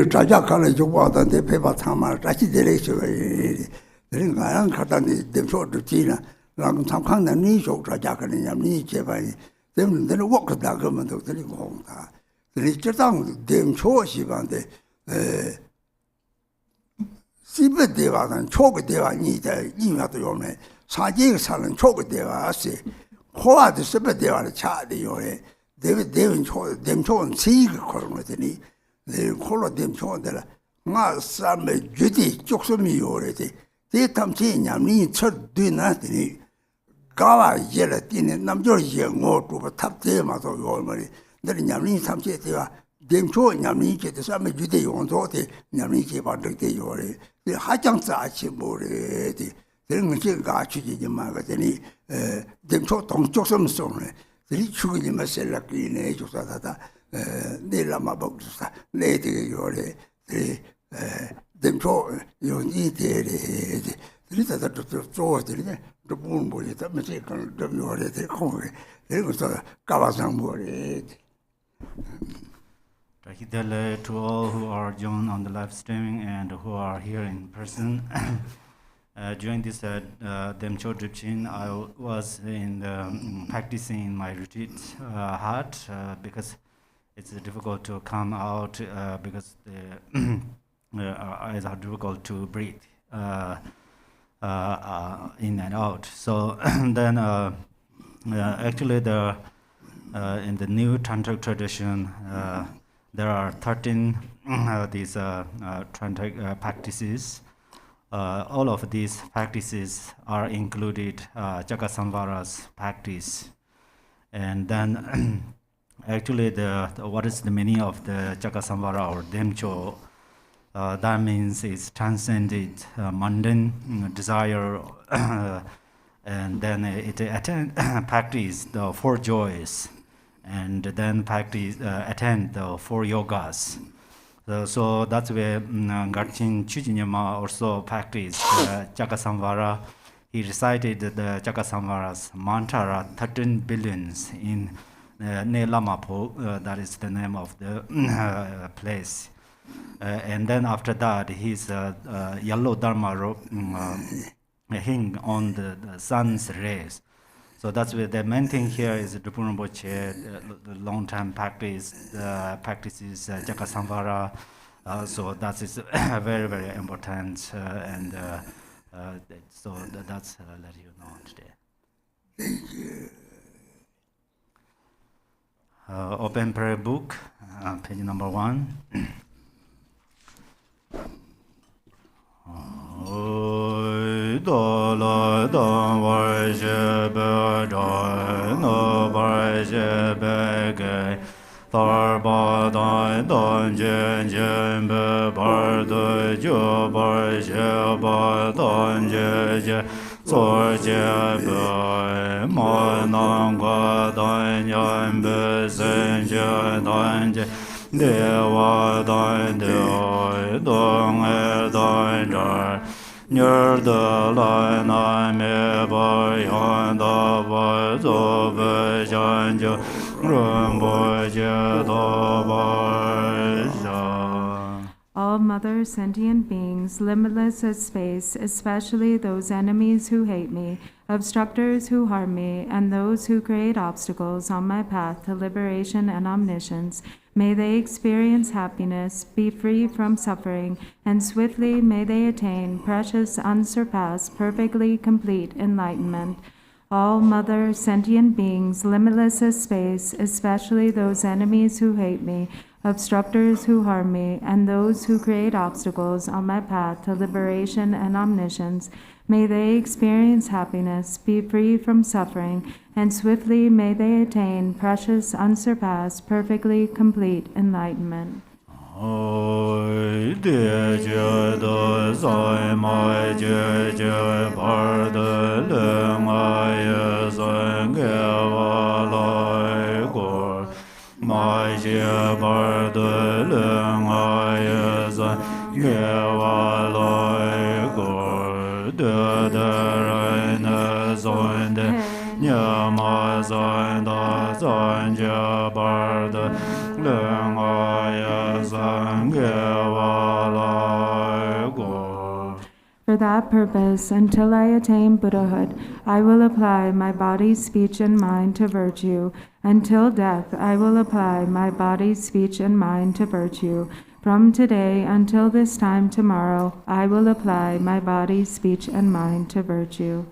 자작하는 조과한테 배바 참아 다시 데레셔 그런 거랑 갖다니 dem쇼도 지나 랑 참강는 니쇼 자작하는 냠니 제발이 되는 워크다 그러면 도 들리고 온다 그리 저당 dem쇼 시반데 시베 대화는 초기 대화 니데 이마도 요네 사제 사는 초기 대화시 호와도 시베 대화를 차대 요래 대변 초 dem쇼는 지가 그런 거더니 내 콜로 dem쇼들 나 삶의 주디 쪽섬이 요래지 대탐지 냠니 철뒤나더니 가와 예라티네 남조 예고도 탑대마도 요머리 늘 냠니 삼제 대화 dem쇼 냠니 제대 삶의 주디 용도데 냠니 제바득대 요래 하장자 아치 모래지 그런 것이 가치지 마거든이 dem쇼 동쪽섬 속네 이 추기지 마셀라기네 조사다다 내 라마 복사 내 되게 요래 dem쇼 요니 데레 그래서 또 좋아지네 또 보는 보니 담지 그 요래 되 거기 그래서 가와상모래 To all who are joined on the live streaming and who are here in person. During this Demcho Drupchen, I was practicing in my retreat hut because it's difficult to come out because the eyes are difficult to breathe in and out. So then actually in the new tantric tradition, there are 13 these tantric practices. All of these practices are included Cakrasamvara's practice. And then actually what is the meaning of the Cakrasamvara or Demcho? That means it's transcended mundane desire and then it practice the 4 joys and then attend the 4 yogas. So that's where Garchen Chujinama also practiced Cakrasamvara. He recited the Cakrasamvara's mantra 13 billions in Lama, that is the name of the place. And then after that, his yellow dharma robe hing on the sun's rays. So that's where the main thing here is Drupon Rinpoche, the long-time practices Cakrasamvara. So that is very, very important, and so that's let you know today. Thank you. Open prayer book, page number 1. Dawa dan de dong dan dar nyur de la na me ba yan da ba zo ba jan jo rum bo je da ba ja. All mother sentient beings, limitless as space, especially those enemies who hate me, obstructors who harm me, and those who create obstacles on my path to liberation and omniscience, may they experience happiness, be free from suffering, and swiftly may they attain precious, unsurpassed, perfectly complete enlightenment. All mother sentient beings, limitless as space, especially those enemies who hate me, obstructors who harm me, and those who create obstacles on my path to liberation and omniscience, may they experience happiness, be free from suffering, and swiftly may they attain precious, unsurpassed, perfectly complete enlightenment. For that purpose, until I attain Buddhahood, I will apply my body, speech, and mind to virtue. Until death, I will apply my body, speech, and mind to virtue. From today until this time tomorrow, I will apply my body, speech, and mind to virtue.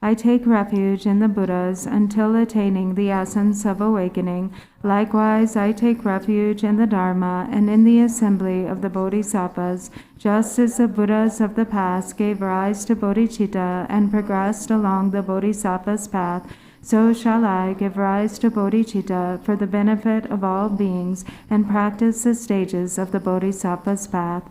I take refuge in the Buddhas until attaining the essence of awakening. Likewise, I take refuge in the Dharma and in the assembly of the Bodhisattvas, just as the Buddhas of the past gave rise to bodhicitta and progressed along the Bodhisattva's path. So shall I give rise to bodhicitta for the benefit of all beings and practice the stages of the Bodhisattva's path.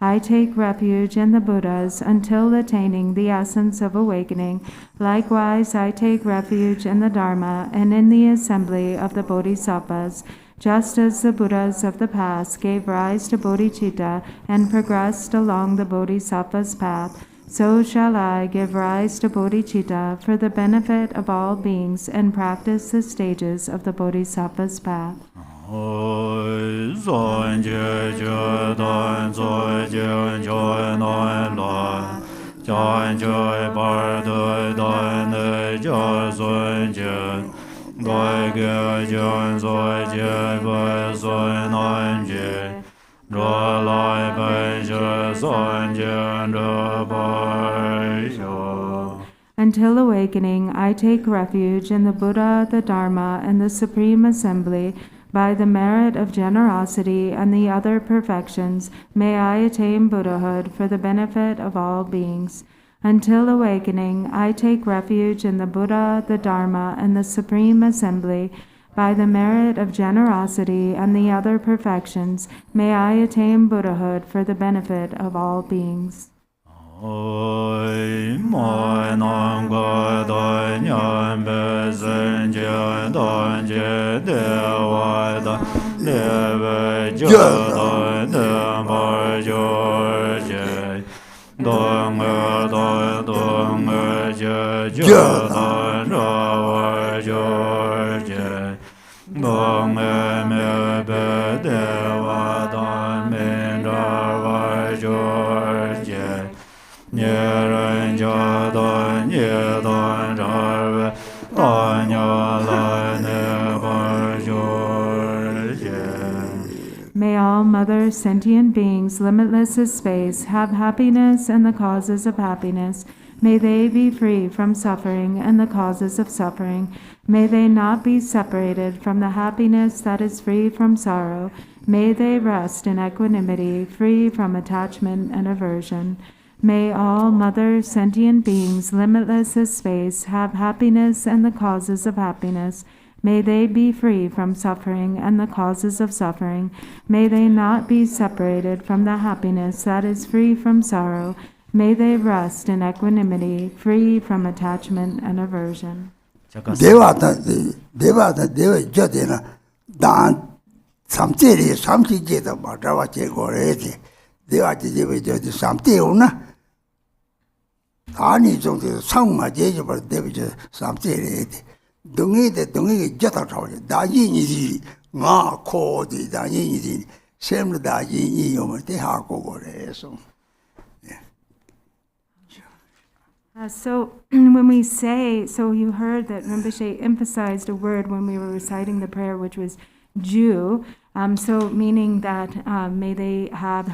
I take refuge in the Buddhas until attaining the essence of awakening. Likewise, I take refuge in the Dharma and in the assembly of the Bodhisattvas, just as the Buddhas of the past gave rise to bodhicitta and progressed along the Bodhisattva's path. So shall I give rise to bodhicitta for the benefit of all beings and practice the stages of the Bodhisattva's path. Until awakening, I take refuge in the Buddha, the Dharma, and the Supreme Assembly. By the merit of generosity and the other perfections, may I attain Buddhahood for the benefit of all beings. Until awakening, I take refuge in the Buddha, the Dharma, and the Supreme Assembly. By the merit of generosity and the other perfections, may I attain Buddhahood for the benefit of all beings. May all mother sentient beings, limitless as space, have happiness and the causes of happiness. May they be free from suffering and the causes of suffering. May they not be separated from the happiness that is free from sorrow. May they rest in equanimity, free from attachment and aversion. May all mother sentient beings, limitless as space, have happiness and the causes of happiness. May they be free from suffering and the causes of suffering. May they not be separated from the happiness that is free from sorrow. May they rest in equanimity, free from attachment and aversion. Dawa jodena dan samteri samti jeda badawa che gorete. Dawa jebe jodi samti una. Ani jodi sangma jeje bar debe samteri. Dungi jata chawle da yin yi nga ko di da yin yi sem da yin yi yo te ha ko gore so. So when we say, so you heard that Rinpoche emphasized a word when we were reciting the prayer, which was Ju. So meaning that may they have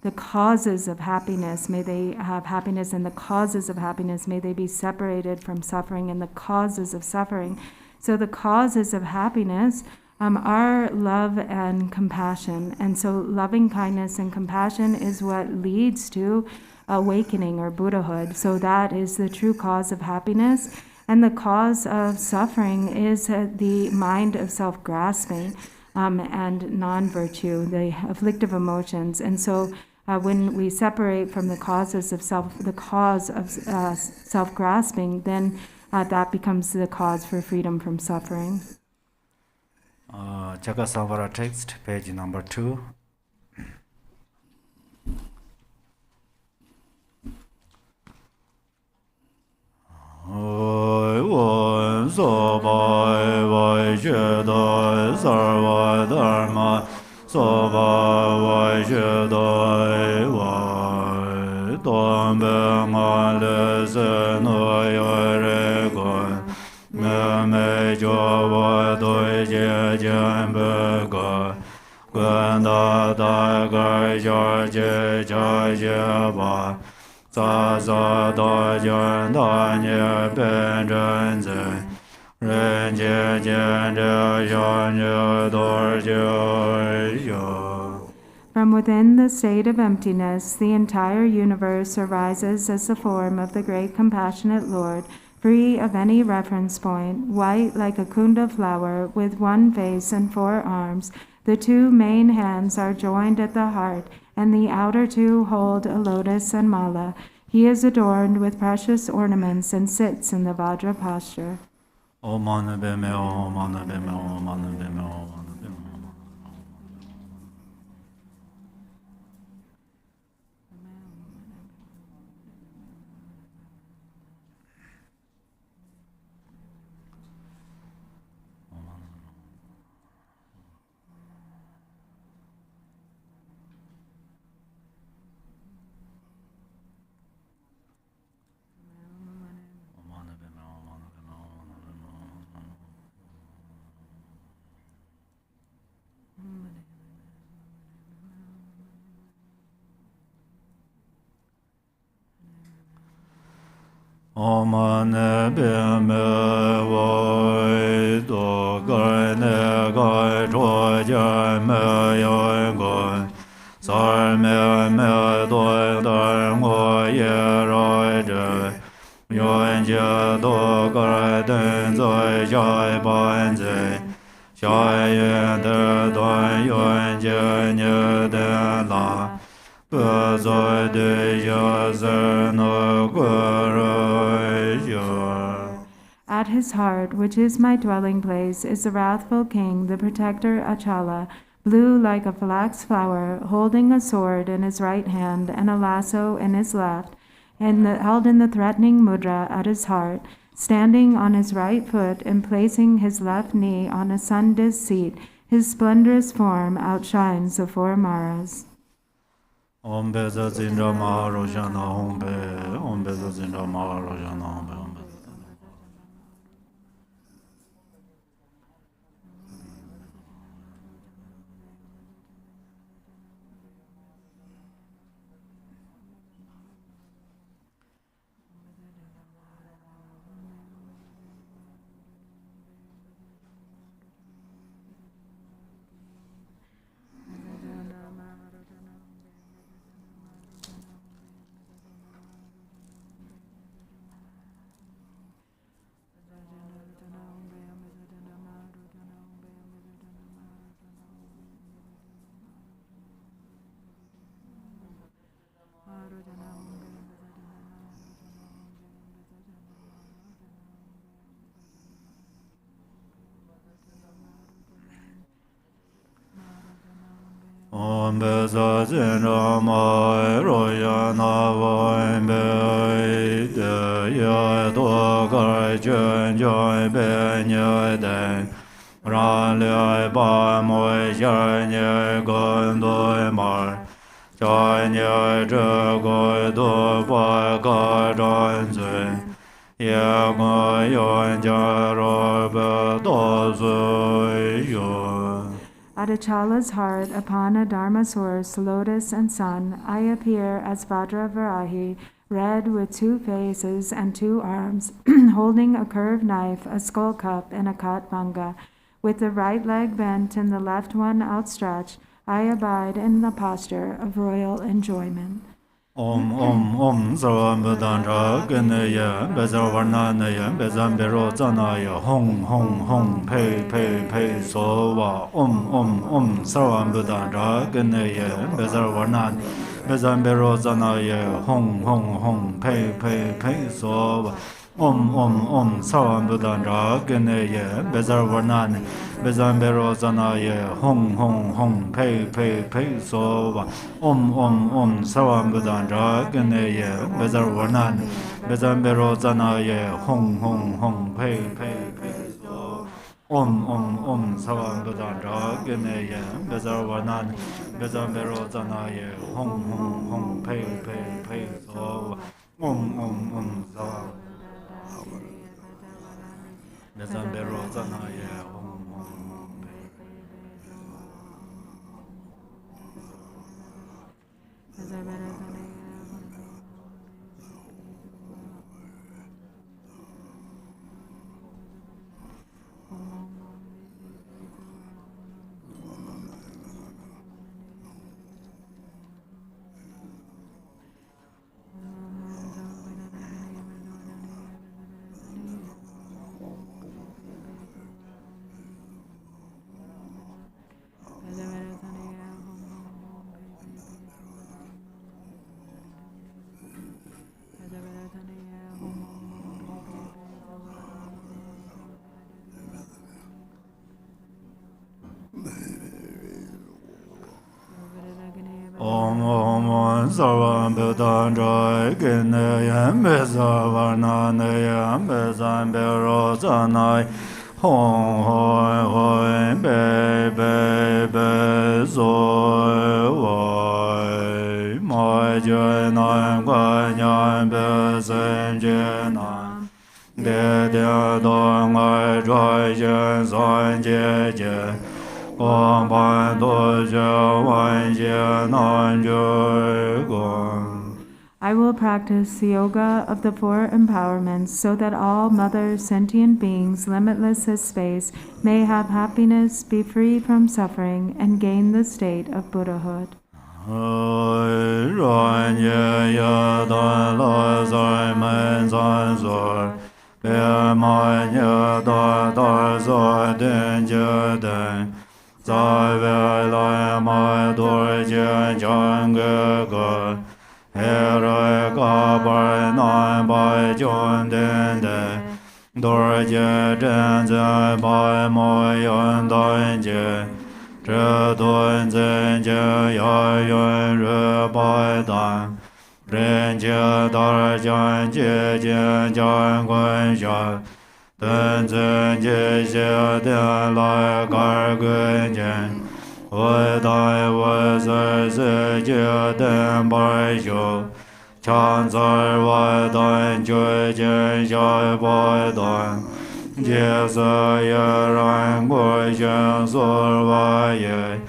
the causes of happiness, may they have happiness, and the causes of happiness, may they be separated from suffering, and the causes of suffering. So the causes of happiness are love and compassion. And so loving kindness and compassion is what leads to awakening or Buddhahood. So that is the true cause of happiness. And the cause of suffering is the mind of self-grasping and non-virtue, the afflictive emotions. And so when we separate from the cause of self-grasping, then that becomes the cause for freedom from suffering. Cakrasamvara text, page number 2. From within the state of emptiness, the entire universe arises as the form of the great compassionate Lord, free of any reference point, white like a kunda flower, with one face and 4 arms. The 2 main hands are joined at the heart, and the outer 2 hold a lotus and mala. He is adorned with precious ornaments and sits in the Vajra posture. At his heart, which is my dwelling place, is the wrathful king, the protector Achala, blue like a flax flower, holding a sword in his right hand and a lasso in his left, and held in the threatening mudra at his heart, standing on his right foot and placing his left knee on a sun-disk seat. His splendorous form outshines the 4 Maras. Om Beza Zindra Maharojana Om Be, Om Beza Zindra Maharojana Om Be, Om Beza. Om Beza Zindra Maharojana Om Be, Ya Do Garchen Joy Ben Yden, Ran Liai Ba Moi Jan Ye Gon Doi Mar, Jan Ye Zhe Goi Do Ba Ga Zhan Zui, Ye Go Yon Jia Ro Be Do Zui Yun. At Achala's heart, upon a Dharma source, lotus and sun, I appear as Vajravarahi, red with 2 faces and 2 arms, holding a curved knife, a skull cup, and a katvanga. With the right leg bent and the left one outstretched, I abide in the posture of royal enjoyment. Om Sarvam Vedanta Ganaya Bezarvarnanaya Bezambero Zanaya Hong Pei Sova Om Sarvam Vedanta Ganaya Bezarvarnan Bezambero Zanaya Hong Pei Sova Om Sarvam Vedanta Ganaya Bezarvarnan Bezambero Zanaya Hong Pei Sova Om Sarvam Vedanta Ganaya Bezarvarnan Bezambero Zanaya Hong Pei Sova Om Sarvam Vedanta Ganaya Bezarvarnan Bezambero Zanaya Hong Pei Sova Om Sarvam Bezambero Zanaya Om Sarvam Vedanta Ganaya Bezarvarnanaya Bezambero Zanaya Hoi Be Zoi Wai Mai Janan Guanyan Besen Janan De Dong Ai Joy Jen San Jie Om Ban Do Wan Jie Nan Jue Gong. I will practice the yoga of the 4 empowerments so that all mother sentient beings, limitless as space, may have happiness, be free from suffering, and gain the state of Buddhahood. Hera Gabar Nan Bai Jun Den De Dorje Den Zen Bai Mo Yun Dan Je Zhe Dun Zen Je Ya Yun Ru Bai Dan Ren Je Dar Jan Je Jian Jan Guan Sha Den Zen Je Xie Den Lai Gar Gun Jian Wei Dai Wei Zai Zai Jie Den Bai Xiu Chan Zai Wai Dan Jue Jian Xiao Bai Dan Jie Se Ye Ran Gui Jian Sur Wai Ye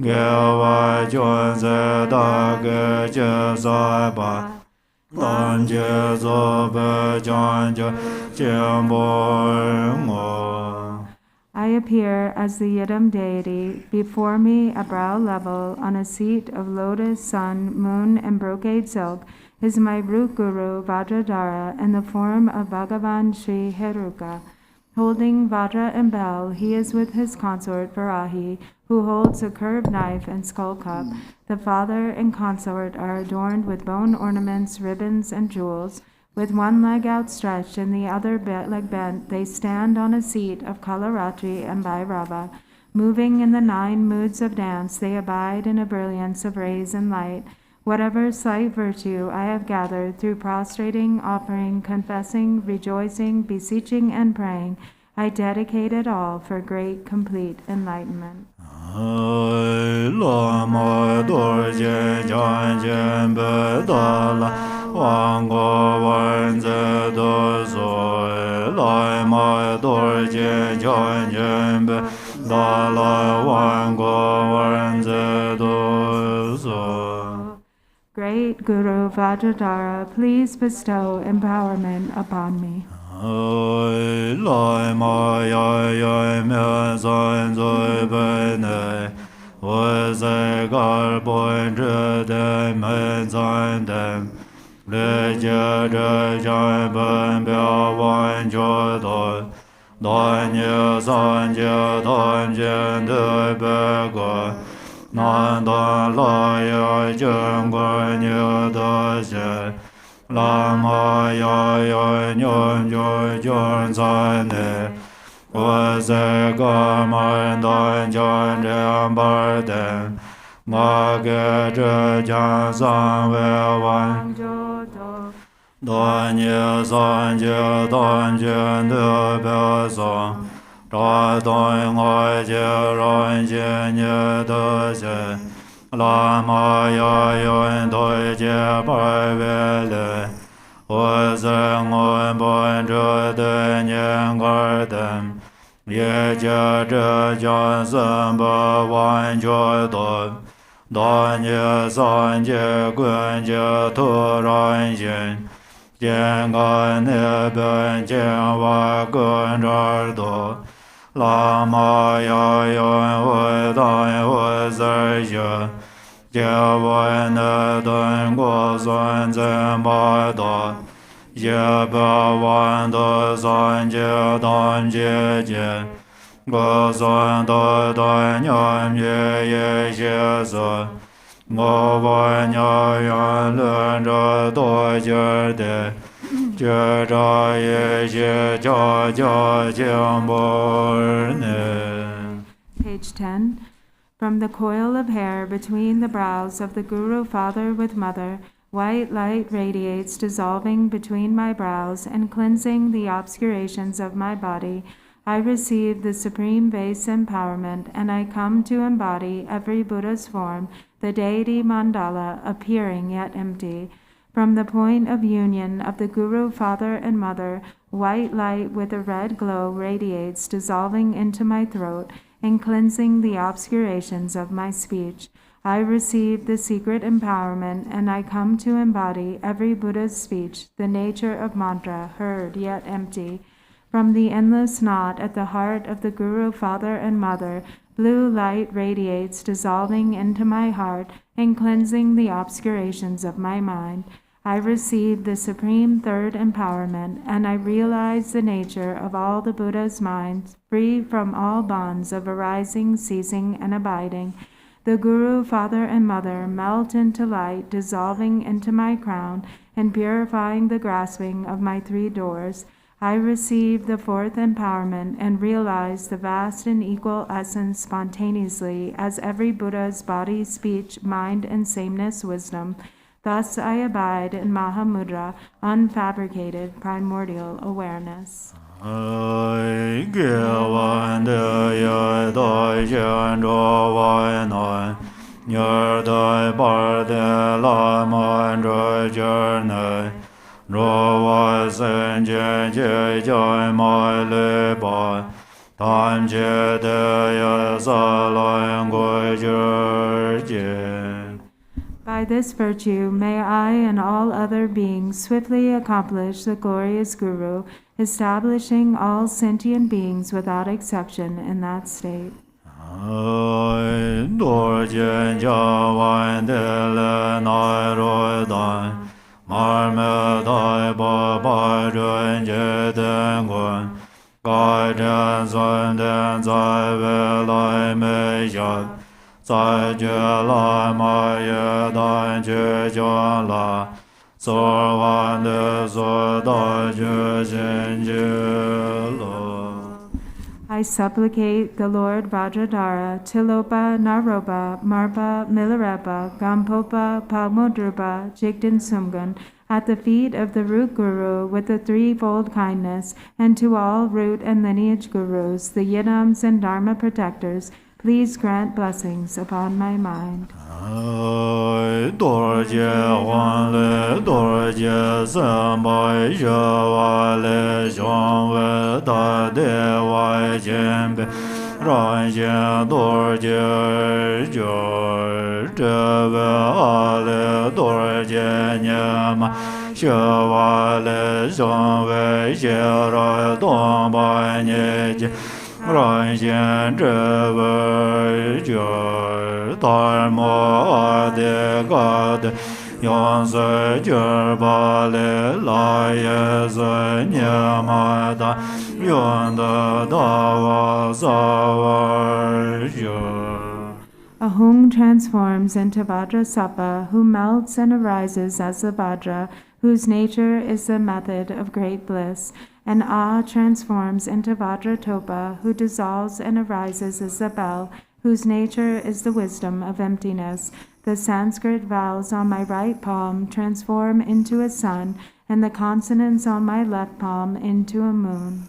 Ge Wai Jun Zai Da Ge Jie Sai Bai Dan Jie Zu Bei Jian Jie Jian Bai Ngo. I appear as the Yidam deity. Before me, at brow level, on a seat of lotus, sun, moon, and brocade silk, is my root guru Vajradhara in the form of Bhagavan Sri Heruka. Holding Vajra and bell, he is with his consort Varahi, who holds a curved knife and skull cup. The father and consort are adorned with bone ornaments, ribbons, and jewels. With one leg outstretched and the other leg bent, they stand on a seat of Kalaratri and Bhairava. Moving in the 9 moods of dance, they abide in a brilliance of rays and light. Whatever slight virtue I have gathered through prostrating, offering, confessing, rejoicing, beseeching, and praying, I dedicate it all for great, complete enlightenment. Lama Dorjee Janjen Bedala Wango Wanze Dosoi Lama Dorjee Janjen Dala Wango Wanze So. Great Guru Vajradhara, please bestow empowerment upon me. Lama ya me san zoi bene, was a garboin de men san dem. Le jia zhe zhai ben bia wan jo do, dan ye san jie dan jian de be go, nan dan la ya zhen guan ye de xie. Lama ya nyun ju jun zai ne, wo se ga man dan jian jian bar den, ma ge zhe jian san wei wan. Dan ye san jie dan jian de be song, zha dan ngai jie ran jian ye de xie. Lama ya yun doi jie bai wei le, wo zeng wen bon zhe de nian gar dem, ye jie zhe jian sen be wan jue do, dan ye san jie guen jie tu ran xin, jian gan ne ben jian wa gun zhe do. Lama ya yun wu dan wu zi xie, jie wen ne dun guo sun zhen ba da, ye be wan de san jie dan jie jie, guo sun de dan yan ye ye xie se, mo wan ya yan lun zhe do jie de, jie zha ye xie jia jia jian bo ne. Page 10. From the coil of hair between the brows of the Guru Father with Mother, white light radiates, dissolving between my brows and cleansing the obscurations of my body. I receive the supreme base empowerment, and I come to embody every Buddha's form, the deity mandala, appearing yet empty. From the point of union of the Guru Father and Mother, white light with a red glow radiates, dissolving into my throat and cleansing the obscurations of my speech. I receive the secret empowerment, and I come to embody every Buddha's speech, the nature of mantra, heard yet empty. From the endless knot at the heart of the Guru Father and Mother, blue light radiates, dissolving into my heart and cleansing the obscurations of my mind. I receive the supreme third empowerment, and I realize the nature of all the Buddha's minds, free from all bonds of arising, ceasing, and abiding. The Guru, Father, and Mother melt into light, dissolving into my crown and purifying the grasping of my three doors. I receive the fourth empowerment and realize the vast and equal essence spontaneously as every Buddha's body, speech, mind, and sameness wisdom. Thus I abide in Mahamudra, unfabricated primordial awareness. I give one the ye doi xian zhuo wai nai, yer dai bar de lama zhe jie nei, zhuo wai sen jie jie jai mai li bai, tan jie de ye sa lai gui zhi jie. By this virtue may I and all other beings swiftly accomplish the glorious Guru, establishing all sentient beings without exception in that state. Dorjee jia wan de le nai roi dai, mar me dai ba bai zhen jie den guan, gai zhen zun den zai wei lai mei xia, zai jie lai ma ye dan jie jian la, sor wan de sor dai jie xin jie lo. I supplicate the Lord Vajradhara, Tilopa, Naropa, Marpa, Milarepa, Gampopa, Palmodrupa, Jigdan Sumgun, at the feet of the root Guru with a threefold kindness, and to all root and lineage Gurus, the Yidams and Dharma protectors, please grant blessings upon my mind. Dorjee wan le, dorjee sen bai xie wa le, xiong wei da de wai jian bei, Rinchen Dorjee Ale Dorjee Nyama Shivale Shonwei Shira Domba Nyeji Rinchen Dharma De God Yonse Jerbale Laye Nyamada Yonda Dawa Savarjo. Ahung transforms into Vajrasattva, who melts and arises as the Vajra, whose nature is the method of great bliss. And Ah transforms into Vajratopa, who dissolves and arises as the bell, whose nature is the wisdom of emptiness. The Sanskrit vowels on my right palm transform into a sun, and the consonants on my left palm into a moon.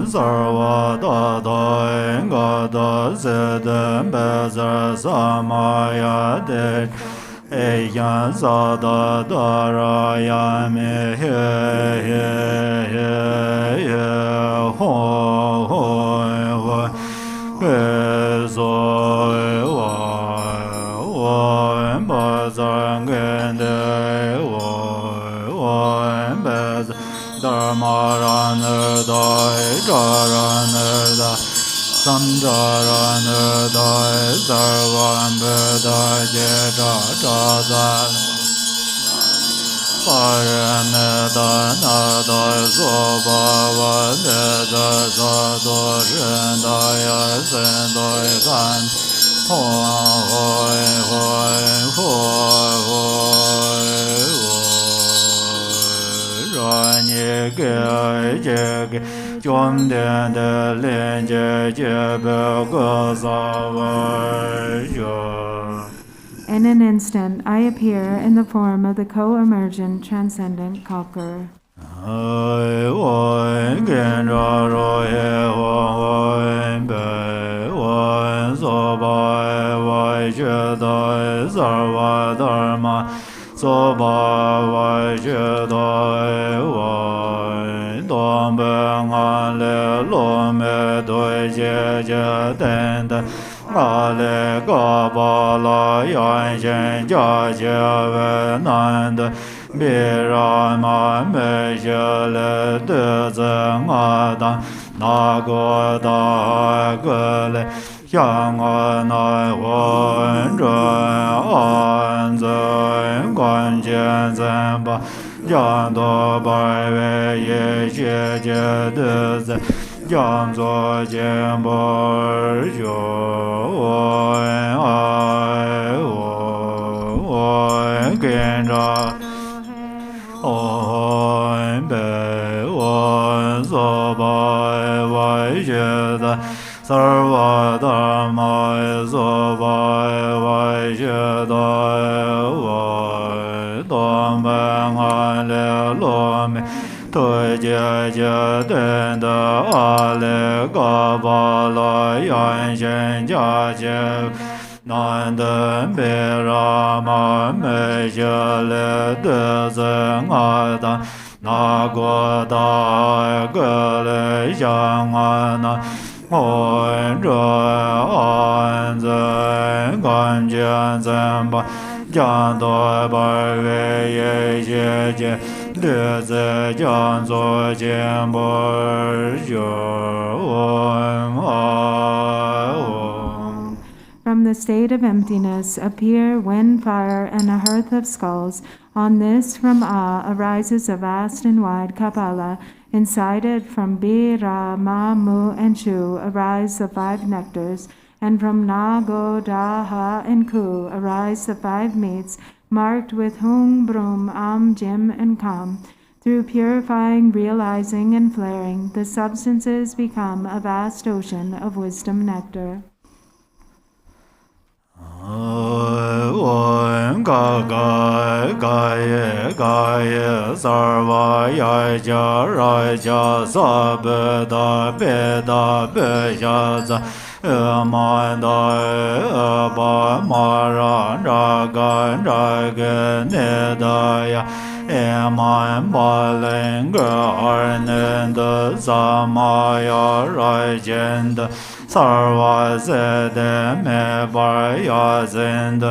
Sarva Dada Gada Siddha Bezar Samaya De Eyan Sada Daraya Me He He He Ho Ho Ho Bezoi Wa Bazar Gende Wa Bezar Dharmarana Dai Jarana Da Sanjarana Dai Sarvam Bedai Jeta Jazan Parana Dana Dai Sobhava Neda Sado Shendaya Sendoi Kan Hoi Hoi Hoi Hoi In an instant, I appear in the form of the co-emergent transcendent Kalkar. Soba Vajadai Vai Dombe Ale Lome Doi Jeja Tenda Ale Gabala Yan Shen Jia Jia Nanda Birama Meshale Dezeng Adan Nagoda Gale Yang Nai Wan An Zai Guan Jian Zan Ba Jian Do Bai Wei Ye Xie Jie De Zai Jian Zuo Jian Bo Jiu Wan Ai Wan Gen Zha Wan Bei Wan So Bai Wai Jie Zai Sarva Dharma Soba Vajadai Vai Dombe Ale Lome Toi Jia Jia Tenda Ale Gabala Yan Shen Jia Jia Nanda Birama Meshale Dezeng Adan Nagoda Gale Yang Ana Oi An Zai Guan Jian Zan Ba Jian Do Bai Wei Ye Xie Jie De Zai Jian Zuo Jian Bo Jiu Wan Ai Wan. From the state of emptiness appear wind, fire, and a hearth of skulls. On this from Ah arises a vast and wide Kapala. Inside it from Bi, Ra, Ma, Mu, and Shu arise the 5 nectars, and from Na, Go, Da, Ha, and Ku arise the 5 meats, marked with Hung, Brum, Am, Jim, and Kam. Through purifying, realizing, and flaring, the substances become a vast ocean of wisdom nectar. Sarva Yaja Raja Sabeda Beda Beshaza Manda Ba Mara Raga Raga Nedaya Eman Baling Garnend Zamaya Rajend Sarva Zede Me Bar Yazend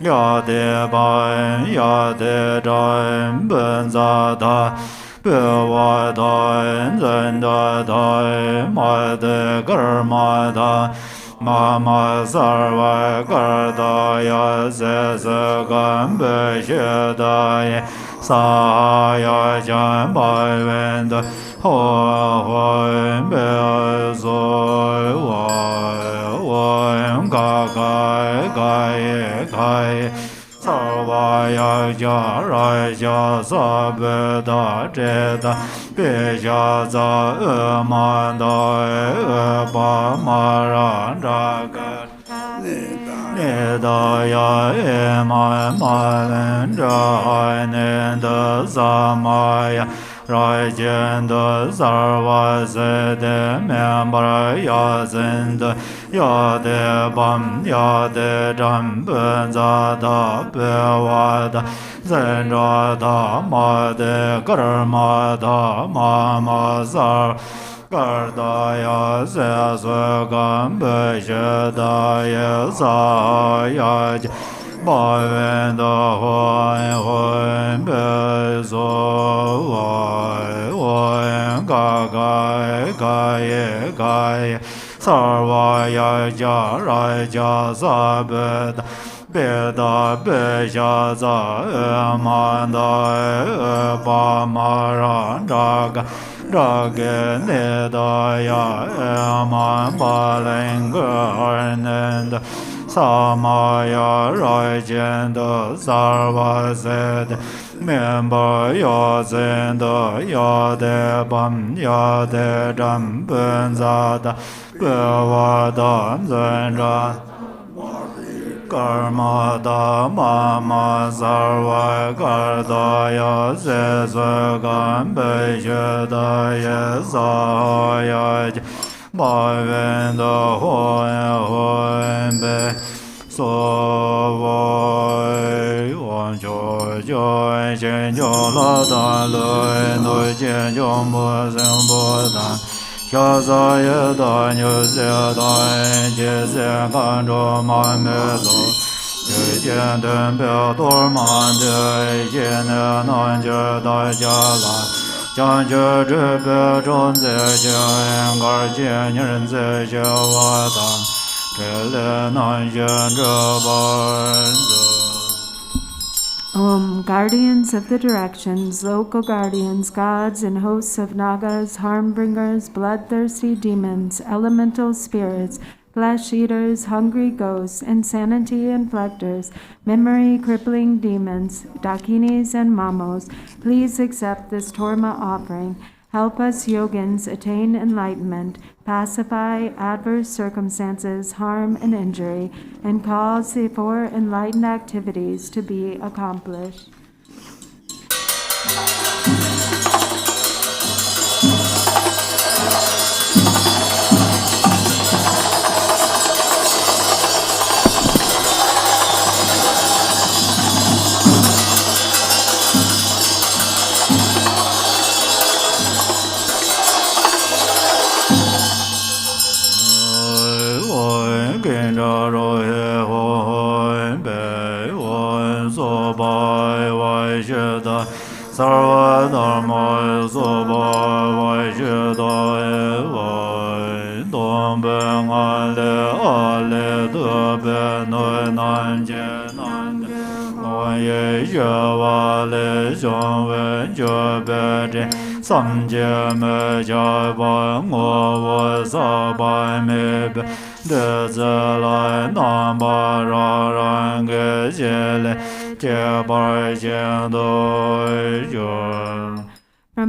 Yade Baim Yade Daim Benzada Bewada Zenda Daim Made Garmada Mama Sarva Gardaya Zezagam Beshedaya Saya Jan Bavenda Hoa Bezoy Wai Gagai Gai Gai Sarvaya Jaraja Sabeda Jeda Beja Za Manda Bamara Draga Nedaya Ema Malendra Nenda Zamaya Rajenda Sarva Sede Membra Yazenda Yade Bam Yade Jamben Zada Bewada Zendra Made Karmada Mama Zar Gardaya Zazagam Beshadaya Zayaj Bhavenda Hoy Bezo Hoy Gagai Gai Gai Sarvaya Jaraja Zabed Beda Beja Za Manda Bamaran Draga Drage Nedaya Eman Balengarnend Samaya Rajenda Sarva Zed Member Yazenda Yade Bam Yade Jamben Zada Bevadan Zendra Karmada Mama Sarva Gardaya Zezagam Beshedaya Zayaj Bhavenda Hoy Be So Wan Joy Joy Chen Jo La Da Lui Nui Chen Jo Mo Sen Bo Dan Xia Za Ye Da Nyu Se Da Je Se Gan Zhou Ma Me Lo Ye Jian Den Bia Dor Man De Ye Ne Nan Je Da Jia La Jiang Jie Zhi Be Zhong Zi Jie Yan Gar Jie Ren Zi Jie Wa Dan Zhe Le Nan Yen Zhe Ban Zi Guardians of the directions, local guardians, gods and hosts of nagas, harm-bringers, bloodthirsty demons, elemental spirits, flesh-eaters, hungry ghosts, insanity inflectors, memory-crippling demons, dakinis and mamos, please accept this torma offering. Help us yogins attain enlightenment, pacify adverse circumstances, harm and injury, and cause the four enlightened activities to be accomplished. Sarva Dharma Soba Vaishita Evai Dom Ben Ale Ale Debe Noi Nan Je Nan Oye Java Le Jong Wen Je Be Je Sam Je Me Ja Ba Ngo Wo Sa Ba Me Be De Ze Lai Nam Ba Ra Ran Ge Je Le From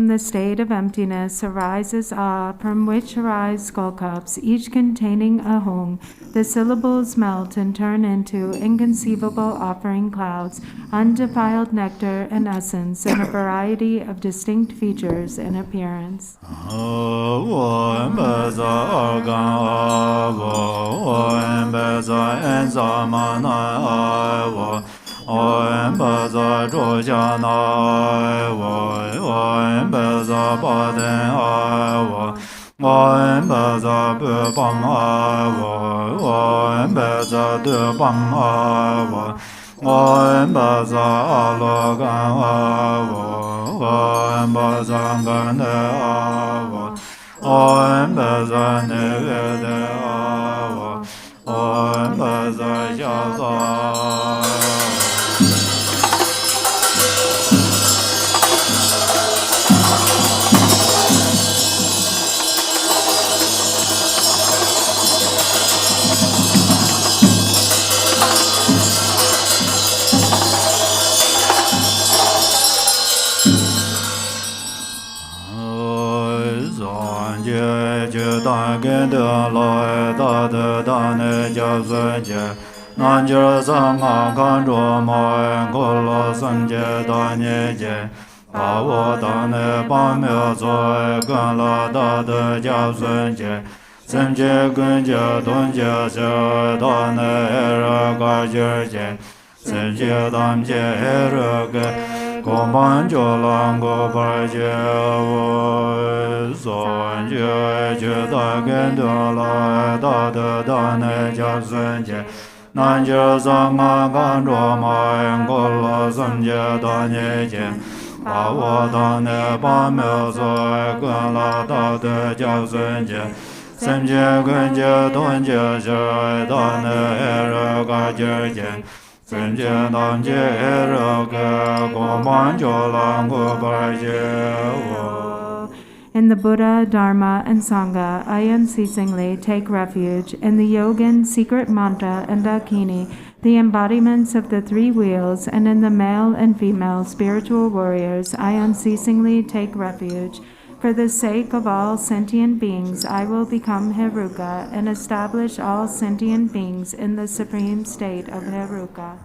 the state of emptiness arises Ah, from which arise skull cups, each containing a Hung. The syllables melt and turn into inconceivable offering clouds, undefiled nectar and essence, and a variety of distinct features and appearance. Om Baza Jana Wan Baza Baden Wan Baza Bam Wan Baza De Bam Wan Baza Alogan Wan Baza Gane Wan Baza Nevede Wan Baza Jaza In the Buddha, Dharma, and Sangha, I unceasingly take refuge. In the Yogin, secret mantra, and Dakini, the embodiments of the three wheels, and in the male and female spiritual warriors, I unceasingly take refuge. For the sake of all sentient beings, I will become Heruka and establish all sentient beings in the supreme state of Heruka.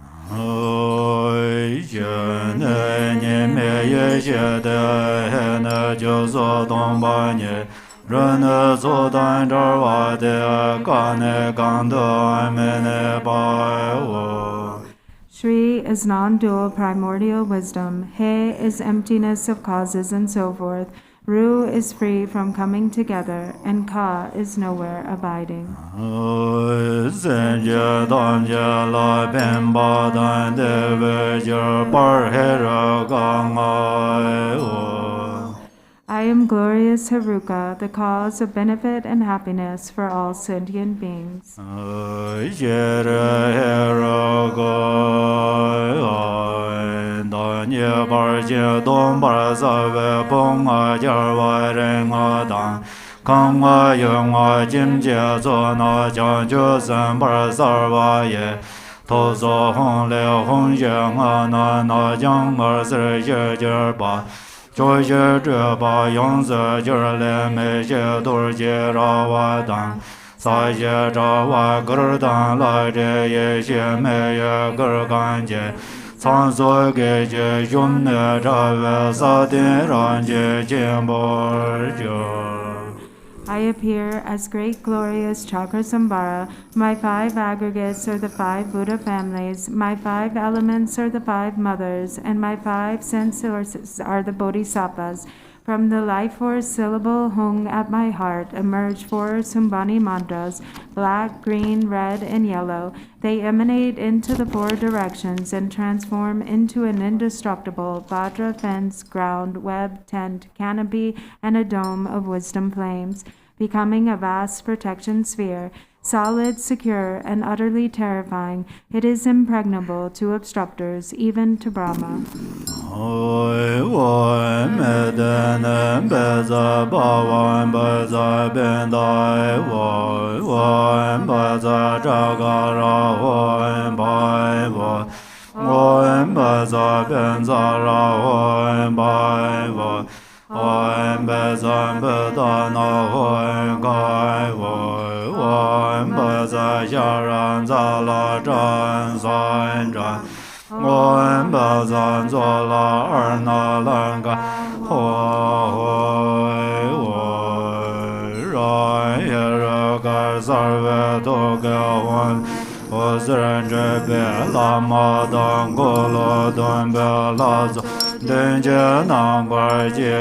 Shri is non-dual primordial wisdom. He is emptiness of causes and so forth. Ru is free from coming together, and Ka is nowhere abiding. I am glorious Heruka, the cause of benefit and happiness for all sentient beings. I appear as great glorious Cakrasamvara. My 5 aggregates are the 5 Buddha families, my 5 elements are the 5 mothers, and my 5 sense sources are the bodhisattvas. From the life force syllable hung at my heart emerge 4 Sumbani mantras, black, green, red, and yellow. They emanate into the 4 directions and transform into an indestructible Vajra fence, ground, web, tent, canopy, and a dome of wisdom flames, becoming a vast protection sphere. Solid, secure, and utterly terrifying, it is impregnable to obstructors, even to Brahma. zren be Lama don golo don be lazo denje nangbar je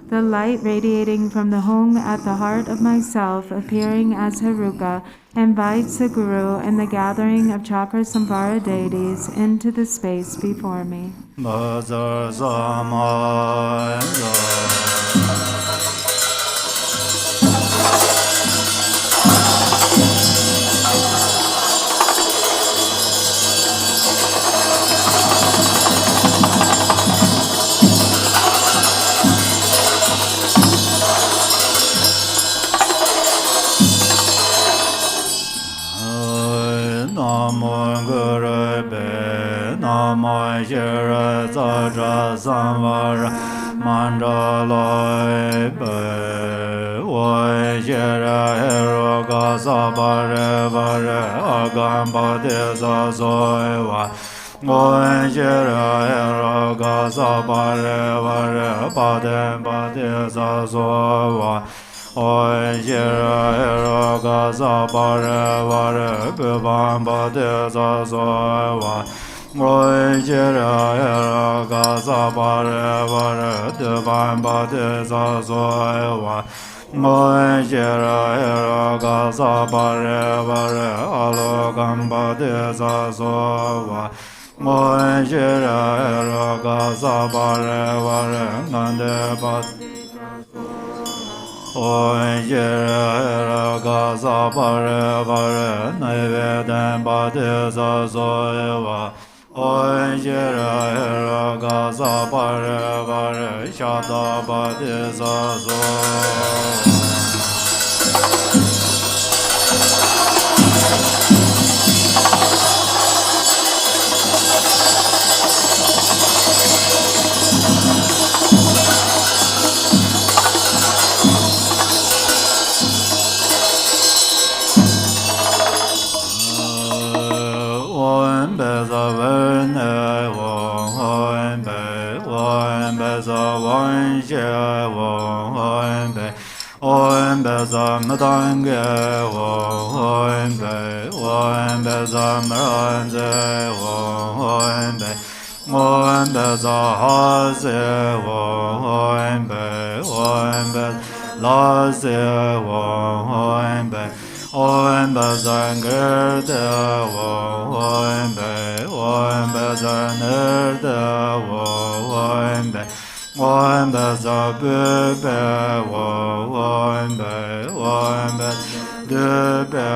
The light radiating from the hong at the heart of myself, appearing as Haruka, invites the Guru and the gathering of Cakrasamvara deities into the space before me. Namo Shira Cakrasamvara Mandalai Be Oi Shira Heroka Sabare Vare Agambade Sasoiwa Oi Shira Heroka Sabare Vare Pade Pade Sasoiwa Oi Shira Heroka Sabare Vare Pivan Pade Sasoiwa Oi Shira Heroka Sabare Vare Pivan Pade Sasoiwa Oi Shira Heroka Sabare Vare Alokam Pade Sasoiwa Oi Shira Heroka Sabare Vare Nande Pade Oi Shira Heroka Sabare Vare Naivedan Pade Sasoiwa Oi Shira Heroka Sabare Vare Shata Pade Sasoiwa Om bezam dange om bezam ranze om bezahaze om laze om bezangerde om bezanerde Om beza bebe om debe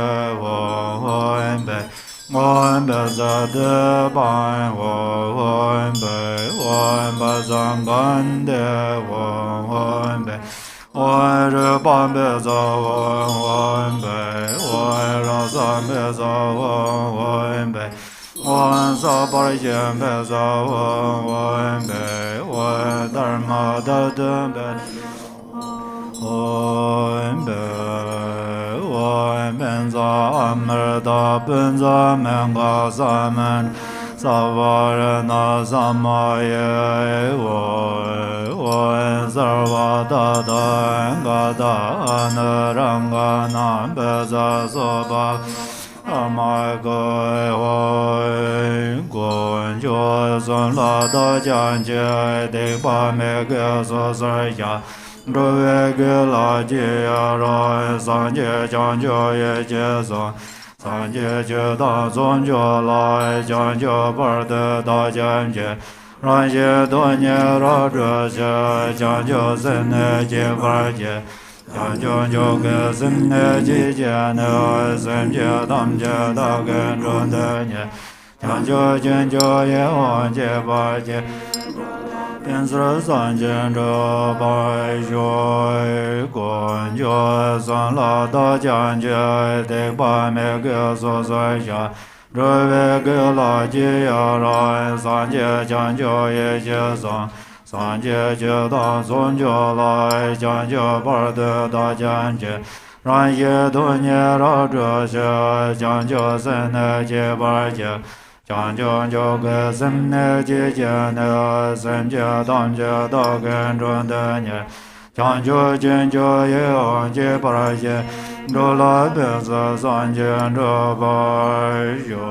om beza deban om beza gande om ruban beza om razan beza om sabarjem beza om dharma dadambe om benza amrda benza menga saman savarana samaye om sarva dada gada anurangana beza soba Amai Goi Hoi Gon Jo Son La Da Jan Je De Pa Me Ge So Sar Ya Do Ve Ge La Ji Ya Ra San Je Chan Jo Ye Je Son San Je Je Da Son Jo La Chan Jo Par De Da Jan Je Ran Je Do Nye Ra Zhe Je Chan Jo Sen Ne Je Par Je Chan Jo Ge Sim Ne Ji Je Ne Sim Je Dam Je Da Gen Zhun De Nye Chan Jo Jin Jo Ye Wan Je Ba Je Bin Sir San Jin Zhe Ba Shui Gon Jo San La Da Jian Je De Ba Me Ge So Sai Sha Zhe Ve Ge La Ji Ya Ra San Je Chan Jo Ye Je San San Je Je Da Son Jo Lai Chan Jo Par De Da Jian Je Ran Ye Du Nye Ra Zhe She Chan Jo Sen Ne Je Par Je Chan Jo Jo Ge Sim Ne Ji Je Ne Sim Je Dam Je Da Gen Zhun De Nye Chanjo Jenjo Ye Paraje Dola Benza Sanjen Rabajo.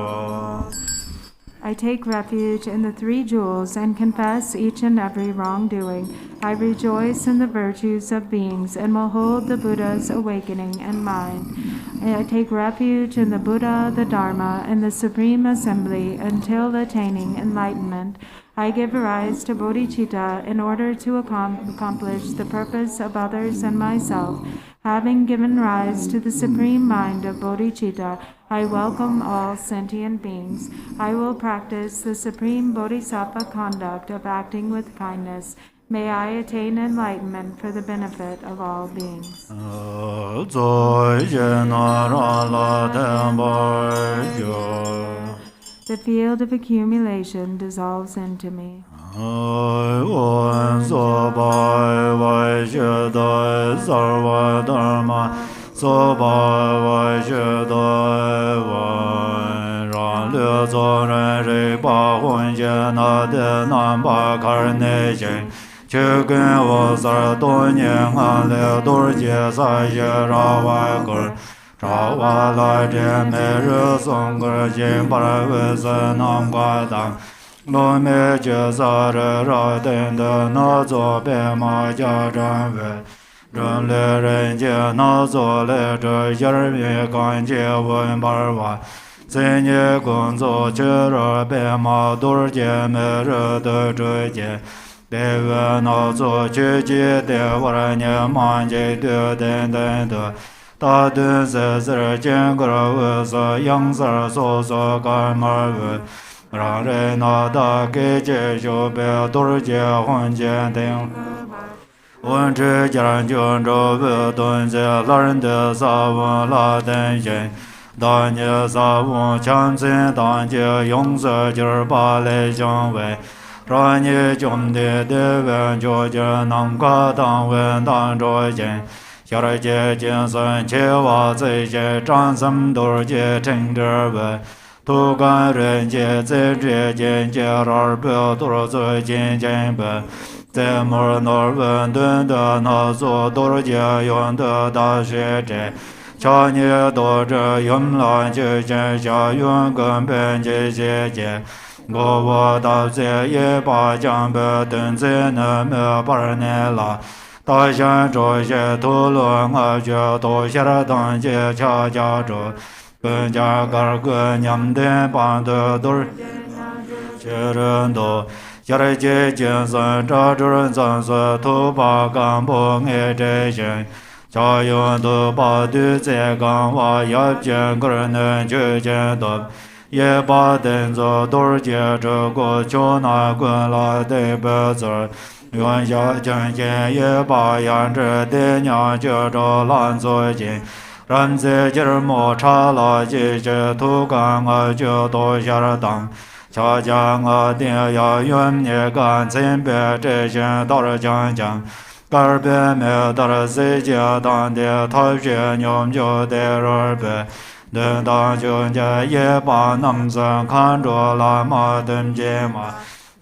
I take refuge in the 3 jewels and confess each and every wrongdoing. I rejoice in the virtues of beings and will hold the Buddha's awakening in mind. I take refuge in the Buddha, the Dharma, and the Supreme Assembly until attaining enlightenment. I give rise to bodhicitta in order to accomplish the purpose of others and myself. Having given rise to the supreme mind of bodhicitta, I welcome all sentient beings. I will practice the supreme bodhisattva conduct of acting with kindness. May I attain enlightenment for the benefit of all beings. The field of accumulation dissolves into me. Lo me je sa re ra den de na zo be ma ja zhan wei zhen le ren jie na zo le zhe yer mi gan jie wen bar wa zhen ye gong zo che re be ma dur jie me re de zhe jie de we na zo che jie de wa ren ye man jie de den den de da de ze ze jian ge we sa yang sa so so ga ma we Ra re na da ge jie xiu bei dur jie huan jian ding wen zhi jian jun zhou bei dun jie la ren de sa wen la den yin da nie sa wen qian zin dan jie yong se ji ba le xiang wei ra nie jun de de wen jiu jie nang ga dang wen dan zhuo yin xia re jie jin sun qie wa zai jie zhang sam dur jie chen zhi wei tu gan ren jie zai zhi jian jie ra bei dur zui jin jian bei zai mo nor wen dun de na zuo dur jie yun de da xue zhe cha nie du zhe yun lan jie jian xia yun gen ben jie xie jie go wo da zai ye ba jiang bei dun zai ne me ba ne la da xian zhuo xie tu luan a jue du xie dang jie cha jia zhu ben jia ge ge niam de ban de dur jie ren do xia re jie jian san zha zhi ren zan se tu ba gan bo nge zhe xian cha yun du ba du zai gan wa yap jian ge ren ne jue jian de ye ba den zo dur jie zhe guo qiu na gun la de be zi yuan xia jian jian ye ba yan zhi de niang jie zhou lan zui jin ran zi ji mo cha la ji zhi tu gan a jiu du xia re dang cha jiang a dian ya yun nie gan zin bei zhe xian dao re jiang jiang gar bei me da re zi jie dang de ta xue niom jiu de re bei dun dang jiun jie ye ba nam zhen kan zhuo la ma dun jie ma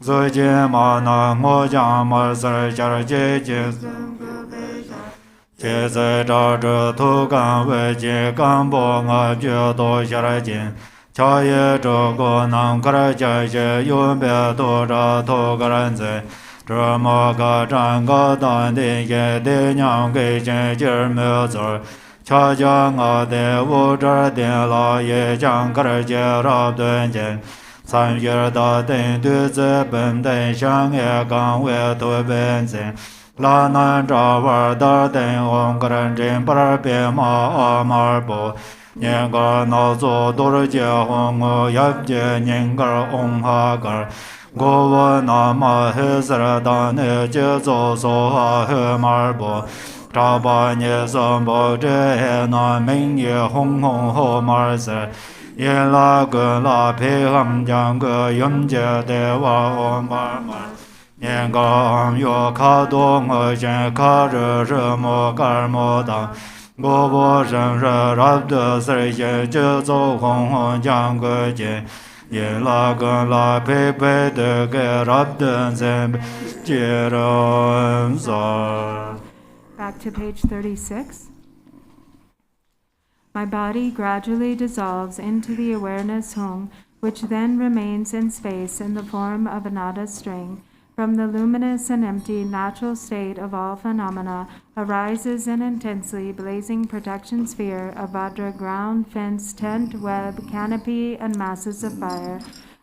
zui jie ma na ngo jiang ma zi xia re jie jie jie zai zha zhi tu gan wei jie gan bo nga jue du xia re jin cha ye zhe guo nang ge re jie xie yun bei du zha tu ge ren zi zhi mo ge zhan ge dan de ye de niang ge jin ji me zi cha jiang a de wu zhe dian la ye jiang ge re jie ra dun jin san ye da den du zi ben den xiang ye gang wei tu ben zin la nan zha wa da den ong ge ren jin ba bie ma a ma bo nian ge na zuo du ru jie hong o yap jie nian ge ong ha ge go wo na ma he zi re da ne jie zuo so ha he ma bo zha ba nie san bo zhe he na ming ye hong hong ho ma zi yin la gun la pe ham jiang ge yun jie de wa o ma ma nian gang yu ka du nge xian ka zhi shi mo ga mo dang go bo shen shi rab de si xie jie zou hong hong jiang ge jin yin la gun la pe pe de ge rab de zhen jie ren sa back to page 36. My body gradually dissolves into the awareness hung, which then remains in space in the form of a nada string. From the luminous and empty natural state of all phenomena arises an intensely blazing protection sphere of Vajra ground, fence, tent, web, canopy, and masses of fire.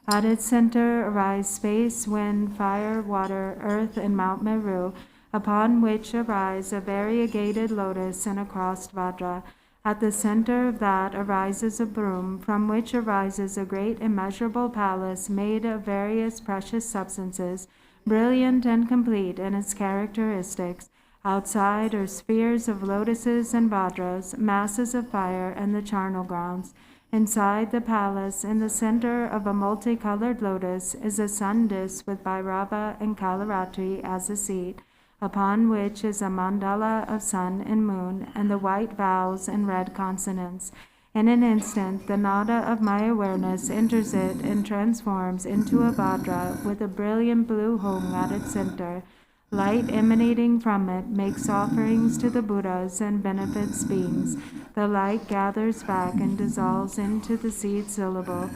At its center arise space, wind, fire, water, earth, and Mount Meru, upon which arise a variegated lotus and a crossed Vajra. At the center of that arises a broom, from which arises a great immeasurable palace made of various precious substances, brilliant and complete in its characteristics. Outside are spheres of lotuses and vajras, masses of fire, and the charnel grounds. Inside the palace, in the center of a multicolored lotus, is a sun disk with Bhairava and Kalaratri as a seat, upon which is a mandala of sun and moon, and the white vowels and red consonants. In an instant, the nada of my awareness enters it and transforms into a Vajra with a brilliant blue hung at its center. Light emanating from it makes offerings to the Buddhas and benefits beings. The light gathers back and dissolves into the seed syllable.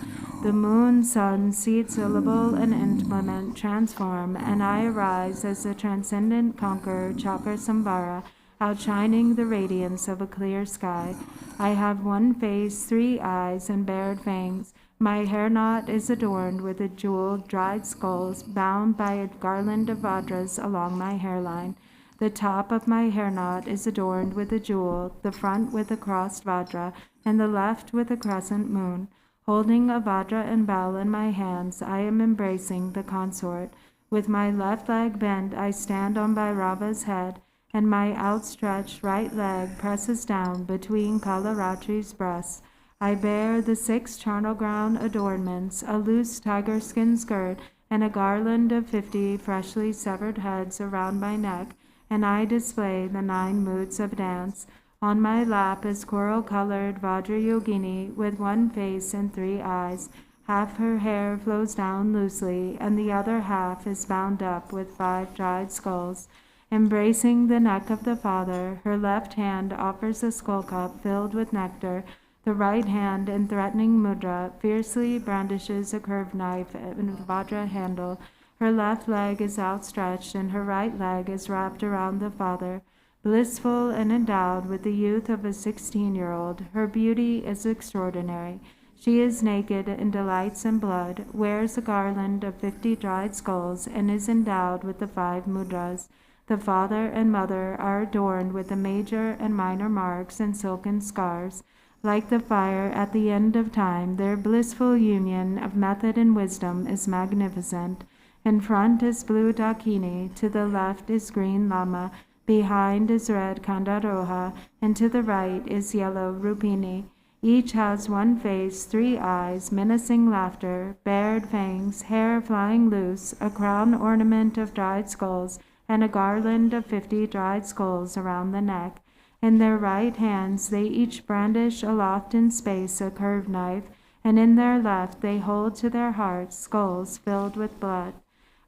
The moon, sun, seed syllable, and implement transform, and I arise as the transcendent conqueror Cakrasamvara, outshining the radiance of a clear sky. I have one face, 3 eyes, and bared fangs. My hair knot is adorned with a jeweled dried skulls bound by a garland of vajras along my hairline. The top of my hair knot is adorned with a jewel, the front with a crossed vajra, and the left with a crescent moon. Holding a vajra and bell in my hands, I am embracing the consort. With my left leg bent, I stand on Bhairava's head, and my outstretched right leg presses down between Kalaratri's breasts. I bear the 6 charnel ground adornments, a loose tiger skin skirt, and a garland of 50 freshly severed heads around my neck, and I display the 9 moods of dance. On my lap is coral-colored Vajrayogini with 1 face and 3 eyes. Half her hair flows down loosely, and the other half is bound up with 5 dried skulls. Embracing the neck of the father, her left hand offers a skull cup filled with nectar. The right hand, in threatening mudra, fiercely brandishes a curved knife and a vajra handle. Her left leg is outstretched, and her right leg is wrapped around the father. Blissful and endowed with the youth of a 16-year-old, her beauty is extraordinary. She is naked and delights in blood, wears a garland of 50 dried skulls, and is endowed with the 5 mudras. The father and mother are adorned with the major and minor marks and silken scarves. Like the fire at the end of time, their blissful union of method and wisdom is magnificent. In front is blue Dakini, to the left is green Lama, behind is red Kandaroha, and to the right is yellow Rupini. Each has 1 face, 3 eyes, menacing laughter, bared fangs, hair flying loose, a crown ornament of dried skulls, and a garland of 50 dried skulls around the neck. In their right hands they each brandish aloft in space a curved knife, and in their left they hold to their hearts skulls filled with blood.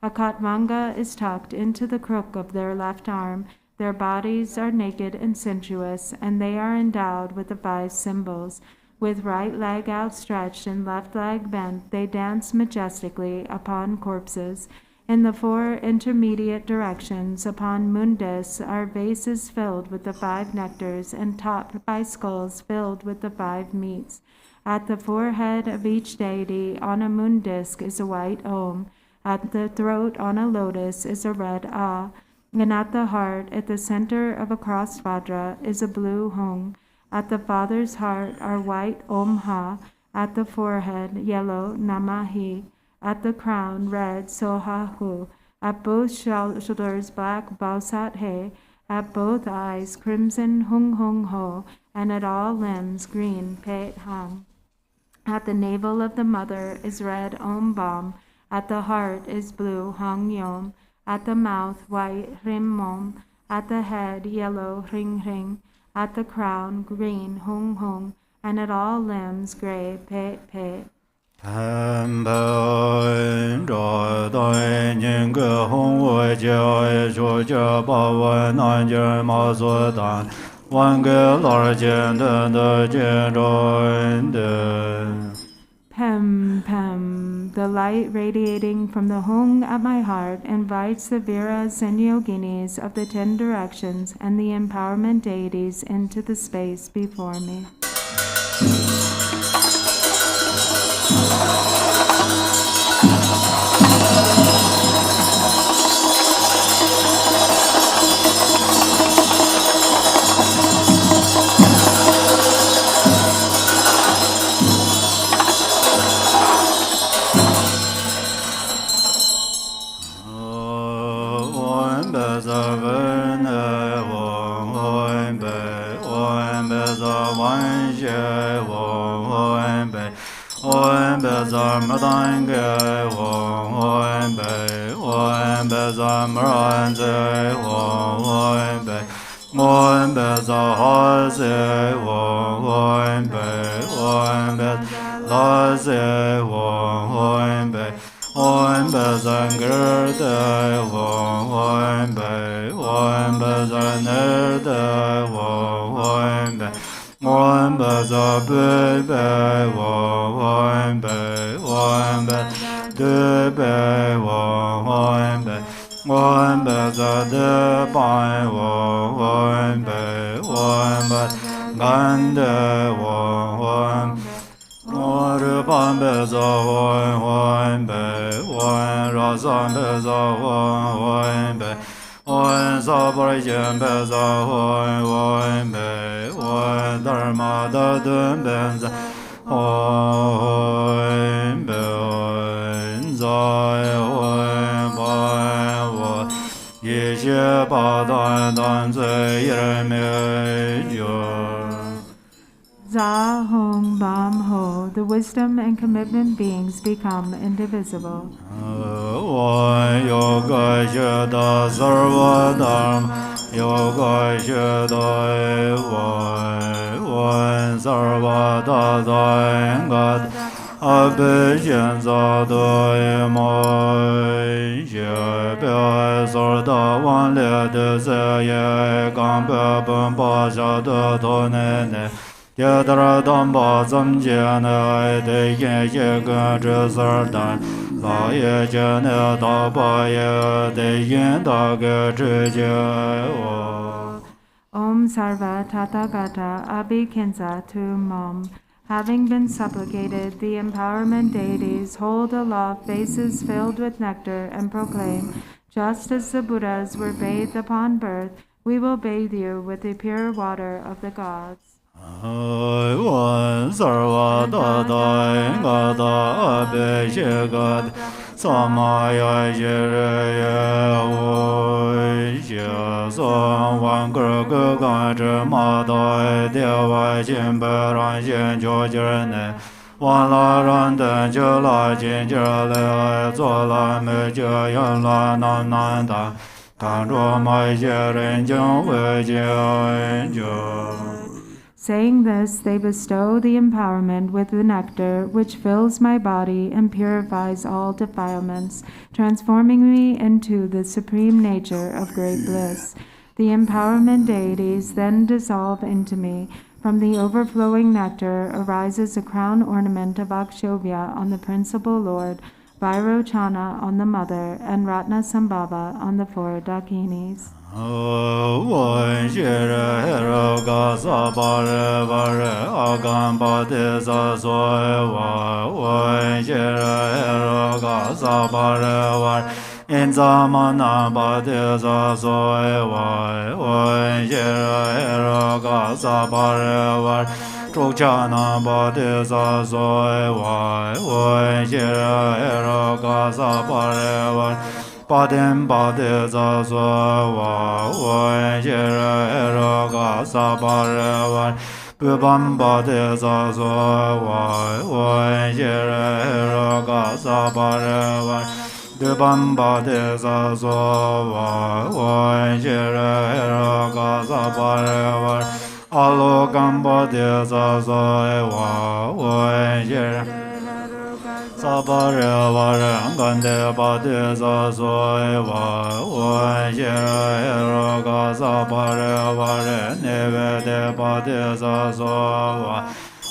A katvanga is tucked into the crook of their left arm. Their bodies are naked and sensuous, and they are endowed with the 5 symbols. With right leg outstretched and left leg bent, they dance majestically upon corpses. In the 4 intermediate directions upon mundis are vases filled with the 5 nectars and topped by skulls filled with the 5 meats. At the forehead of each deity on a moondisk is a white om. At the throat on a lotus is a red ah. And at the heart, at the center of a crossed vajra, is a blue hung. At the father's heart are white om ha. At the forehead, yellow namahi. At the crown, red sohahu. At both shoulders, black bausat he. At both eyes, crimson hung hung ho. And at all limbs, green pet hang. At the navel of the mother is red om bam. At the heart is blue hang yom. At the mouth, white rim mom. At the head, yellow ring ring. At the crown, green hung hung. And at all limbs, gray pet pet. Tam bờ trò tôi những cái hông quay Jia Chu Jia Ba Wen Nan Jia Ma Su Dan Wan Ge Lar Jian Den De Jian Zhuan De. Pem, pem, the light radiating from the hung at my heart invites the Viras and Yoginis of the 10 directions and the empowerment deities into the space before me. Za Hong Bam Ho, the wisdom and commitment beings become indivisible. Yoga Shada Sarva Dharma Yoga Shada One Sarva Dada God Abhishan Zada Mo Shebe Sarda Wan Le De Se Ye Gampe Bumpa Shada Tonene Yadra Damba Zamjana De Ye Gan Zerdan La Ye Jana Daba Ye De Yen Daga Zhe Om Sarva Tathagata Abhikinsa Tu Mom. Having been supplicated, the empowerment deities hold aloft vases filled with nectar and proclaim, just as the Buddhas were bathed upon birth, we will bathe you with the pure water of the gods. One Sarva Dada Gada Abhishekad Samaya Jiraya Vishya Sam Vankar Gaganja Mada Deva Jimbaran Shen Jojirne Wan La Ran Dan Jala Jinjala Zola Meja Yan La Nan Nan Dan Kanro Mai Jiren Jung Vijay Jung. Saying this, they bestow the empowerment with the nectar, which fills my body and purifies all defilements, transforming me into the supreme nature of great bliss. The empowerment deities then dissolve into me. From the overflowing nectar arises a crown ornament of Akshobhya on the principal lord, Vairochana on the mother, and Ratna Sambhava on the 4 Dakinis. One Shira Hero Gasa Bare Bare Agam Badisa Soewa One Shira Hero Gasa Bare Bare Inzamana Badisa Soewa One Shira Hero Gasa Bare Bare Trukchana Badisa Soewa One Shira Hero Gasa Bare Bare Padim Badisa Soewa One Shira Hero Gasa Bare Bare Bubam Badisa Soewa One Shira Hero Gasa Bare Bare Dubam Badisa Soewa One Shira Hero Gasa Bare Bare Alokam Badisa Soewa One Shira Sabare vare gande pade sa soe va wan shira ga sabare vare neve de pade sa so va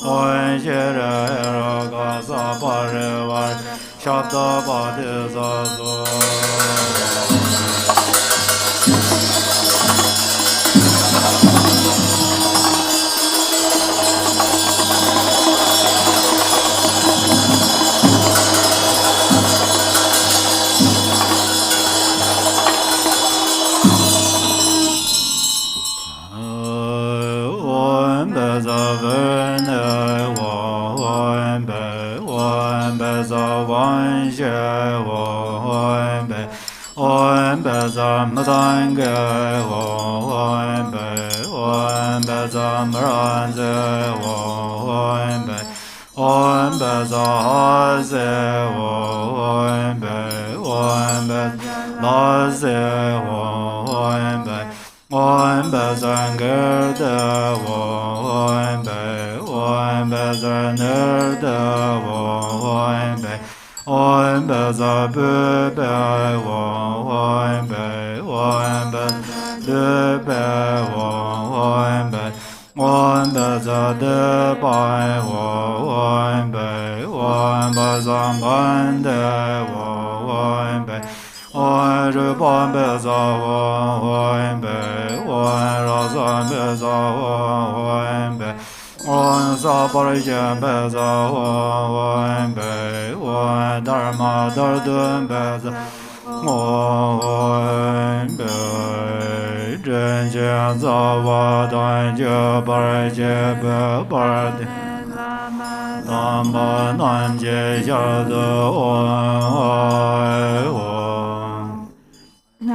wan shira ga sabare vare shabda pade sa so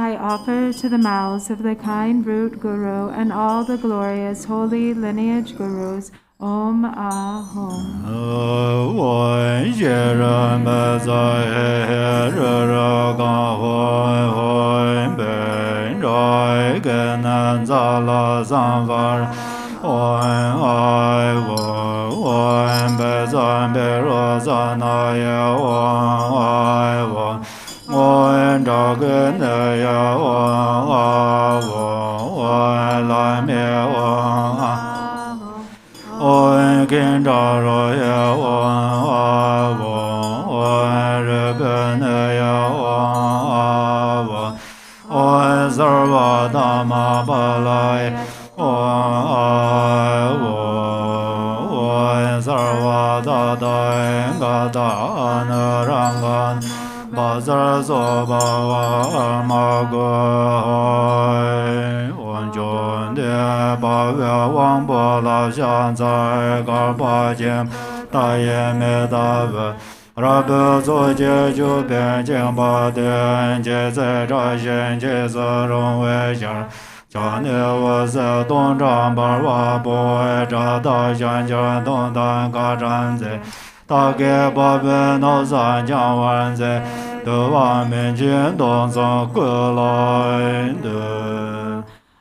I offer to the mouths of the kind root Guru and all the glorious holy lineage Gurus Om Ahom.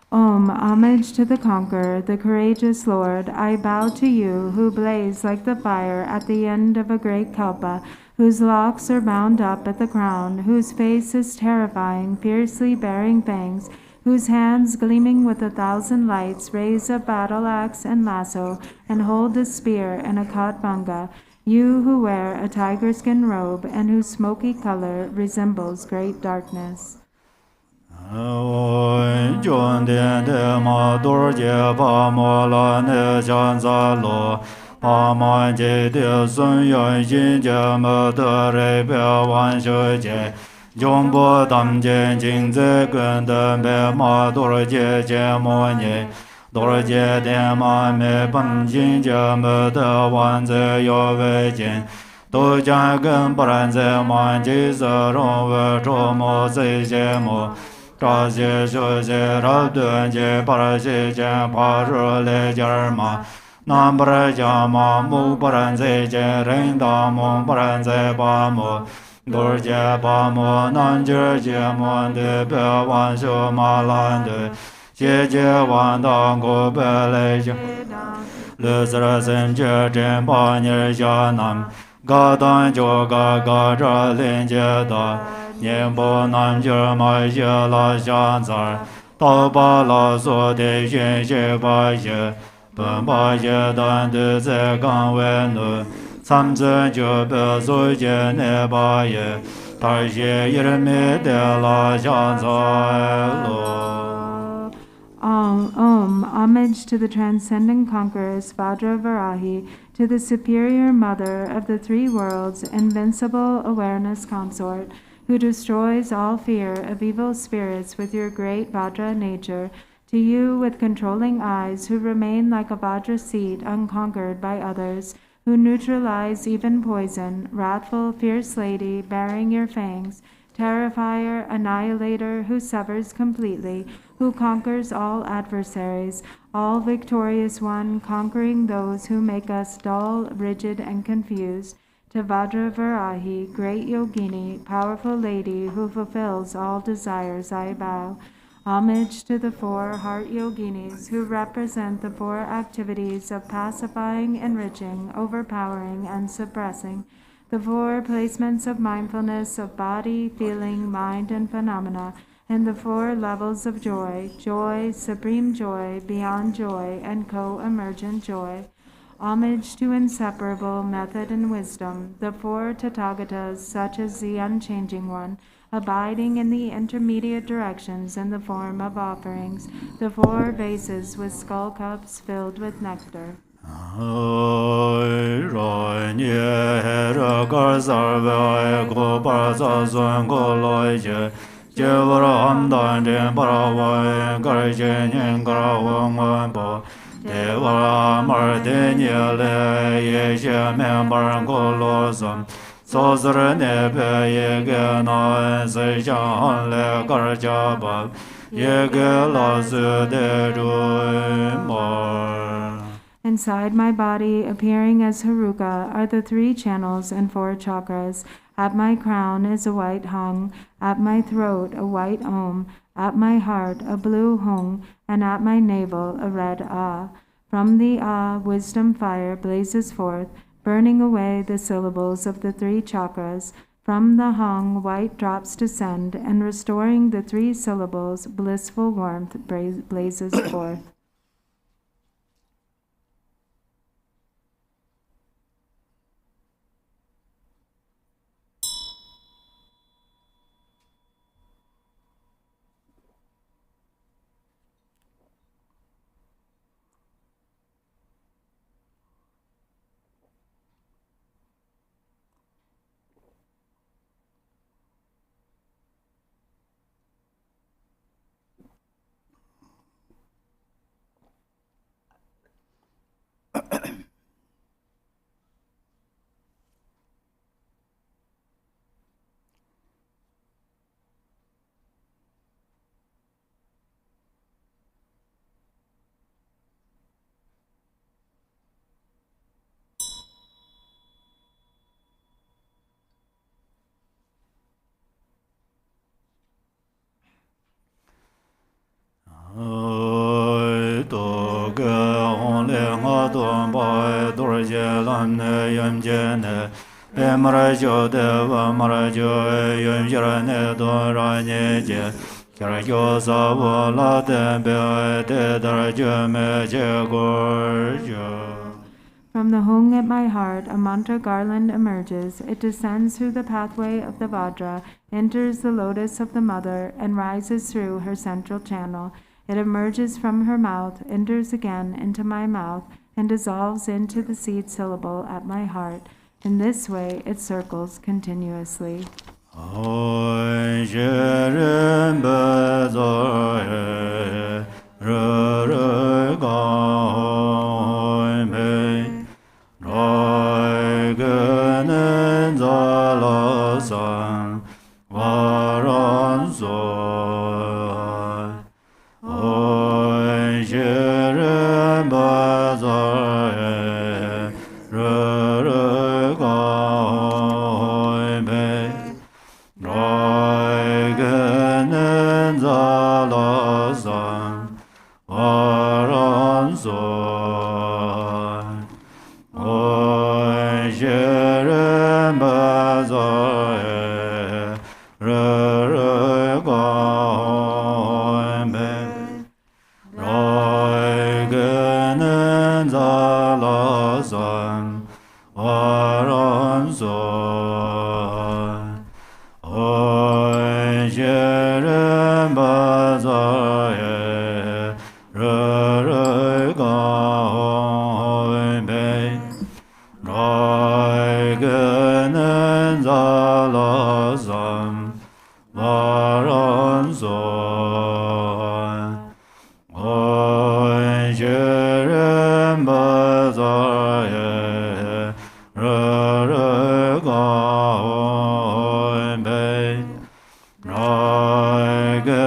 Om, homage to the conqueror, the courageous Lord. I bow to you, who blaze like the fire at the end of a great kalpa, whose locks are bound up at the crown, whose face is terrifying, fiercely bearing fangs, whose hands, gleaming with 1,000 lights, raise a battle axe and lasso, and hold a spear and a khatbanga. You who wear a tiger skin robe, and whose smoky color resembles great darkness. dan jo ga ga ra lin je da nian bo nam je ma je la xian zar dao ba la so de xuan xie ba ye ben ba ye dan de zai gang wei nu cam zhen je be zo je ne ba ye tar xie yi mi de la xian zai lo. Homage to the transcendent conquerors Vajra Varahi, to the superior mother of the three worlds, invincible awareness consort, who destroys all fear of evil spirits with your great Vajra nature, to you with controlling eyes, who remain like a Vajra seat unconquered by others, who neutralize even poison, wrathful, fierce lady, bearing your fangs, terrifier, annihilator, who severs completely, who conquers all adversaries, all victorious one, conquering those who make us dull, rigid, and confused. To Vajra Varahi, great yogini, powerful lady, who fulfills all desires, I bow. Homage to the four heart yoginis, who represent the four activities of pacifying, enriching, overpowering, and suppressing, the four placements of mindfulness of body, feeling, mind, and phenomena, and the four levels of joy, joy, supreme joy, beyond joy, and co-emergent joy. Homage to inseparable method and wisdom, the four Tathagatas, such as the unchanging one, abiding in the intermediate directions in the form of offerings, the four vases with skull cups filled with nectar. Inside my body, appearing as Haruka, are the three channels and four chakras. At my crown is a white hung, at my throat a white om, at my heart a blue hung, and at my navel a red ah. From the ah, wisdom fire blazes forth, burning away the syllables of the three chakras. From the hung, white drops descend, and restoring the three syllables, blissful warmth blazes forth. From the hung at my heart, a mantra garland emerges. It descends through the pathway of the Vajra, enters the lotus of the mother, and rises through her central channel. It emerges from her mouth, enters again into my mouth, and dissolves into the seed syllable at my heart. In this way, it circles continuously. Jere Sam Varan Son Oi Jerem Bazaye Raragaon Bay Raiganen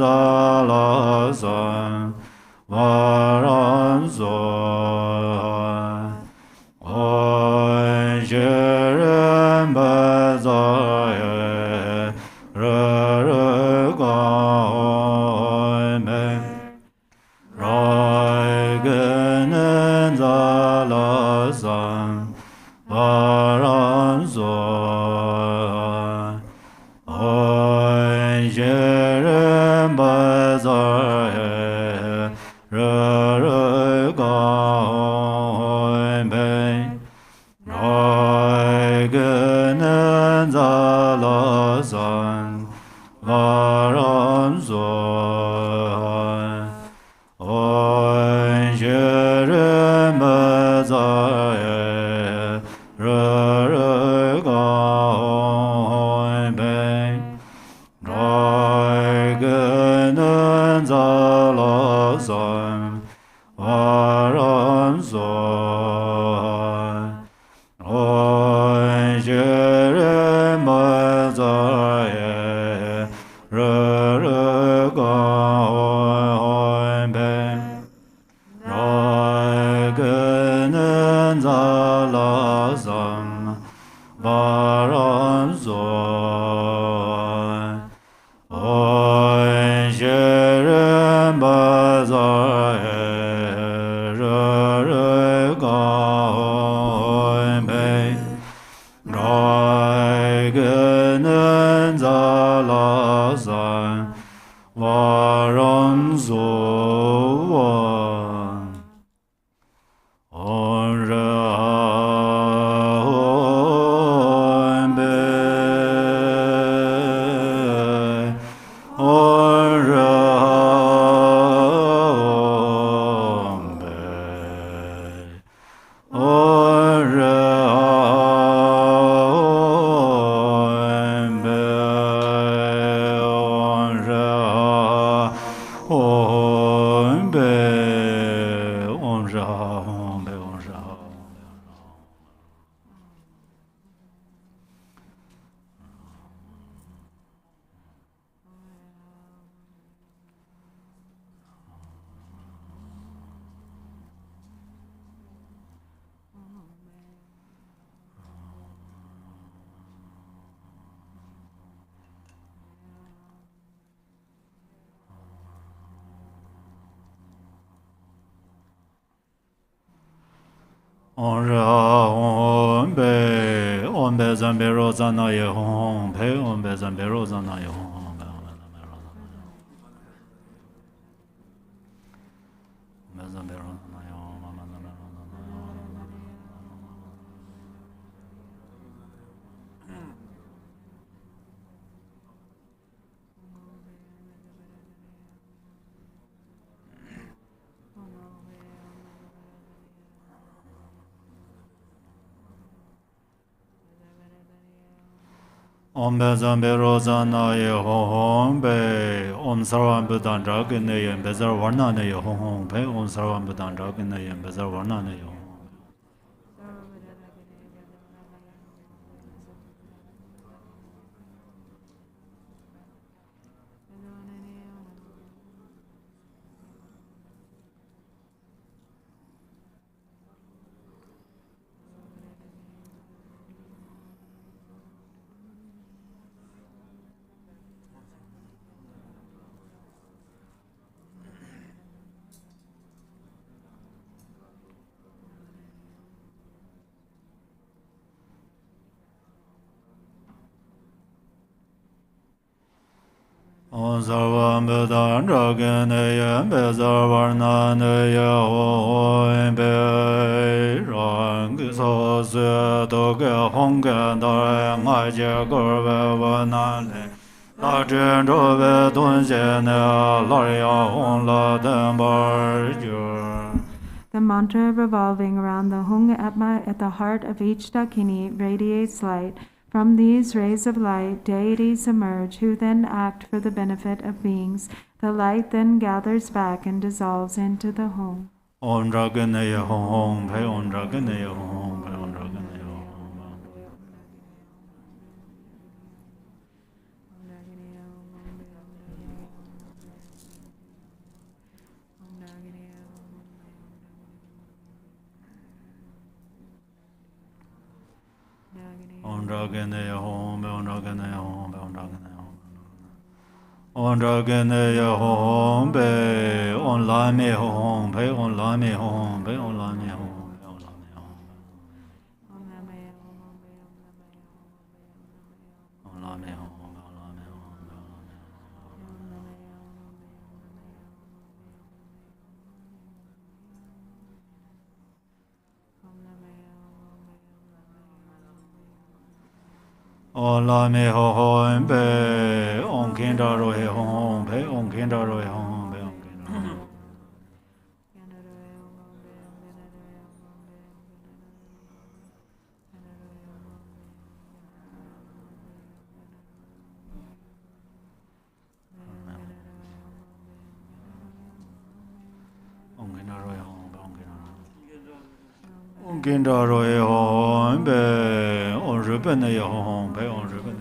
Zalasan Varan Son Oi Jerem Bazaye Raragaon Bay Raiganen Zalasan Varan Son Oi Jerem Bazaye Raragaon Bay Raiganen Zalasan Varan Son Oi Jerem Bazaye Raragaon Bay Raiganen Zalasan Varan Son Oi Jerem Bazaye Raragaon Bay Raiganen Zalasan Varan Son Oi Jerem Bazaye Raragaon Bay Raiganen Zalasan Varan Son Om Bay Om Bay Om Be Om Be Zambe Rozana Yehom Pe Om Be Zambe Rozana Yehom Om Be Zambe Rozana Yehom Be Om Sarvam Buddhan Dragine Yem Bezar Varna Ne Yehom Pe Om Sarvam Buddhan Dragine Yem Bezar Varna Ne Yehom Om Sarvam Buddhan Dragine Yem Bezar Varna Ne Yehom Be Rang So Se Toge Hongge Dare Ngai Je Gorve Varna Ne La Chen Drove Dun Je Ne Lar Ya Hong La Den Bar Jur. The mantra revolving around the hung at the heart of each dakini radiates light, From these rays of light, deities emerge who then act for the benefit of beings. The light then gathers back and dissolves into the home. Om Draganaya Hom, Pay Om Draganaya Hom, Pay Om Draganaya Hom. Om Draganaya Hom, Om Draganaya Hom, Om Draganaya Hom. Om Draganaya Hom, Be On Lame Hom, Be On Lame Hom, Be On Lame Hom, Be On Lame Hom. On Lame Hom, On Lame Hom. Om Lame Hom, Be On Kindaro Hom, Be On Kindaro Hom, Be On Kindaro. On Kindaro Hom, Be On Drupon Hom, Be On Drupon.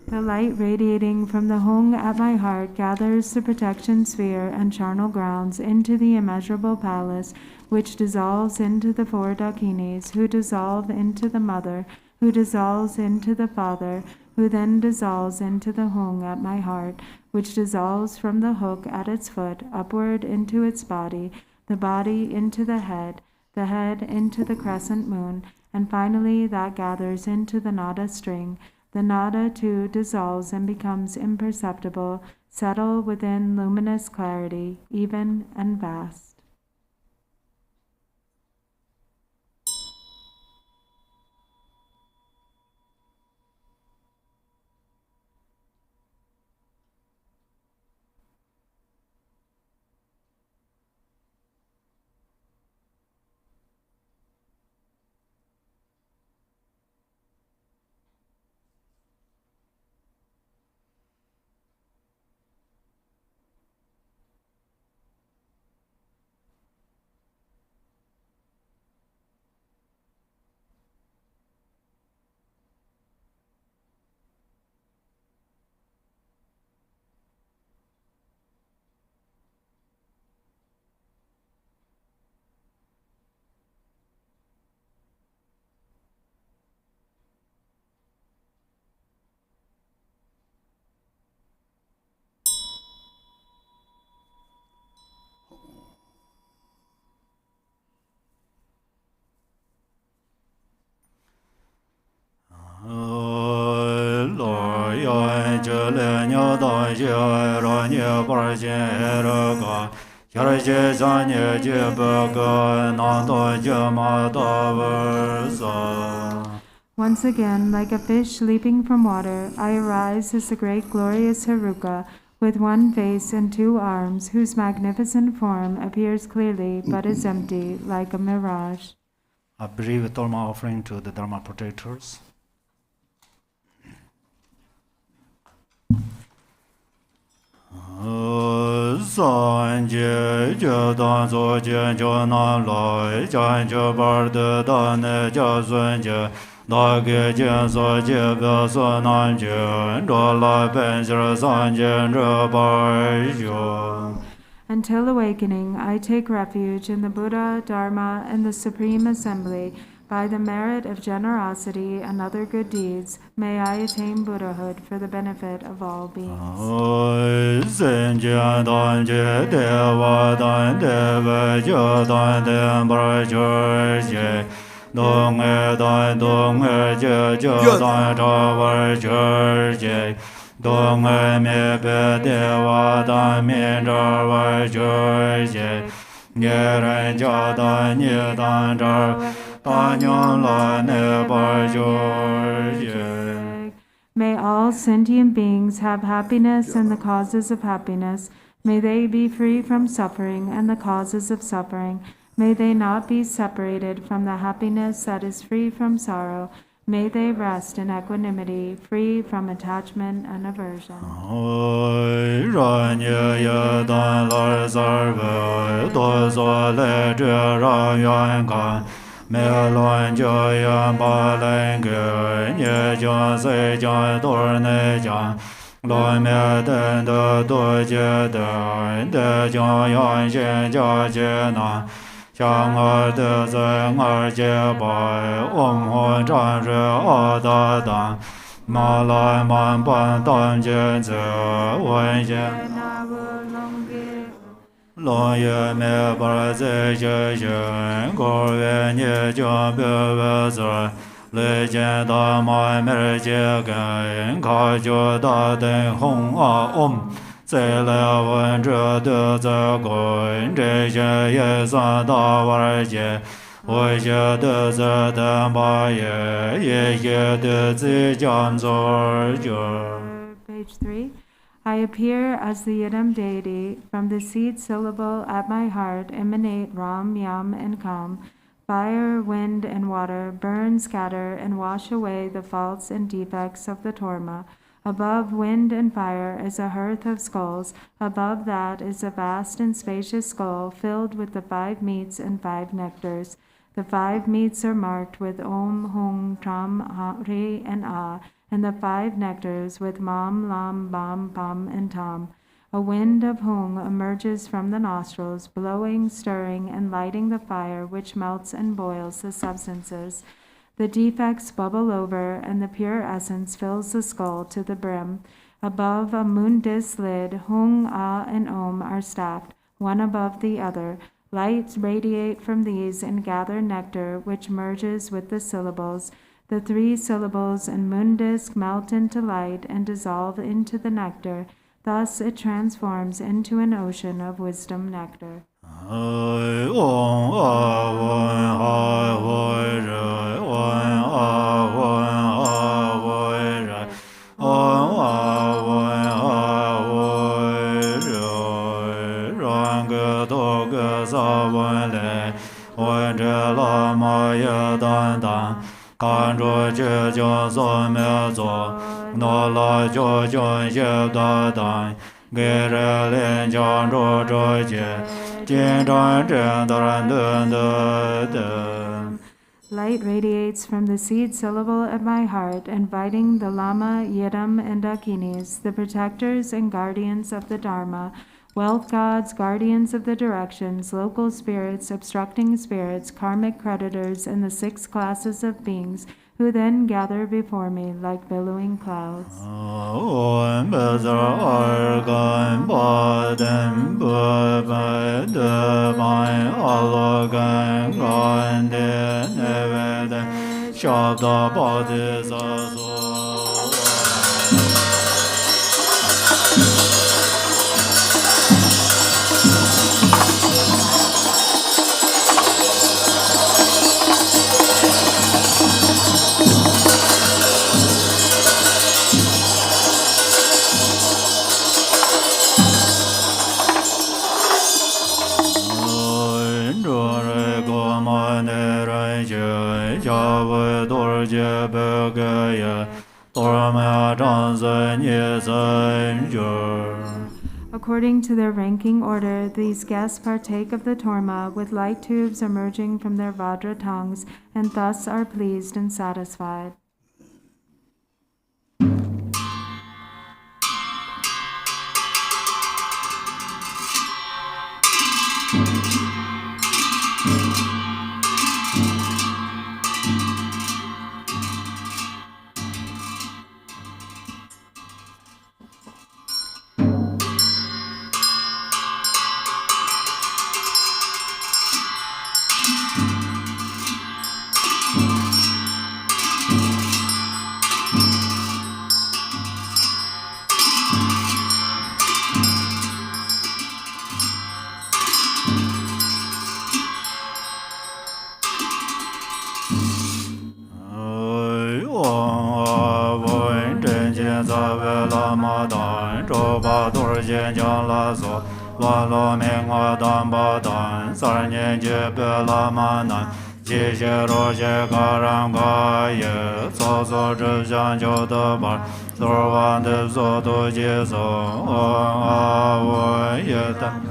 The light radiating from the Hong at my heart gathers the protection sphere and charnel grounds into the immeasurable palace, which dissolves into the four Dakinis, who dissolve into the mother, who dissolves into the father, who then dissolves into the Hong at my heart, which dissolves from the hook at its foot upward into its body, the body into the head into the crescent moon, and finally that gathers into the nada string. The nada too dissolves and becomes imperceptible, settle within luminous clarity, even and vast. Once again, like a fish leaping from water, I arise as the great glorious Heruka, with one face and two arms, whose magnificent form appears clearly but is empty, like a mirage. I bring a Dharma offering to the Dharma protectors. Until awakening, I take refuge in the Buddha, Dharma, and the Supreme Assembly. By the merit of generosity and other good deeds, may I attain Buddhahood for the benefit of all beings. May all sentient beings have happiness and the causes of happiness. May they be free from suffering and the causes of suffering. May they not be separated from the happiness that is free from sorrow. May they rest in equanimity, free from attachment and aversion. Page 3. I appear as the Yidam deity. From the seed syllable at my heart emanate Ram, Yam, and Kam. Fire, wind, and water burn, scatter, and wash away the faults and defects of the Torma. Above wind and fire is a hearth of skulls. Above that is a vast and spacious skull filled with the 5 meats and 5 nectars. The 5 meats are marked with Om, Hung, Tram, Re, and Ah, and the 5 nectars with Mam, Lam, Bam, Pam, and Tam. A wind of Hung emerges from the nostrils, blowing, stirring, and lighting the fire which melts and boils the substances. The defects bubble over, and the pure essence fills the skull to the brim. Above a mundis lid, Hung, Ah, and Om are stacked, one above the other. Lights radiate from these and gather nectar, which merges with the syllables. The 3 syllables and mundis melt into light and dissolve into the nectar. Thus it transforms into an ocean of wisdom nectar. Light radiates from the seed syllable at my heart, inviting the Lama, Yidam, and Dakinis, the protectors and guardians of the Dharma, wealth gods, guardians of the directions, local spirits, obstructing spirits, karmic creditors, and the 6 classes of beings, who then gather before me like billowing clouds. According to their ranking order, these guests partake of the Torma with light tubes emerging from their Vajra tongues, and thus are pleased and satisfied. Lama Dan, Drupon Rinchen Dorjee, Wan Lo Ming Dan Ba Dan, Sar Nian Jie Be Lama Nan, Jie Xie Ro Xie Ga Ran Ga Ye, Cao Cao Zhi Xiang Jiu De Bar, Zor Wan De Zo Du Jie Zo, A Wu Ye Dan.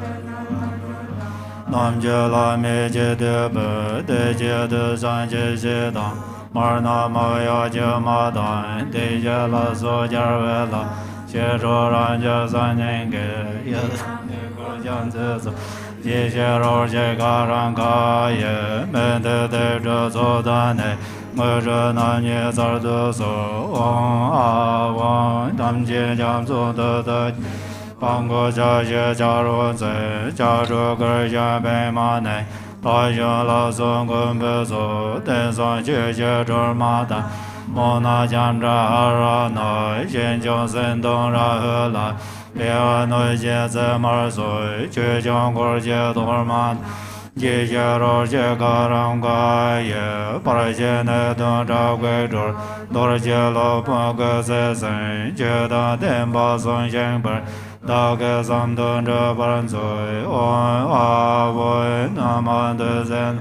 Nam je la me je de be, de je de zan je je dan, mar na ma ya je ma dan, de je la so jar ve la, xie zhuo ran je san nian ge, ye go jiang zi zo, ye xie rou xie ga ran ga ye, men de zhe zo dan ne, me zhe nan ye zar de so, wang a wang, tam jie jiang zo de de, 方国家学加入在加入个家白马内，大学老松滚不走，登上学学着马达，莫那江着阿拉内，先将神东然后来，别安内些在马水，却将国家多马。 接下来这个人个也，把些那东找贵州，多些老婆个在身，觉得电把送先本，大概三顿这帮嘴，我那么的人。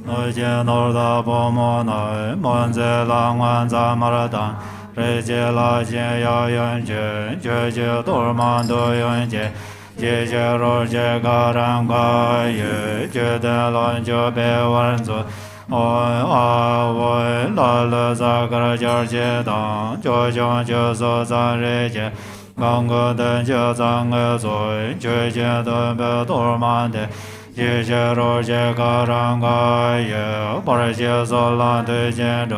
我见到的不莫奈，满在浪湾在马尔丹，这些老些要远去，这些多满都远去。 接下来这个人个也觉得乱就别玩做，我来了这个家街当，就像就说咱这些，刚个的就咱个做，这些都别多满的。接下来这个人个也把这些说烂的接着，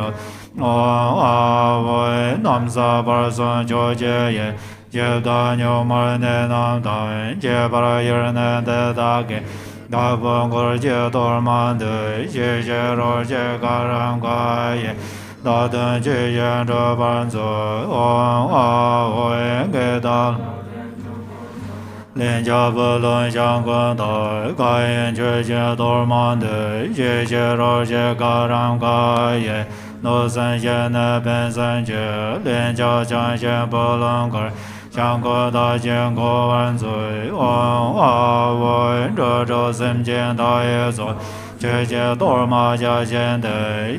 我南沙巴son就这也。 接到牛毛的南单，接把人的大给，大风过接多满的，谢谢罗接个人个也，大等接沿着班走，我也给到。 连家不论相关的，个人却接多满的，谢谢罗接个人个也，罗三线的本身觉，连家将先不论个。 相国大见过万岁，我这周三见大业做，这些多马家现代，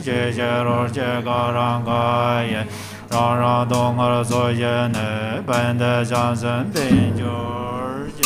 这些罗这个让个也，让东儿做些呢，本的相声并就见。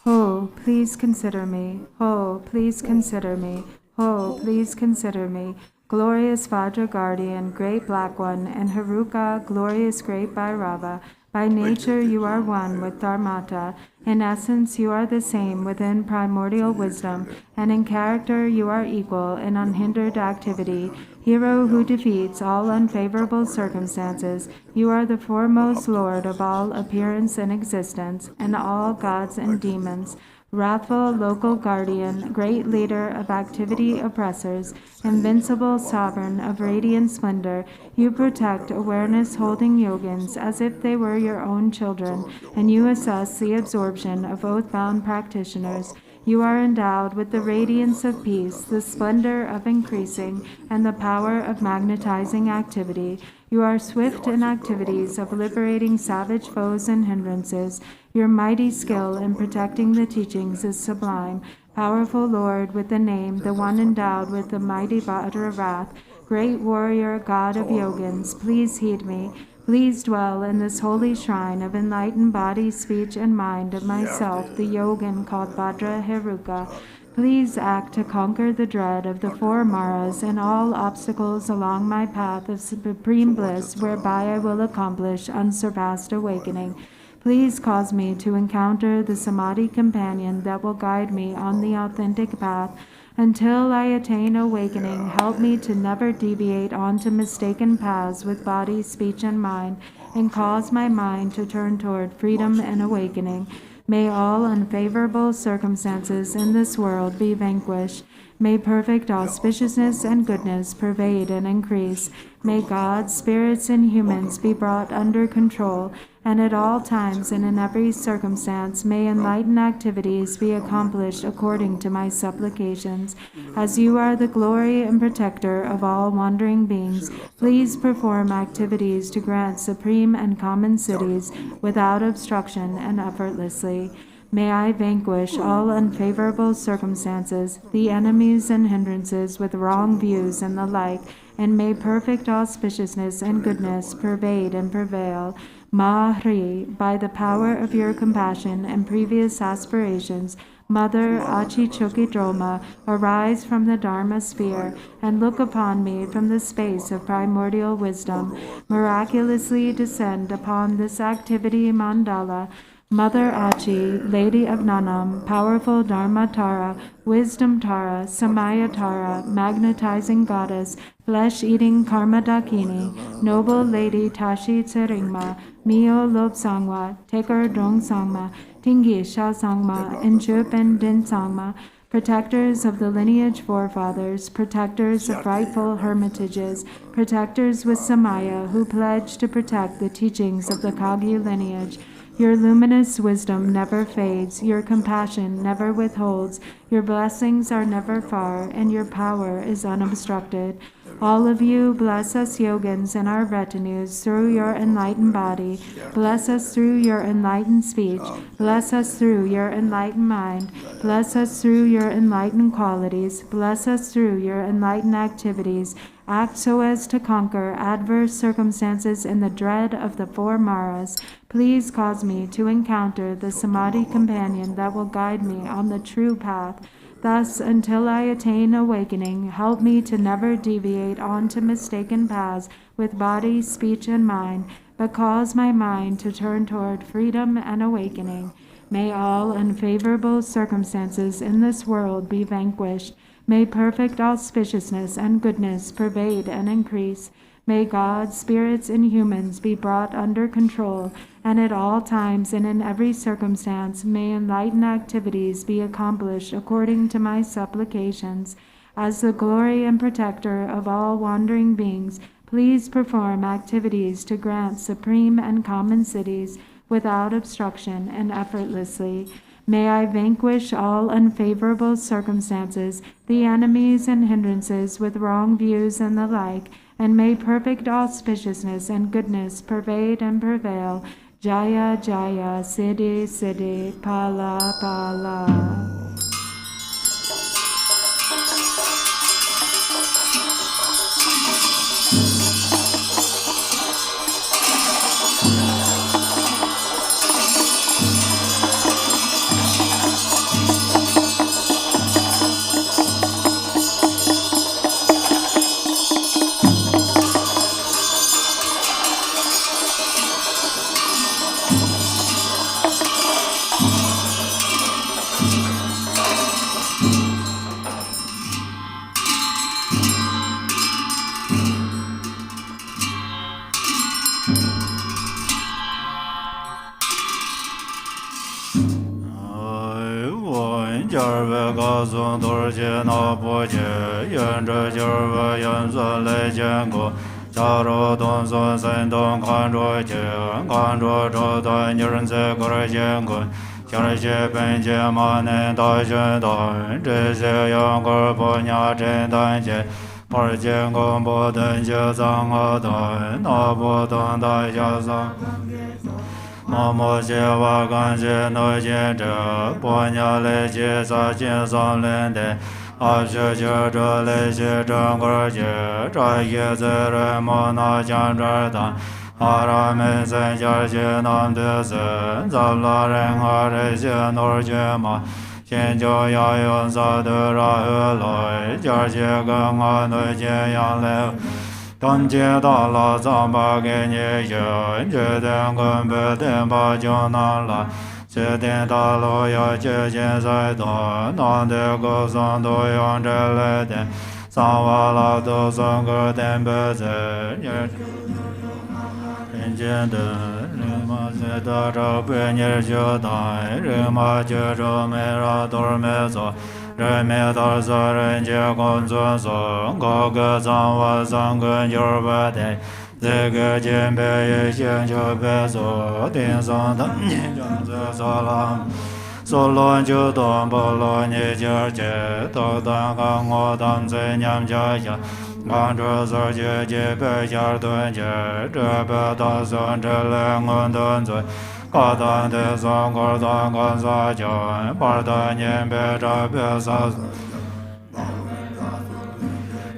Oh, please consider me. Oh, please consider me. Oh, please consider me. Glorious Vajra Guardian, Great Black One, and Haruka, glorious Great Bhairava. By nature you are one with Dharmata. In essence you are the same within primordial wisdom, and in character you are equal in unhindered activity. Hero who defeats all unfavorable circumstances, you are the foremost lord of all appearance and existence, and all gods and demons. Wrathful local guardian, great leader of activity oppressors, invincible sovereign of radiant splendor, you protect awareness holding yogins as if they were your own children, and you assess the absorption of oath-bound practitioners. You are endowed with the radiance of peace, the splendor of increasing, and the power of magnetizing activity. You are swift in activities of liberating savage foes and hindrances. Your mighty skill in protecting the teachings is sublime. Powerful Lord with the name, the one endowed with the mighty Vajra wrath, great warrior, God of yogins, please heed me. Please dwell in this holy shrine of enlightened body, speech, and mind of myself, the yogin called Vajra Heruka. Please act to conquer the dread of the four Maras and all obstacles along my path of supreme bliss, whereby I will accomplish unsurpassed awakening. Please cause me to encounter the Samadhi companion that will guide me on the authentic path. Until I attain awakening, help me to never deviate onto mistaken paths with body, speech, and mind, and cause my mind to turn toward freedom and awakening. May all unfavorable circumstances in this world be vanquished. May perfect auspiciousness and goodness pervade and increase. May God, spirits, and humans be brought under control, and at all times and in every circumstance may enlightened activities be accomplished according to my supplications. As you are the glory and protector of all wandering beings, please perform activities to grant supreme and common cities without obstruction and effortlessly. May I vanquish all unfavorable circumstances, the enemies and hindrances with wrong views and the like, and may perfect auspiciousness and goodness pervade and prevail. Mahri, by the power of your compassion and previous aspirations, Mother Achichokidroma, arise from the Dharma sphere and look upon me from the space of primordial wisdom. Miraculously descend upon this activity mandala. Mother Achi, Lady of Nanam, powerful Dharma Tara, Wisdom Tara, Samaya Tara, magnetizing goddess, flesh-eating Karma Dakini, noble Lady Tashi Tseringma, Mio Lob Sangwa, Teker Dong Sangma, Tingi Sha Sangma, Inchup and Din Sangma, protectors of the lineage forefathers, protectors of rightful hermitages, protectors with Samaya who pledge to protect the teachings of the Kagyu lineage. Your luminous wisdom never fades, your compassion never withholds, your blessings are never far, and your power is unobstructed. All of you, bless us yogins and our retinues through your enlightened body. Bless us through your enlightened speech. Bless us through your enlightened mind. Bless us through your enlightened qualities. Bless us through your enlightened activities. Act so as to conquer adverse circumstances in the dread of the four Maras. Please cause me to encounter the Samadhi companion that will guide me on the true path. Thus, until I attain awakening, help me to never deviate onto mistaken paths with body, speech, and mind, but cause my mind to turn toward freedom and awakening. May all unfavorable circumstances in this world be vanquished. May perfect auspiciousness and goodness pervade and increase. May God, spirits, and humans be brought under control, and at all times and in every circumstance may enlightened activities be accomplished according to my supplications. As the glory and protector of all wandering beings, please perform activities to grant supreme and common cities without obstruction and effortlessly. May I vanquish all unfavorable circumstances, the enemies and hindrances with wrong views and the like, and may perfect auspiciousness and goodness pervade and prevail. Jaya Jaya, Siddhi Siddhi, Pala Pala. Mamo Jeva Ganje no Jendra, Ponya Leje Sajin Son Lende, Asha Jadra Leje Drangorje, Draye Zere Mona Jandrada, Arame Zenjarje Nam Desen, Zabla Renga Reje Norjema, Shenjo Yayon Zadura Huloi, Jarje Ganga Noje Yang Lev, 当街大拉藏巴给你人，决定根本定把就难了。决定大路要接近赛道，难得高僧都用这来的，桑瓦拉都送个定不子， rinchen de Lama se da ra pe nyer jo dai Rima je ro me ra dor me zo Re me dar sa ren je kon zun so Go ge zang wa zang gen yor ba de Ze ge jen pe ye xian jo pe so Din sang tam yin zhang ze sa lam So lo ju dong po lo ni jia jie Do dang ga ngo dang zi nyam jia xia Gang zhe zi jie jie pe xia dun jie Zhe pe da sun zhe le ngun dun zui Ga dang de sang gor dang gan sa jian Par da nian pe zha pe sa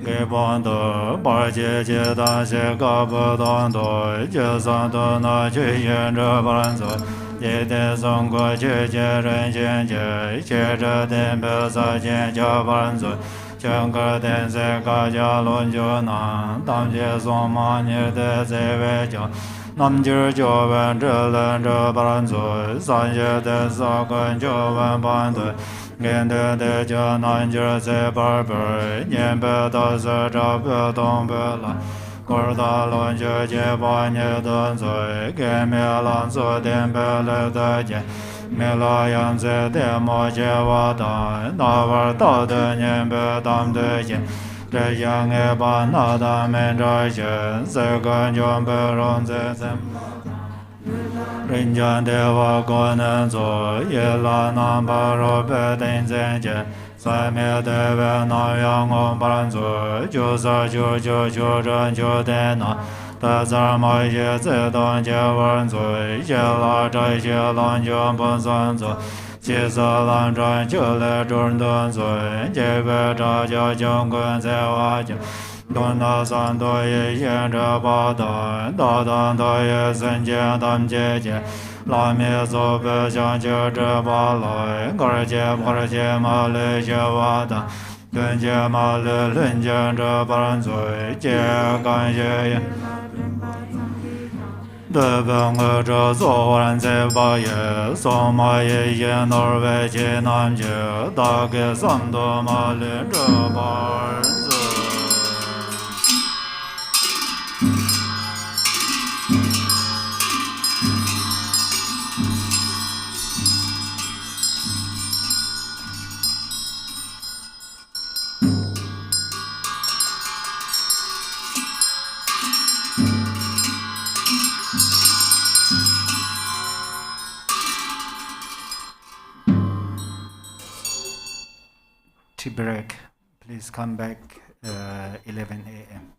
Ge bon de par jie jie dan xie ga bu dong do Jie san du na qi yin zhe ban zui Ye de song guo qi jie ren xian jie Xie zhe den pe sa jian jia ban zui Qian ge den se ga jia lun ju nan Dam jie song ma ni de zi wei jiao Nam ji jiu wen zhe len zhe ban zui San xie de sa gen jiu wen ban dui Gen de de jia nan ji zi bar bai Nian pe da se zha pe dong pe la Gor da lun jie jie ba ni dun zui Ge me lan su dian pe le de jie Me la yang zi de mo jie wa dan Na war da de nian pe dam de jie Zhe yang e ba na da men zha xin Se gen jian pe rong zi zem Rin jian de wa guan nen zu Ye la nan pa ro pe den zhen jie Sai me de we na yang gong ban zu Ju sa ju ju ju zhen ju de na Da za ma ye zi dong jie wan zu Ye la zai xie lang jian pun san zu Qi sa lang zhan ju le zhun dun zu Jie pe zha jia jiong gun zi wa jiao Dun na san du ye yin zhe ba dan Da dan da ye sen jian dam jie jie La mi su pe xiang jie zhe ba lai Gar jie ma le xie wa dan Dun jie ma le lun jian zhe ban zui Jie gan xie yin De ben ge zhe zuo wan zi ba ye Song ma ye yin nor wei qi nam jie Da ge san du ma le zhe ban zui Tea break. Please come back 11 a.m.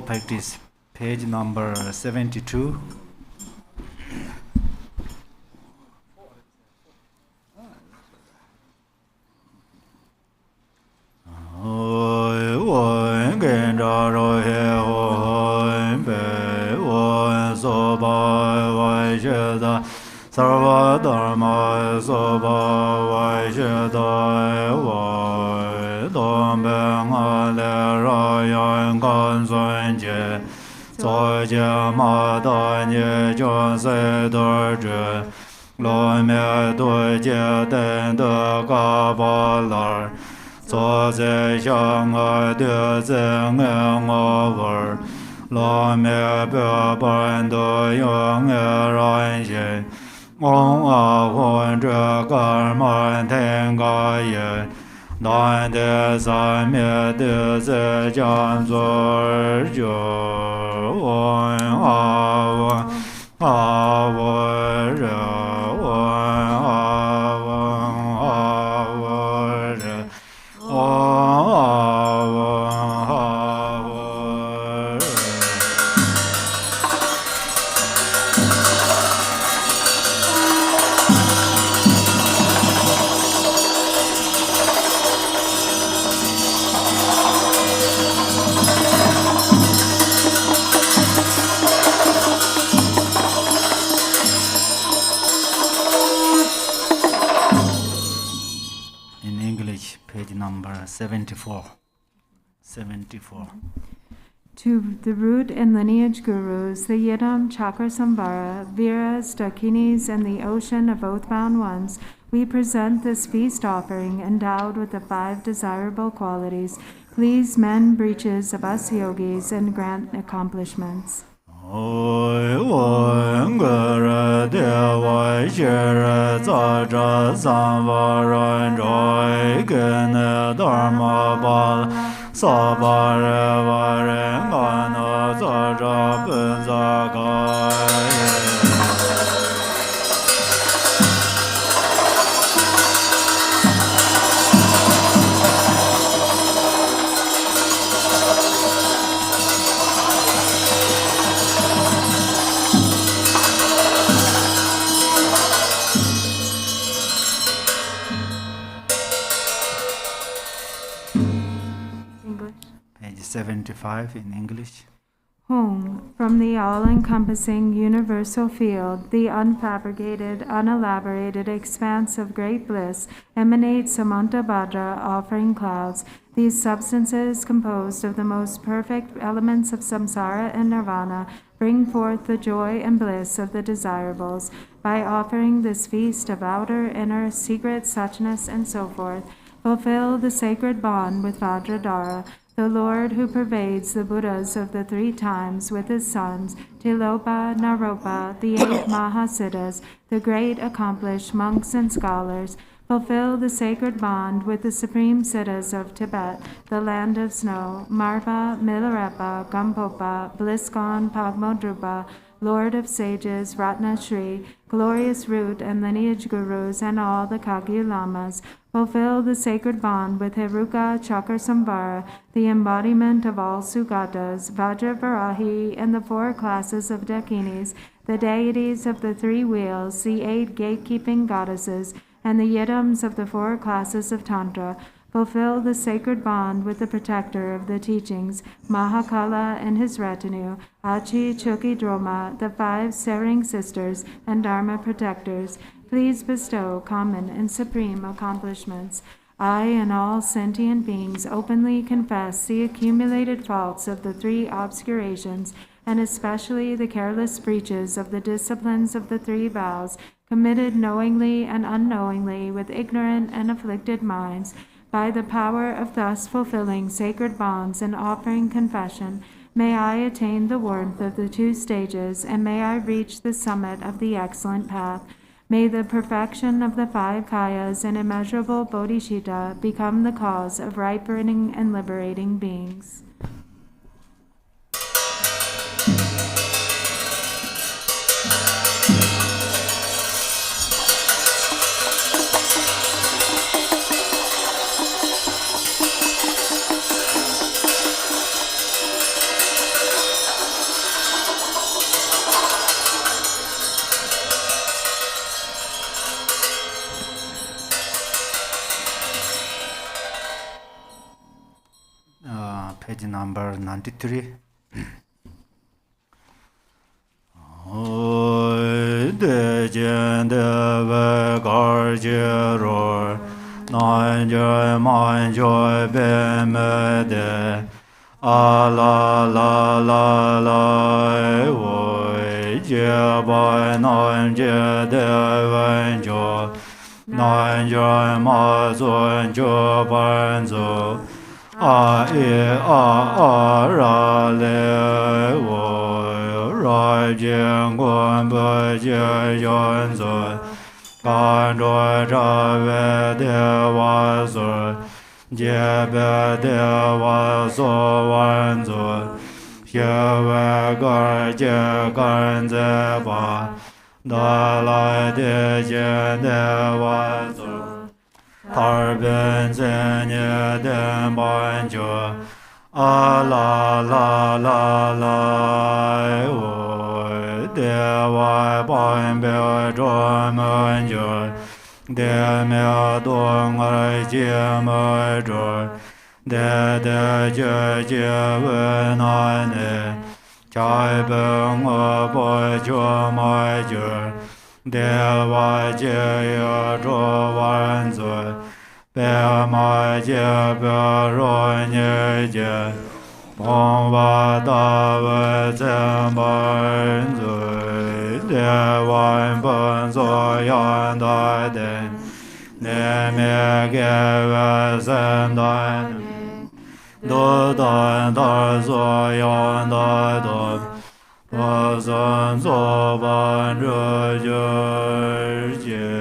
Practice page number 72. Page number 74. 74. To the root and lineage gurus, the Yidam, Cakrasamvara, Viras, Dakinis, and the ocean of oath-bound ones, we present this feast offering endowed with the 5 desirable qualities. Please mend breaches of us yogis and grant accomplishments. page 75 in English. Whom, from the all-encompassing universal field, the unfabricated, unelaborated expanse of great bliss, emanates Samantabhadra offering clouds, these substances, composed of the most perfect elements of samsara and nirvana, bring forth the joy and bliss of the desirables. By offering this feast of outer, inner, secret, suchness, and so forth, fulfill the sacred bond with Vajradhara, the Lord who pervades the Buddhas of the 3 times with his sons, Tilopa, Naropa, the 8 Mahasiddhas, the great accomplished monks and scholars. Fulfill the sacred bond with the supreme siddhas of Tibet, the land of snow, Marpa, Milarepa, Gampopa, Bliskon, Pagmodrupa, Lord of sages, Ratna Shri, glorious root and lineage gurus, and all the Kagyu Lamas. Fulfill the sacred bond with Heruka Cakrasamvara, the embodiment of all Sugatas, Vajravarahi, and the 4 classes of Dakinis, the deities of the 3 wheels, the 8 gatekeeping goddesses, and the yidams of the 4 classes of Tantra. Fulfill the sacred bond with the protector of the teachings, Mahakala and his retinue, Achi Choki Droma, the 5 Sering sisters, and Dharma protectors. Please bestow common and supreme accomplishments. I and all sentient beings openly confess the accumulated faults of the 3 obscurations, and especially the careless breaches of the disciplines of the 3 vows, committed knowingly and unknowingly with ignorant and afflicted minds. By the power of thus fulfilling sacred bonds and offering confession, may I attain the warmth of the 2 stages, and may I reach the summit of the excellent path. May the perfection of the 5 kayas and immeasurable bodhicitta become the cause of ripening and liberating beings. Page number 93. De jen de ve gar je ro nan je man jo be me de a la la la la wo je ba nan je de wen jo nan je ma zo jo ban zo a e a ra le wo ra jian guan bu jie yuan zu gan zhuo zha wei de wa zu jie bei de wa su wan zu xie wei ge jie gan zi ba da lai de jie de wa zu tar bin zhen ye den ban ju a la la la la wo de wa ban be zhuo men ju de me dong er jie me zhu de jie jie wen nan ne chai ben o bo zhuo mai ju de wa jie ye zhuo wan zu be ma jie be ro nie jie bong wa da we zhen ban zu de wan ben zo yan da de ne me ge we zhen da do da da zo yan da do wa zhen zo ban zhe jie jie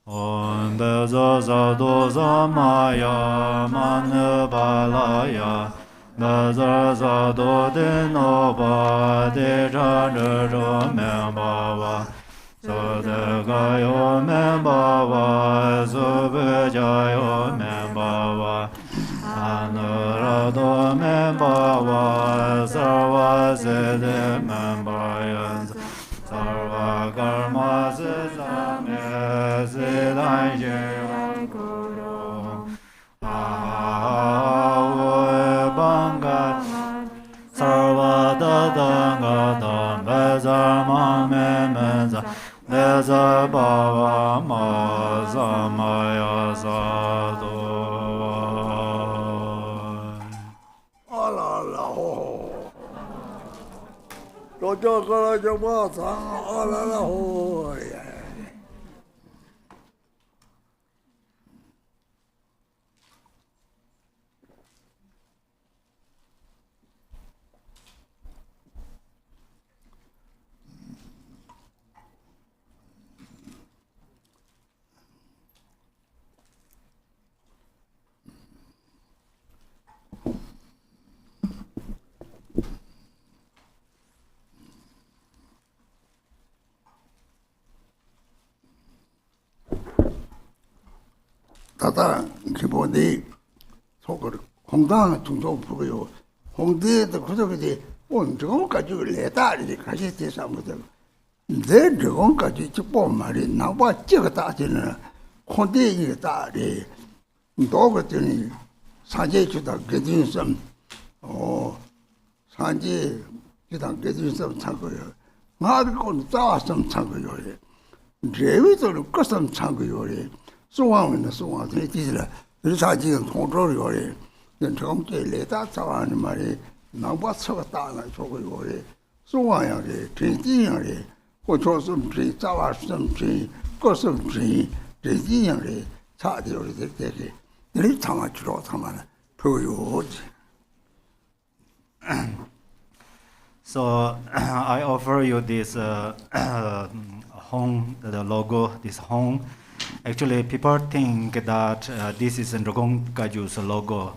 om be zo za do za ma ya ma ne ba la ya be za do de no ba de zha zhe zhe men ba wa so de ga yo men ba wa so be ja yo men ba wa an ra do men ba wa sa wa se de men ba ya sarva karma se sa me se dai je wa ko ro a Rojo Karajo Basa, Alala Ho. Tata 기본이 속을 홍당 중종 부고요. 홍대도 그저기 온정까지 내다리 같이 돼서 아무튼 내 저건까지 직보 말이 나와 찍었다지는 홍대에 다리 도거더니 사제 주다 그진섬 사제 주다 그진섬 참고요. 나도 자왔섬 참고요. 제위도를 끝섬 참고요. 소왕은 소왕이 뒤지라. 그래서 지금 통조를 요래. 좀 내다 자와는 말이 나와 쳐가 따나 저거 요래. 소왕이래. 진지야래. 고초섬 지 자와섬 지 거섬 지 진지야래. 차디요래 되게. 늘 참아 주로 참아는 보여지. So I offer you this home, the logo, this home. Actually, people think that this is Drupon Kaju's logo,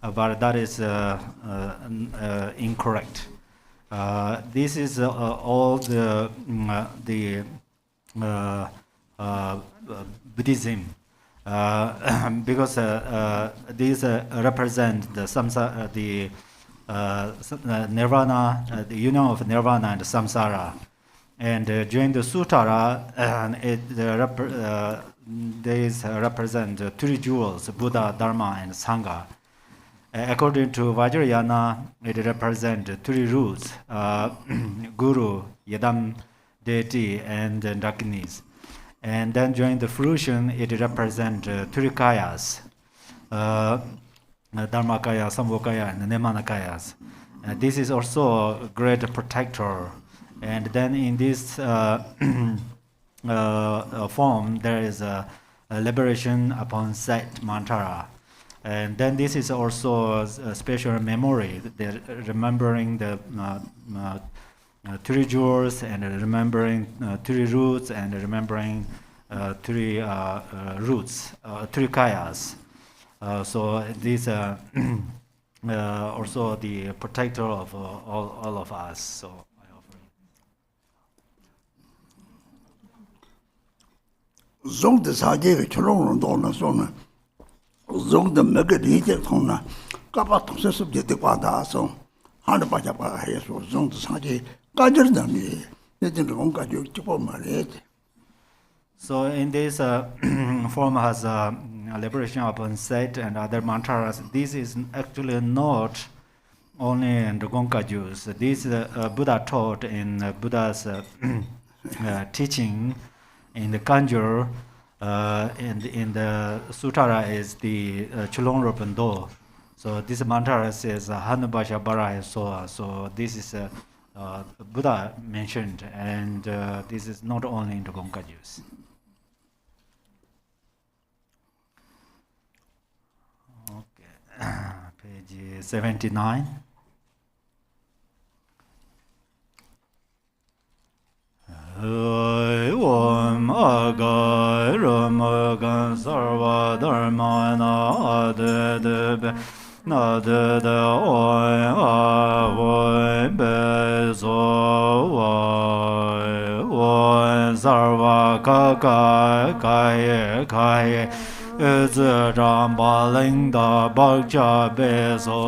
but that is incorrect. This is all the Buddhism, because these represent the samsara, the nirvana, the union of nirvana and samsara. And during the Sutara, these represent three jewels, Buddha, Dharma, and Sangha. According to Vajrayana, it represents three roots, Guru, Yadam, deity, and Dakinis. And then during the fruition, it represents three kayas, Dharmakaya, Sambhokaya, and Nemanakayas. This is also a great protector. And then in this form, there is a liberation upon set mantra. And then this is also a special memory, remembering the three jewels, and remembering three roots, and remembering three roots, three kayas. So these are also the protector of all of us. So. Zong de saje cholong do na so na zong de me ge ri je thong na ka pa thong se sub je de kwa da so han ba ja ba he so zong de saje ka jer na ni ne de ngong ka ju chi po ma le. So in this form has liberation upon set and other mantras. This is actually not only in the Gonkajus. This Buddha taught in Buddha's teaching. In the Kanjur, and in the Sutara is the Chulong Ropen Do. So this mantra says Hanubasha Bara Soa. So this is Buddha mentioned, and this is not only in the Gonkajus. Okay, page 79. Om Aga Ramagan Sarva Dharmana Adebe Nadede Oi Avoi Bezo Oi Sarva Kakai Kai Kai Ziramba Linda Bhakja Bezo.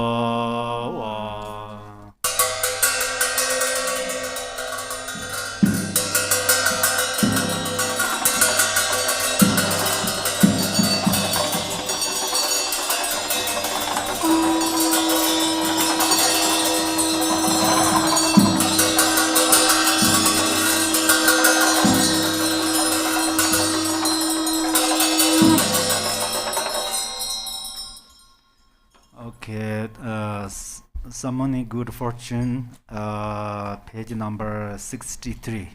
Okay, Summoning Good Fortune, page number 63.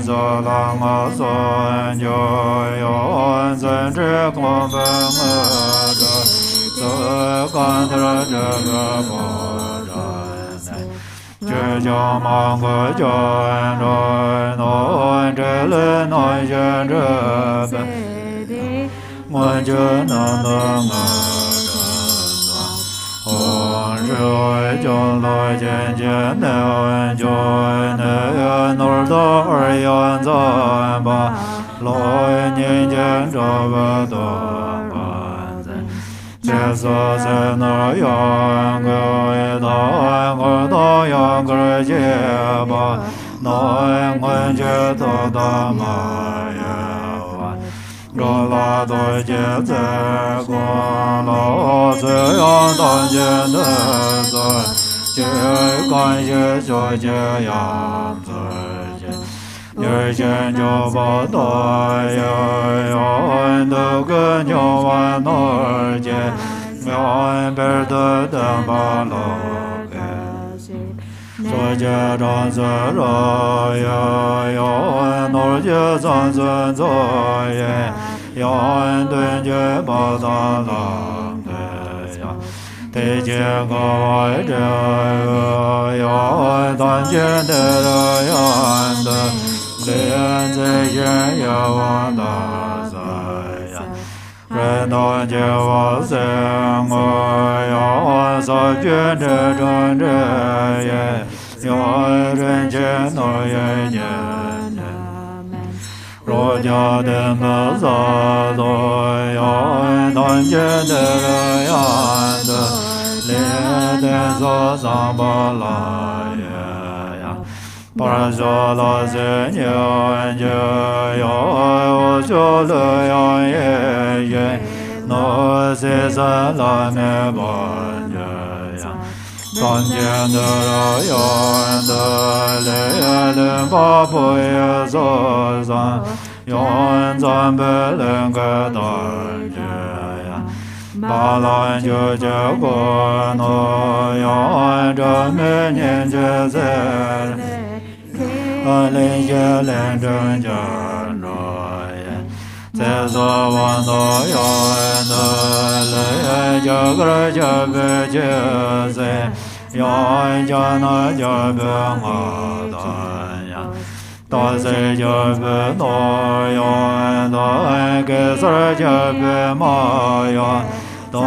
so Lama son jo yon zhen zhi gong ben zhe zhe gan zhe zhe ge bo zhe zhe jiao mang ge jian zhe no zhe le no zhe zhe ben wen zhe nan de ge Hong Shui Jiong Lai Jian Jian Ne Jian Ne Yan Nor Da Er Yan Zan Ba Lai Nian Jian Zha Ba Dong Ban Zhen Jie Sa Se Na Yang Ge Da Yang Da Yang Ge Jie Ba Na Yang Wen Jie Da Da Ma Ye Wan Rā La Do Jie Zhe Guan Lao Zhe Yang Dan Jie Ne Zhe Jie Gan Jie Zhe Jie Yang Zhe Jie Ye Xian Jiao Ba Da Ye Yan De Gen Jiao Wan Nor Jie Yan Ber De Den Ba Lo Ge Jie Zhang Zhe Ra Ye Yan Nor Jie Zhang Zhen Zhe Ye Yan Dun Jie Ba Da Lang De Ya Te Jie Ge Wai Zhe Yan Dan Jie De Re Yan De Lian Zhe Xian Ye Wan Da Zhe Ya Ren Dan Jie Wa Zeng Yan Sa Jun Zhe Zhen Zhe Ye Yan Ren Jie Nor Ye Jie Rō Jia Den Me Sa Do Yan Dan Jie De Re Yan De Lian Den So Zangmo La Ye Ya Par Zhō La Zhen Yan Jie Yan Wo Zhō Le Yan Ye Ye No Se San La Me Ban Jie Ya Dan Jie De Re Yan De Le Lin Ba Po Ye So San Yan Zan Be Len Ge Dan Jie Ya Ba Lan Jie Jie Guan No Yan Zhe Me Nian Jie Zhe Lin Jie Lin Zhen Jian Ro Ye Zhe So Wan Do Yan De Le Jie Ge Jie Be Jie Zhe Yan Jia Na Jie Be Ma Dan Ya Da Se Jie Be No Yan Da Ge Sa Jie Be Ma Yan Da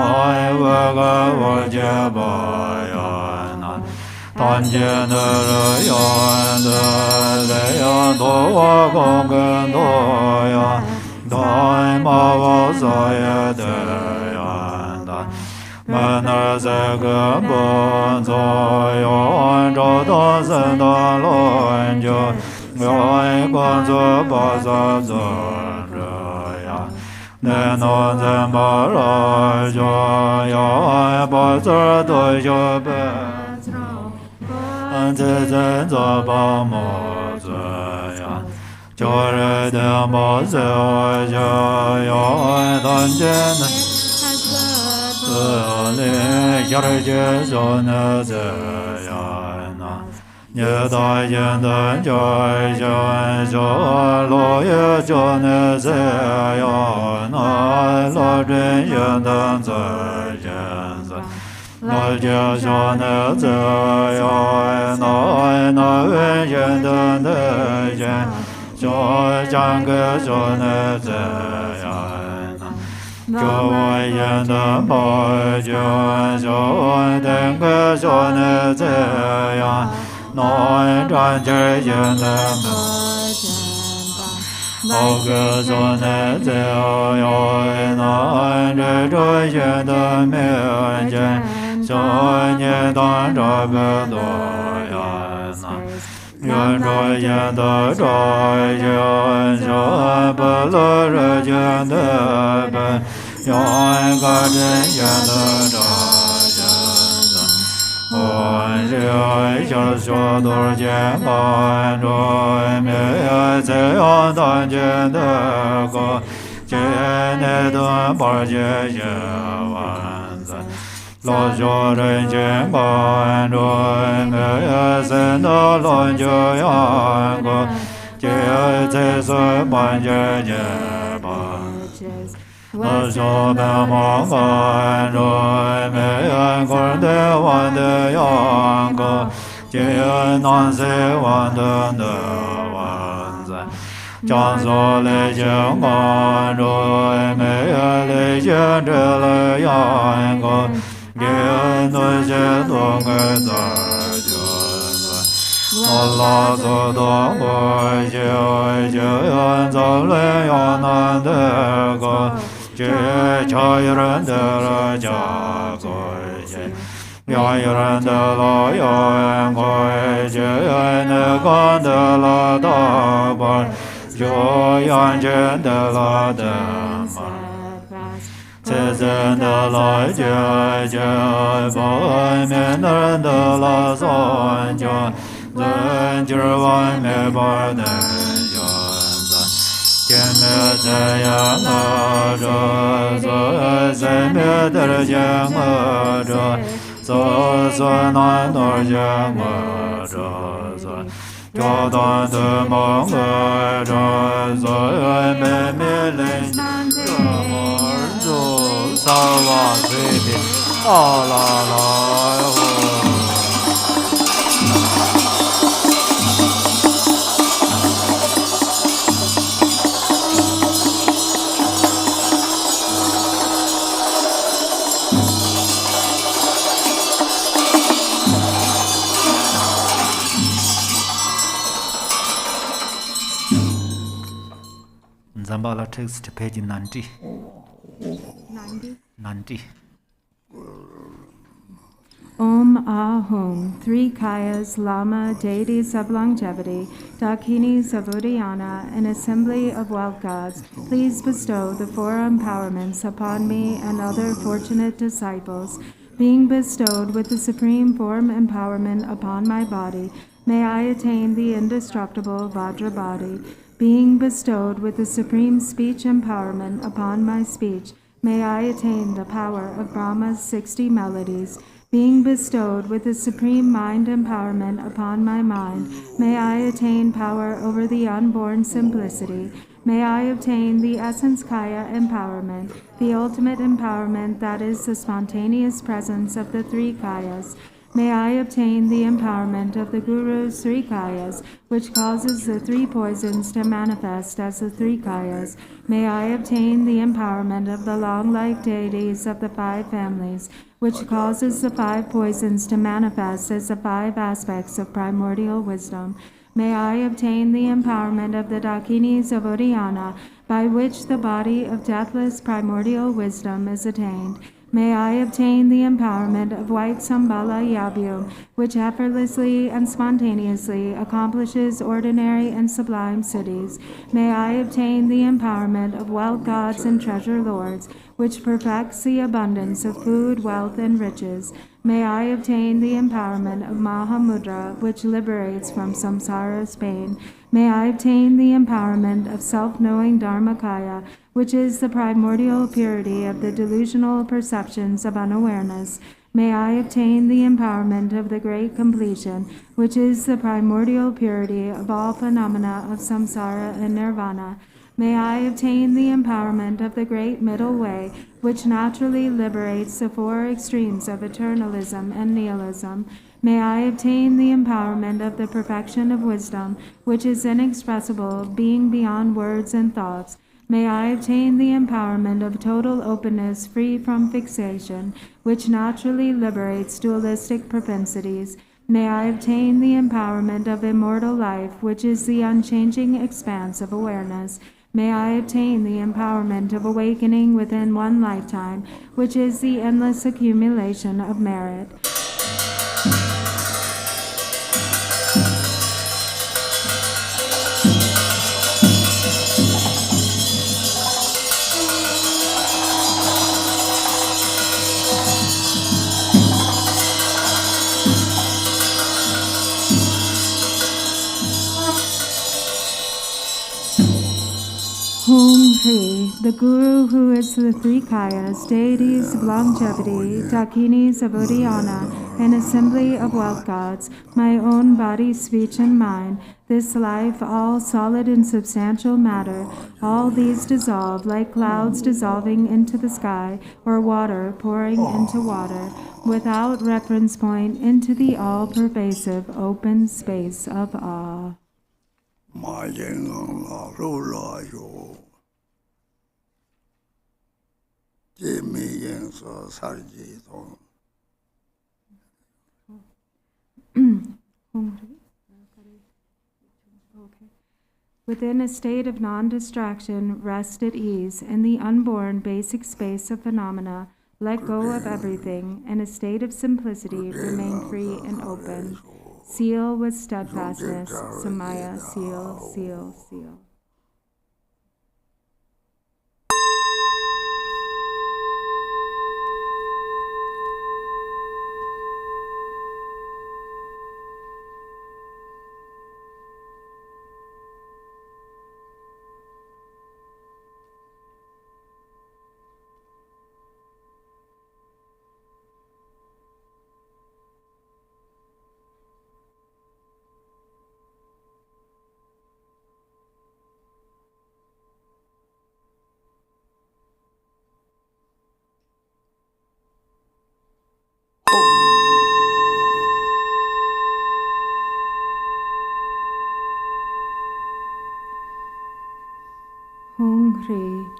We Ge Wo Jie Ba Yan Nan Dan Jie De Re Yan De Le Yan Do Wa Gong Gen Do Yan Da Ma Wa Sa Ye De Yan Da Men Er Se Ge Bon Zo Yan Zhao Dan Sen Dan Lon Jie Yan Guan Zo Ba Sa Zhen Zhe Ya Ne Non Zhen Ba Ra Zhe Yan Ba Zhe Do Zhe Be An Zhe Zhen Zhe Ba Mo Zhe Ya Jiao Re Den Ba Zhe Wai Zhe Yan Dan Jie Ne Zhe Li Xia Re Jie Zhe Ne Zhe Ya Na Nye Da Yin Den Jie Xian Zhe Lo Ye Zhe Ne Zhe Ya Na Lo Zhen Yin Den Zhe Xian Zhe Lo Jie Zhe Ne Zhe Ya Na Wen Yin Den De Xian Zhe Jiang Ge Zhe Ne Zhe Ya Na Zhe Wei Yin Den Ba Jian Zhe Den Ge Zhe Ne Zhe Ya Na Zhan Jie Yin Den Ba Ge Zhe Ne Zhe Ya Na Zhe Zhe Yin Den Mian Jian Zhe Nian Dan Zhe Be Do Ya Na Yuan Zhe Yin De Zhe Yin Zhe Be Le Re Jian De Ben Yan Ge Zhen Yin De Zhe Wan Xie Xiao Xiao Du Jian Ban Zhe Me Ye Zhe Yan Dan Jian De Ge Jian Ne Dan Ba Jie Ye Wan Zhen Lo Xiao Ren Jian Ban Zhe Me Ye Zhen De Lan Jie Yan Ge Jaya Tesa Banja Jaba Lajo Bema Ganjo Meyan Korde Wande Yango Jaya Nanse Wande Wanza Janso Le Jeng Ganjo Meyan Le Jeng Le Yango Jaya Nanse Donge Zajunza Allah Zo Dongo Jaya Jaya Zang Le Yanan De Go Jaya Chayaran De La Jago Yayaran De La Yang Jaya Negan De La Dawa Joyan Jen De La Dama Tsezen De La Jaya Jaya Bai Menan De La Zon Jaya Zen Jirwan Me Bar Den Jan Keme Zaya Nga Jo Zay Me Der Jaya Nga Jo Zo Nan Nor Jaya Nga Jo Jo Dan De Ma Nga Jo Zo Me Me Len Jo Sa Wa Sui Bi A La La Ho Zambala text page 90. 90. Om Ahum, three Kayas, Lama, deities of longevity, Dakinis of Uddiyana, an assembly of wild gods, please bestow the four empowerments upon me and other fortunate disciples. Being bestowed with the supreme form empowerment upon my body, may I attain the indestructible Vajra body. Being bestowed with the supreme speech empowerment upon my speech, may I attain the power of Brahma's 60 melodies. Being bestowed with the supreme mind empowerment upon my mind, may I attain power over the unborn simplicity. May I obtain the essence kaya empowerment, the ultimate empowerment that is the spontaneous presence of the three kayas. May I obtain the empowerment of the Guru's three kayas, which causes the three poisons to manifest as the three kayas. May I obtain the empowerment of the long-life deities of the five families, which causes the five poisons to manifest as the five aspects of primordial wisdom. May I obtain the empowerment of the Dakinis of Uddiyana, by which the body of deathless primordial wisdom is attained. May I obtain the empowerment of white Sambala Yabyu, which effortlessly and spontaneously accomplishes ordinary and sublime cities. May I obtain the empowerment of wealth gods and treasure lords, which perfects the abundance of food, wealth, and riches. May I obtain the empowerment of Mahamudra, which liberates from samsara's pain. May I obtain the empowerment of self-knowing Dharmakaya, which is the primordial purity of the delusional perceptions of unawareness. May I obtain the empowerment of the great completion, which is the primordial purity of all phenomena of samsara and nirvana. May I obtain the empowerment of the great middle way, which naturally liberates the four extremes of eternalism and nihilism. May I obtain the empowerment of the perfection of wisdom, which is inexpressible, being beyond words and thoughts. May I obtain the empowerment of total openness free from fixation, which naturally liberates dualistic propensities. May I obtain the empowerment of immortal life, which is the unchanging expanse of awareness. May I obtain the empowerment of awakening within one lifetime, which is the endless accumulation of merit. Hum Hri, the Guru who is the three Kayas, deities of longevity, Dakinis of Uddiyana, an assembly of wealth gods, my own body, speech, and mind, this life, all solid and substantial matter, all these dissolve like clouds dissolving into the sky, or water pouring into water, without reference point, into the all-pervasive open space of awe. Within a state of non-distraction, rest at ease, in the unborn basic space of phenomena, let go of everything, in a state of simplicity, remain free and open. Seal with steadfastness, Samaya, seal, seal, seal.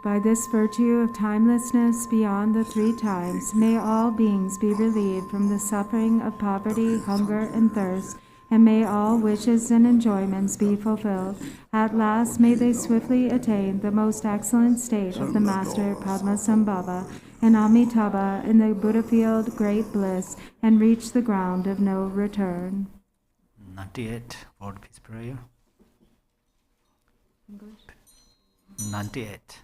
By this virtue of timelessness beyond the three times, may all beings be relieved from the suffering of poverty, hunger, and thirst, and may all wishes and enjoyments be fulfilled. At last, may they swiftly attain the most excellent state of the Master Padmasambhava and Amitabha in the Buddha field, great bliss, and reach the ground of no return. 98, World Peace Prayer. English. 98,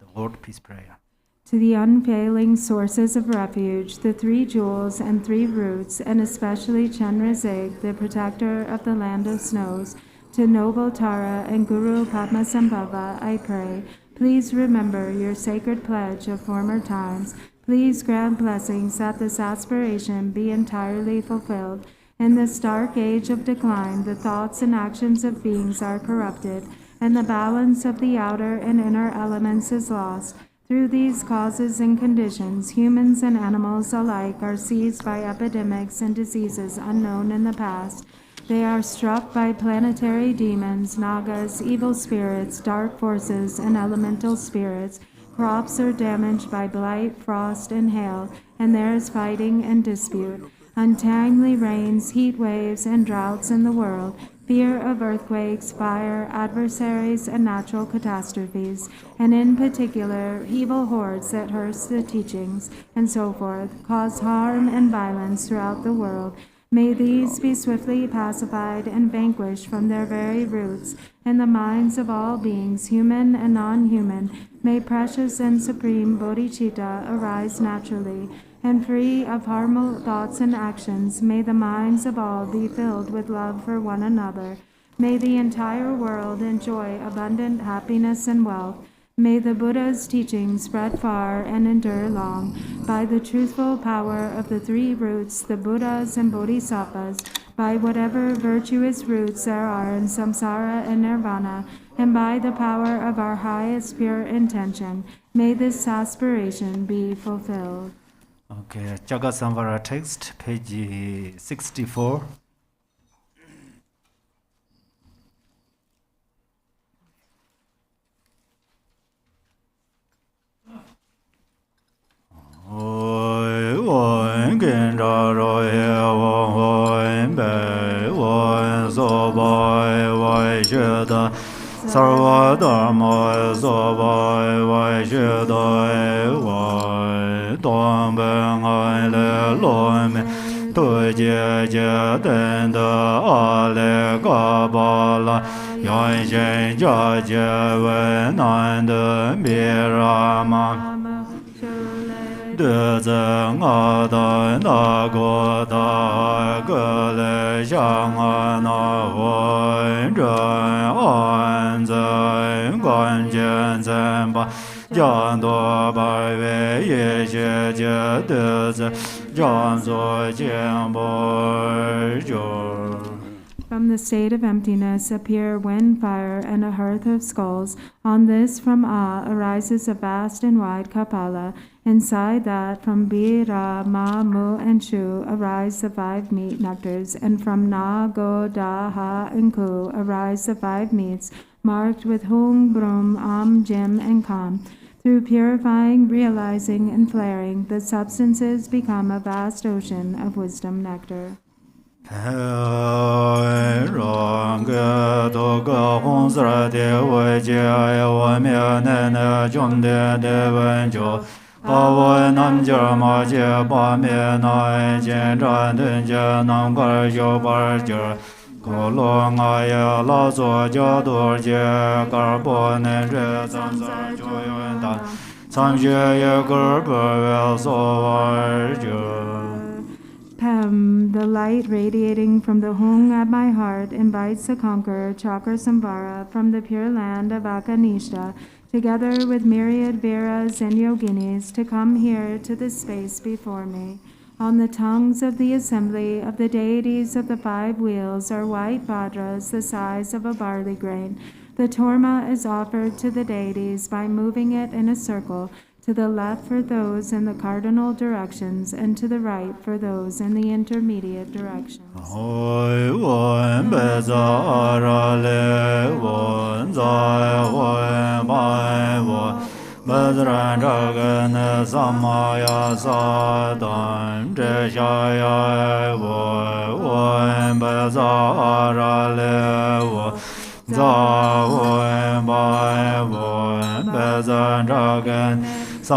the World Peace Prayer. To the unfailing sources of refuge, the three jewels and three roots, and especially Chenrezig, the protector of the land of snows, to noble Tara and Guru Padmasambhava, I pray, please remember your sacred pledge of former times. Please grant blessings that this aspiration be entirely fulfilled. In this dark age of decline, the thoughts and actions of beings are corrupted, and the balance of the outer and inner elements is lost. Through these causes and conditions, humans and animals alike are seized by epidemics and diseases unknown in the past. They are struck by planetary demons, nagas, evil spirits, dark forces, and elemental spirits. Crops are damaged by blight, frost, and hail, and there is fighting and dispute. Untimely rains, heat waves, and droughts in the world. Fear of earthquakes, fire, adversaries, and natural catastrophes, and in particular, evil hordes that hurt the teachings, and so forth, cause harm and violence throughout the world. May these be swiftly pacified and vanquished from their very roots. In the minds of all beings, human and non-human, may precious and supreme bodhicitta arise naturally, and free of harmful thoughts and actions, may the minds of all be filled with love for one another. May the entire world enjoy abundant happiness and wealth. May the Buddha's teachings spread far and endure long. By the truthful power of the three roots, the Buddhas and Bodhisattvas, by whatever virtuous roots there are in samsara and nirvana, and by the power of our highest pure intention, may this aspiration be fulfilled. Okay, Cakrasamvara text, page 64. Sarva dharma savai vaishadai vai Dom ben ai le loi tu jie jie den de a le ga ba la yan shen jia jie wen nan de mi ra ma de zeng a da na go da ge le xiang a na wen zhen an zhen guan jian zhen ba jian duo bai wei ye xie jie de zhen From the state of emptiness appear wind, fire, and a hearth of skulls. On this from A arises a vast and wide Kapala. Inside that from B, Ra, Ma, Mu, and Shu arise the 5 meat nectars, and from Na, Go, Da, Ha, and Ku arise the 5 meats, marked with Hung, Brum, Am, Jim, and Kam. Through purifying, realizing, and flaring, the substances become a vast ocean of wisdom nectar. The light radiating from the Hung at my heart invites the conqueror Cakrasamvara from the pure land of Akanishta, together with myriad Viras and Yoginis, to come here to the space before me. On the tongues of the assembly of the deities of the 5 wheels are white vajras the size of a barley grain. The torma is offered to the deities by moving it in a circle, to the left for those in the cardinal directions, and to the right for those in the intermediate directions.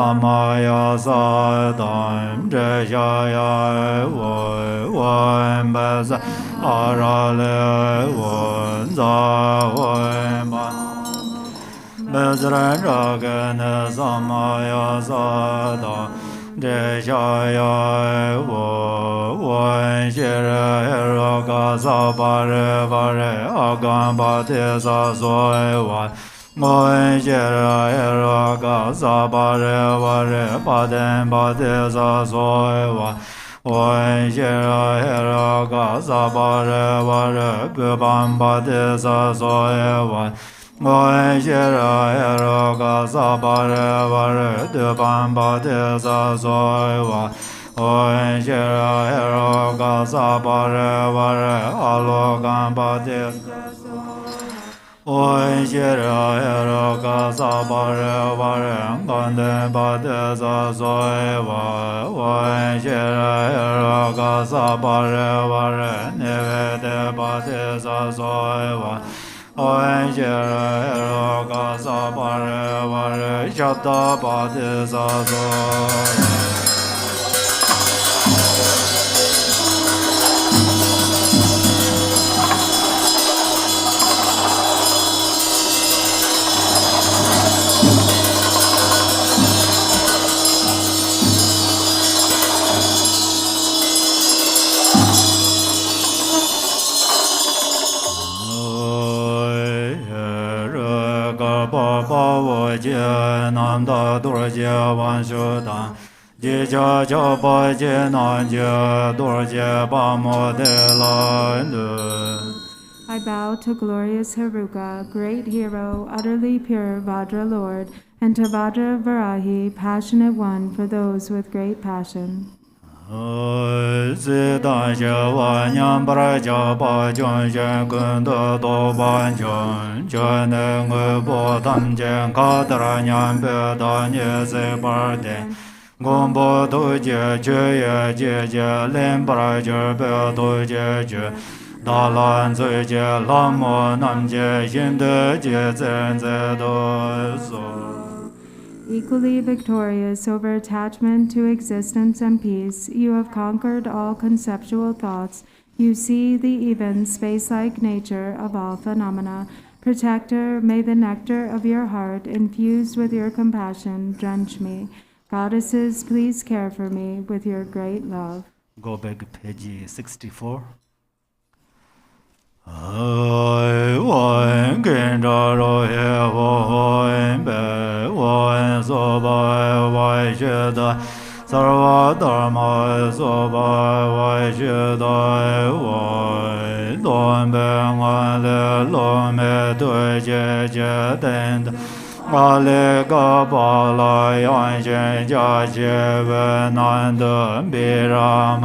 Samaya Sadam Jaya One Baza Arale One Zawa Bezran Dragon Samaya Sadam Jaya One Shira Heroka Sabare Vare Agam Batisa Soy One Jera Eroka Sabare Vare Paden Batisa Soy One Jera Eroka Sabare Vare Puban Batisa Soy One Jera Eroka Sabare Vare Puban Batisa Soy One Jera Eroka Sabare Vare Alokan Batisa Oy Shira Eroka Sabare Vare Gande Batesa Soeva Oy Shira Eroka Sabare Vare Nevede Batesa Soeva Oy Shira Eroka Sabare Vare Shata Batesa Soeva Namda Dorjee Vanshudan Jija Chapa Jenanja Dorjee Pamodela. I bow to glorious Haruka, great hero, utterly pure Vajra Lord, and to Vajra Varahi, passionate one for those with great passion. Siddha Shiva Nyambara Japa Chon Shen Kunda Toban Chon Chone Ngwe Tam Chen Katara Nyampe Da Nye Se Parten Gombo Tu Je Che Ye Je Je Lembara Je Pe Tu Je Je Da Lan Zui Je Lama Nam Je Shin De Je Zen Ze Do So. Equally victorious over attachment to existence and peace, you have conquered all conceptual thoughts. You see the even space-like nature of all phenomena. Protector, may the nectar of your heart, infused with your compassion, drench me. Goddesses, please care for me with your great love. Go back to page 64. I want Kendaro Hevo Be one so by Vajeda Sarva Dharma so Lon Ben Le Lo Me Dui Jie Jie Den A Le Ga Ba La Yan Shen Jia Jie Wen Nan De Bi Ram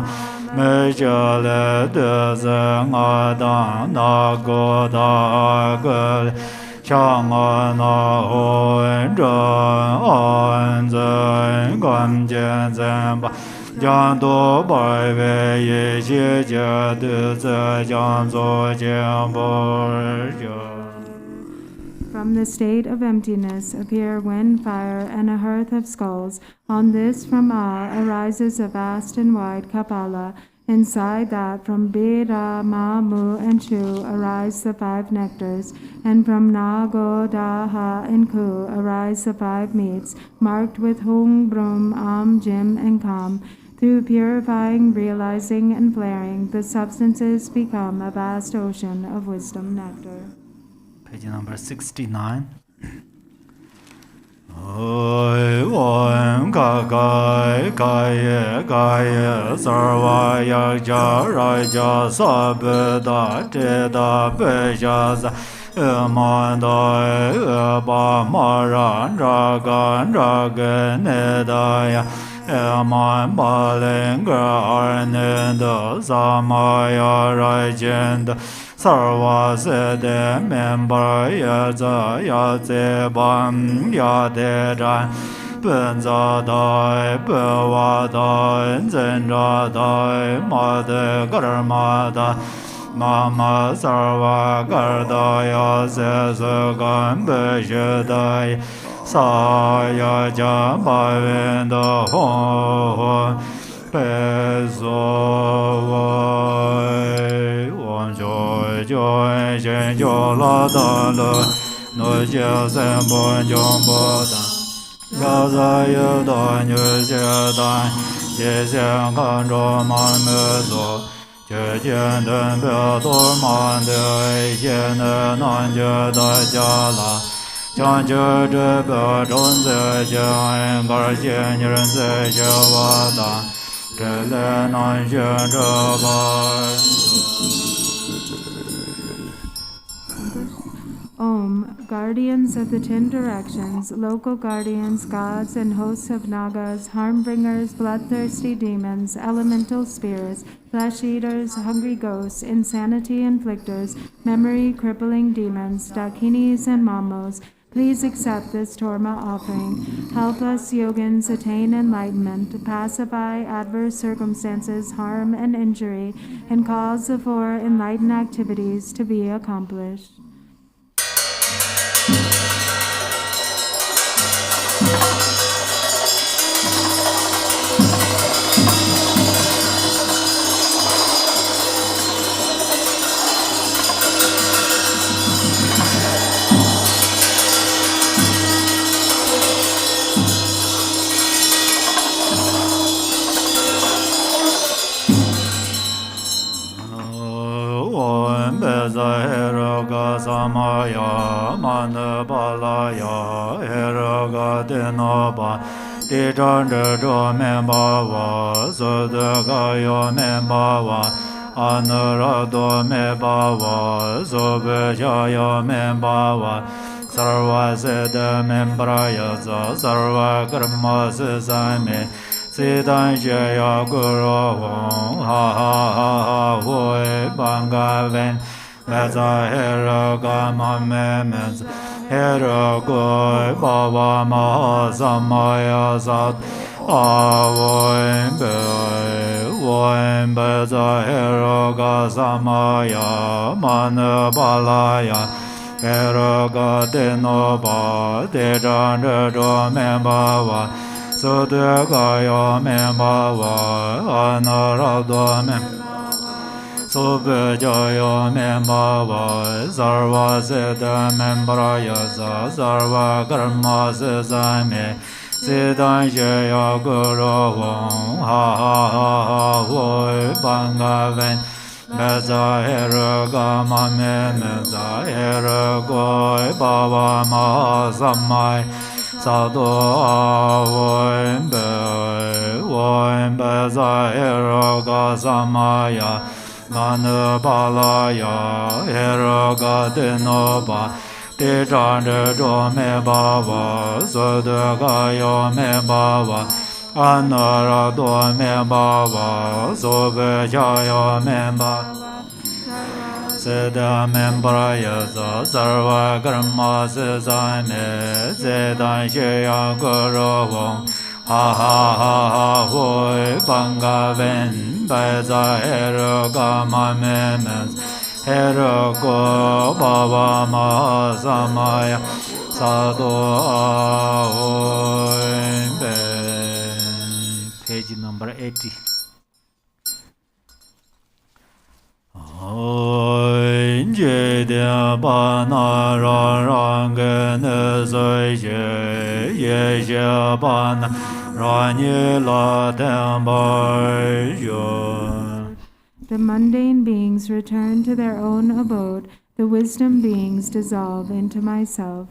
Me Jia Le De Zeng A Dang Na Go Da Ge Chang A Na Ho En Zhen An Zhen Gan Jian Zhen Ba Jiang Du Bai Wei Yi Xie Jie De Zi Jiang Zu Jiang Bo Jiang. From the state of emptiness appear wind, fire, and a hearth of skulls. On this from A arises a vast and wide Kapala. Inside that from Bi, Ra, Ma, Mu, and Shu arise the 5 nectars, and from Na, Go, Da, Ha, and Ku arise the 5 meats, marked with Hung, Brum, Am, Jim, and Kam. Through purifying, realizing, and flaring, the substances become a vast ocean of wisdom nectar. Page number 69. Oi Wan Ka Kai Kai Kai Sarva Yak Ja Ra Ja Sa Be Da Te Da Be Ja Sa Ma Da Ba Ma Ra Ra Ga Ra Ge Ne Da Ya Ma Ba Len Ga Ar Ne Da Sa Ma Ya Ra Jen Da Sarva Se De Member Ya Za Ya Ze Ban Ya De Ran Ben Za Dai Be Wa Dai Zen Ra Dai Ma De Gar Ma Da Ma Ma Sarva Gar Da Ya Se Se Gan Be She Dai Sa Ya Ja Ba Wen Da Hon Hon Be So Wai Wan Joy Joy Jen Jo La Da Le No Jia Sen Bon Jong Bo Da Ya Za Yu Da Nyu Xie Dan Ye Xian Kan Zhou Man Me Zo Jie Jian Den Bia Dor Man De Wei Xie Ne Nan Jie Da Jia La Jiang Jie Zhe Bia Zhong Zi Jiang Gar Xie Ni Ren Zi Xie Wa Da Zhe Le Nan Xie Zhe Ba Om, guardians of the 10 directions, local guardians, gods, and hosts of Nagas, harm-bringers, bloodthirsty demons, elemental spirits, flesh-eaters, hungry ghosts, insanity inflictors, memory-crippling demons, dakinis, and mamos, please accept this Torma offering. Help us, yogins, attain enlightenment, pacify adverse circumstances, harm, and injury, and cause the 4 enlightened activities to be accomplished. Samaya Mana Balaya Heraga Denoba Dejandra Membawa Sodagaya Membawa Anurado Membawa Sobejaya Membawa Sarva Seda Membraya Sarva Karma Sesame Siddhan Jaya Guru Hong Ha Ha Ha Ha Hoi Bangaven Meza Hera Gama Memez Hera Goi Baba Maha Samaya Sat Avoim Be Voim Beza Hera Ga Samaya Mana Balaya Hera Ga Denoba Dejan Redo Membawa Sudegaya Membawa Anarado Membawa Subhajaya Membawa Sarva Siddha Membraya Sarva Karma Sesame Siddhan Jaya Guru Hong Ha Ha Ha Ha Hoi Bangaven Beza Hera Gama Memeza Hera Goi Baba Maha Samai Sado Avoim Be Voim Beza Hera Ga Samaya Manu Palaya Eroga Denoba Te Chandra Do Me Baba Sodoga Yo Me Baba Anara Do Me Baba Sobe Yo Me Baba Seda Membraya Sarva Karma Sesame Sedan Shaya Guru Ha ha ha ha hoi banga ven baza eroga mamemes erogo baba ma samaya sado hoi ben. Page number 80. Hoi je de ba na ra ra ge ne zoi je ye je ba na The mundane beings return to their own abode, the wisdom beings dissolve into myself.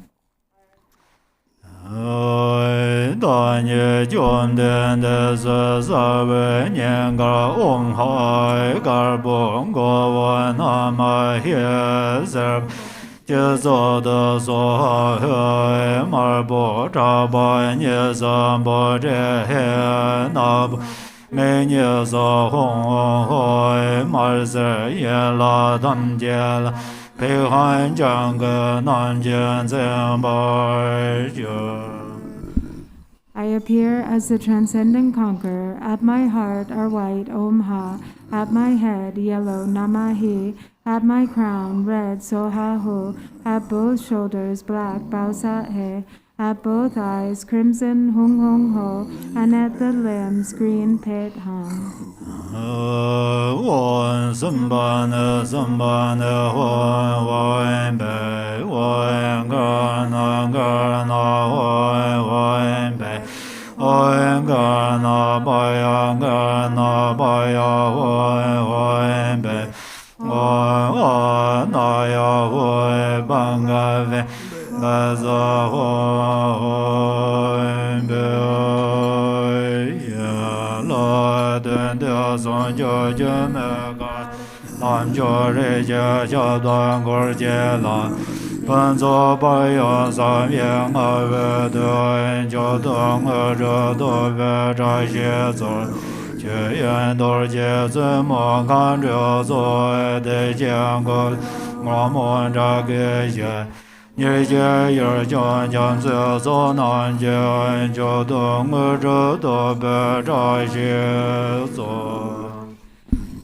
Jezo de so he mar bo cha ba nye sa bo je he na me nye sa hong hoi mar se ye la dan je la pe han jang ge nan jian zhen ba je. I appear as the transcendent conqueror. At my heart are white Om Ha, at my head yellow Namahi, at my crown red Soha Ho, at both shoulders black Bao Sat He, at both eyes crimson Hung Hung Ho, and at the limbs green Pet Han. Wan sambana sambana wan wan be wan gana gana wan wan be wan gana baya wan wan be wan ya wan banga ve baza wan be ya la den de son jo je me ga lam jo re je ja dan gor je la ban zo ba ya sa ye ma ve de jo dong re do ve zha xie zo Jie yan dor jie zhen mo gan zhe zo de jian ge ma mo zha ge xie Ye jie ye jian jian zi zo nan jie jiu dong zhe do be zha xie zo.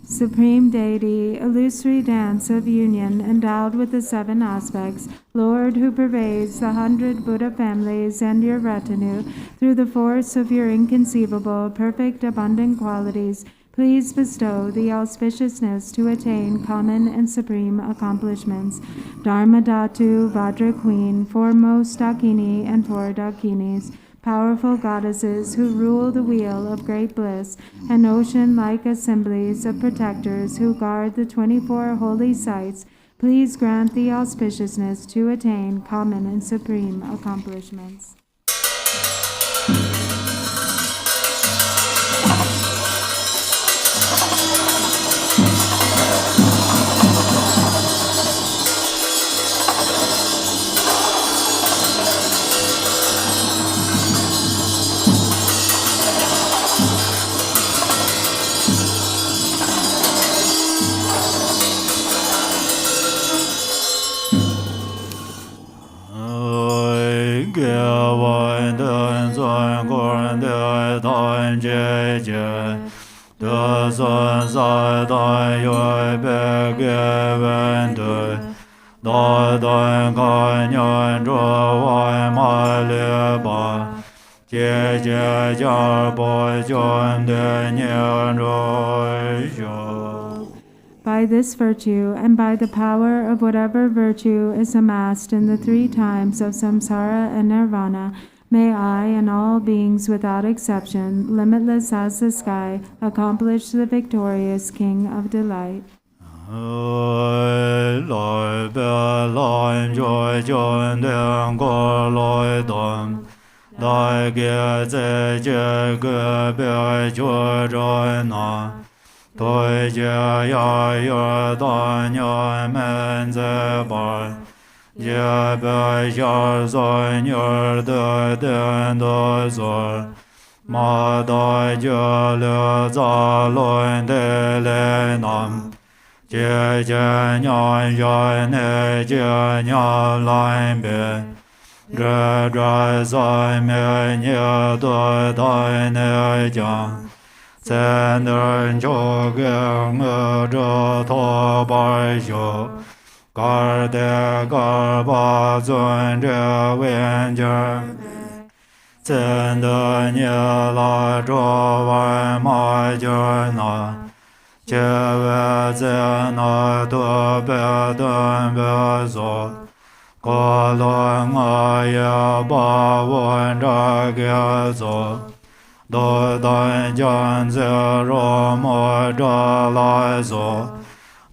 Supreme Deity, illusory dance of union, endowed with the 7 aspects, Lord who pervades the 100 Buddha families and your retinue, through the force of your inconceivable, perfect, abundant qualities, please bestow the auspiciousness to attain common and supreme accomplishments. Dharma Dhatu, Vajra Queen, foremost Dakini and 4 Dakinis, powerful goddesses who rule the wheel of great bliss, and ocean-like assemblies of protectors who guard the 24 holy sites, please grant the auspiciousness to attain common and supreme accomplishments. By this virtue, and by the power of whatever virtue is amassed in the 3 times of samsara and nirvana, may I and all beings without exception, limitless as the sky, accomplish the victorious King of Delight. Toi jia ya bar. Jebe jar zoi nyur de den do zor. Ma doi je le za loin de le nam. Jie jie nyan jai ne jie nyan lain be. Dre dre zai me nye doi dai ne jiang. Zhen den zhou ge nge zhe to bai xiu. Gar de gar ba zun zhe wen jie. Zhen de nye la zhuo wai ma jie na. Jie wei zhen na du bei dun bei zo. Ge luan ge ye ba wen zhe ge zo. Do dan jian zi ro mo zhe lai zo.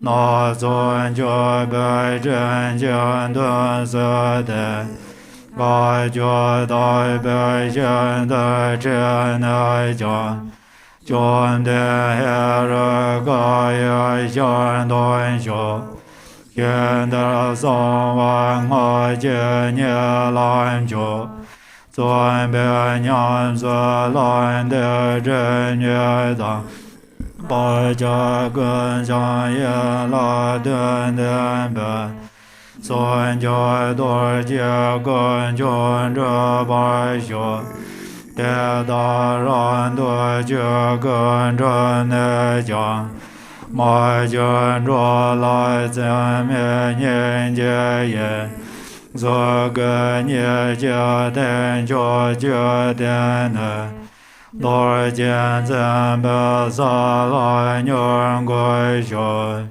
Na zun jie bei zhen jian dun zi de. Gai jie dai bei jian de zhen nai jian. Jian de he re gai ye jian dun xiu. Yen de song wan ge jie nie lan jiu. Zuan bei nian zi lan de zhen yue dang. Bai jia gen xiang ye la den den bei. Zuan jie dui jie gen jun zhe bai xiu. De da ran dui jie gen zhen ne jiang. Mai jian zhuo lai zhen mian nian jie ye. Zhe ge nie jie den jiu jie den ne. Lor jian zhen bei sa lai nyur gui xiu.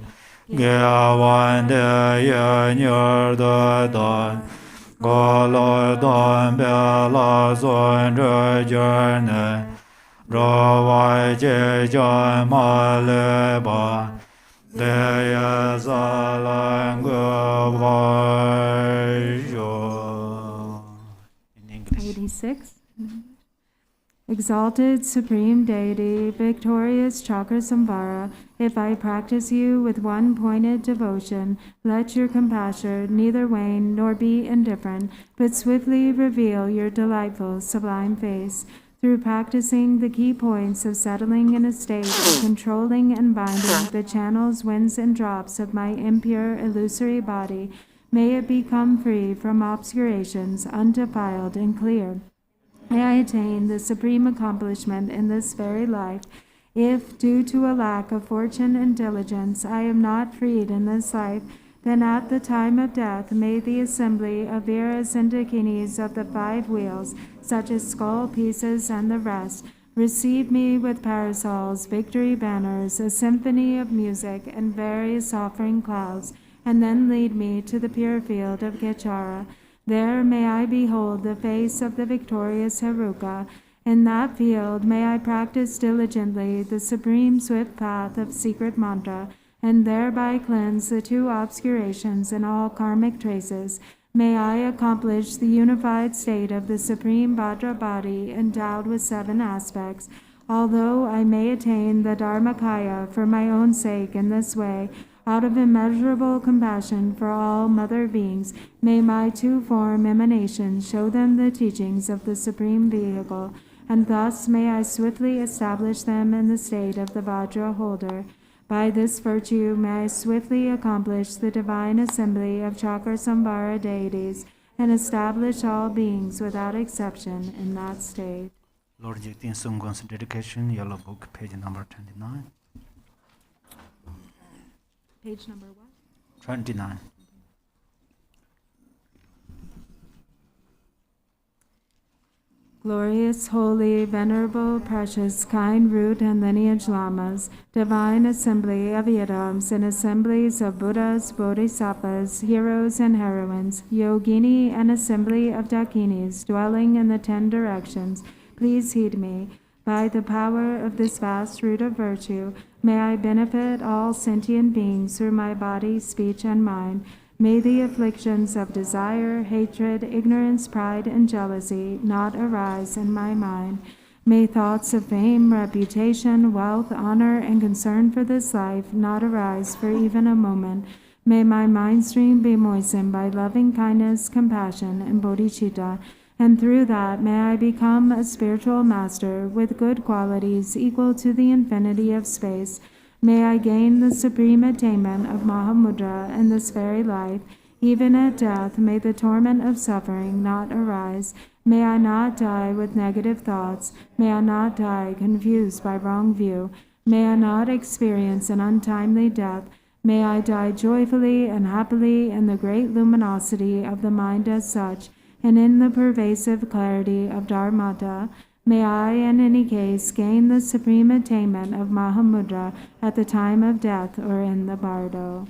Ge wan de ye nyur de dan. Ge lai dan bei la zun zhe jie ne. Zhe wai jie jian ma le ba. De ye sa lan ge bai xiu. In English. 86. Exalted Supreme Deity, victorious Cakrasamvara, if I practice you with one pointed devotion, let your compassion neither wane nor be indifferent, but swiftly reveal your delightful sublime face. Through practicing the key points of settling in a state of controlling and binding the channels, winds, and drops of my impure, illusory body, may it become free from obscurations, undefiled and clear. May I attain the supreme accomplishment in this very life. If, due to a lack of fortune and diligence, I am not freed in this life, then at the time of death may the assembly of Viras and Dakinis of the 5 wheels, such as skull pieces and the rest, receive me with parasols, victory banners, a symphony of music, and various offering clouds, and then lead me to the pure field of Gechara. There may I behold the face of the victorious Heruka. In that field may I practice diligently the supreme swift path of secret mantra, and thereby cleanse the 2 obscurations and all karmic traces. May I accomplish the unified state of the supreme Vajra body endowed with 7 aspects. Although I may attain the Dharmakaya for my own sake in this way, out of immeasurable compassion for all mother beings, may my 2-form emanations show them the teachings of the supreme vehicle, and thus may I swiftly establish them in the state of the Vajra holder. By this virtue may I swiftly accomplish the divine assembly of Cakrasamvara deities, and establish all beings without exception in that state. Lord Jigten Sunggon's dedication, Yellow Book, page number 29. Page number what? 29. Glorious, holy, venerable, precious, kind root and lineage Lamas, divine assembly of Yidams and assemblies of Buddhas, Bodhisattvas, heroes and heroines, Yogini and assembly of Dakinis dwelling in the 10 directions, please heed me. By the power of this vast root of virtue, may I benefit all sentient beings through my body, speech, and mind. May the afflictions of desire, hatred, ignorance, pride, and jealousy not arise in my mind. May thoughts of fame, reputation, wealth, honor, and concern for this life not arise for even a moment. May my mind stream be moistened by loving kindness, compassion, and bodhicitta, and through that may I become a spiritual master with good qualities equal to the infinity of space. May I gain the supreme attainment of Mahamudra in this very life. Even at death, may the torment of suffering not arise. May I not die with negative thoughts. May I not die confused by wrong view. May I not experience an untimely death. May I die joyfully and happily in the great luminosity of the mind as such, and in the pervasive clarity of Dharmata. May I, in any case, gain the supreme attainment of Mahamudra at the time of death or in the bardo.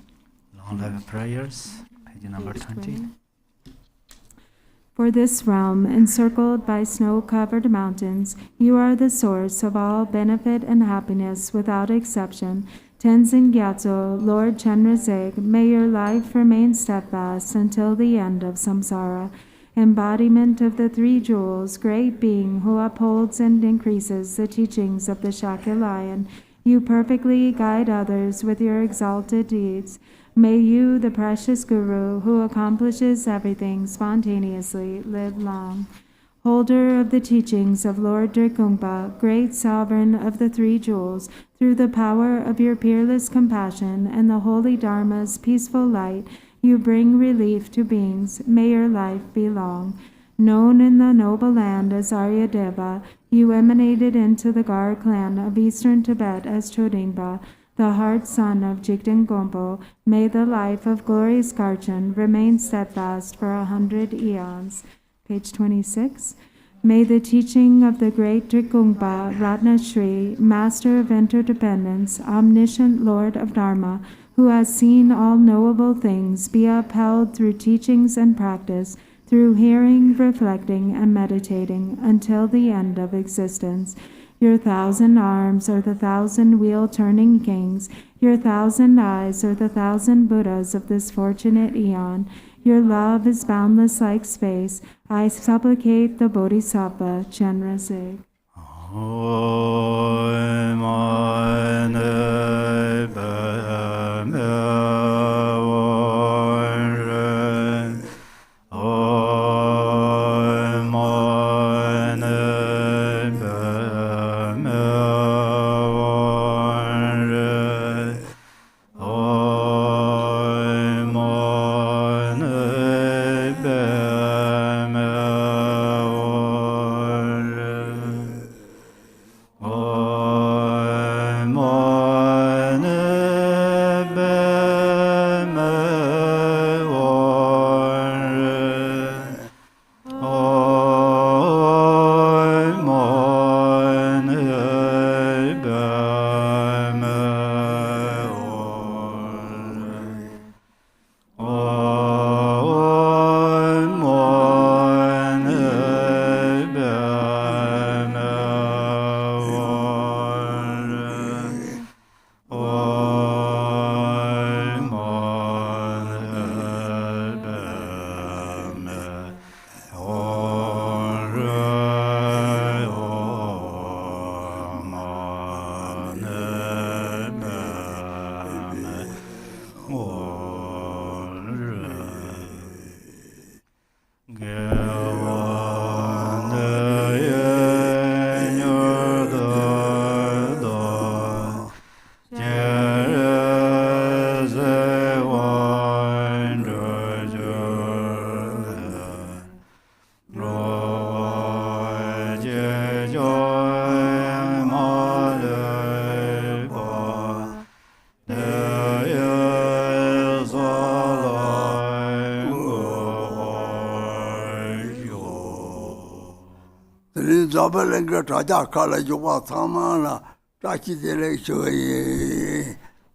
Long life prayers, page number 20. For this realm, encircled by snow-covered mountains, you are the source of all benefit and happiness without exception. Tenzin Gyatso, Lord Chenrezig, may your life remain steadfast until the end of samsara. Embodiment of the three jewels, great being who upholds and increases the teachings of the Shakya lion, you perfectly guide others with your exalted deeds. May you, the precious Guru, who accomplishes everything spontaneously, live long. Holder of the teachings of Lord Drikungpa, great sovereign of the three jewels, through the power of your peerless compassion and the holy Dharma's peaceful light, you bring relief to beings. May your life be long. Known in the noble land as Aryadeva, you emanated into the Gar clan of eastern Tibet as Chodingpa, the heart son of Jigten Gompo. May the life of glorious Garchen remain steadfast for 100 eons. Page 26. May the teaching of the great Drikungpa, Ratna Shri, Master of Interdependence, Omniscient Lord of Dharma, who has seen all knowable things, be upheld through teachings and practice, through hearing, reflecting, and meditating, until the end of existence. Your 1,000 arms are the 1,000 wheel-turning kings. Your 1,000 eyes are the 1,000 Buddhas of this fortunate eon. Your love is boundless like space. I supplicate the Bodhisattva, Chenrezig.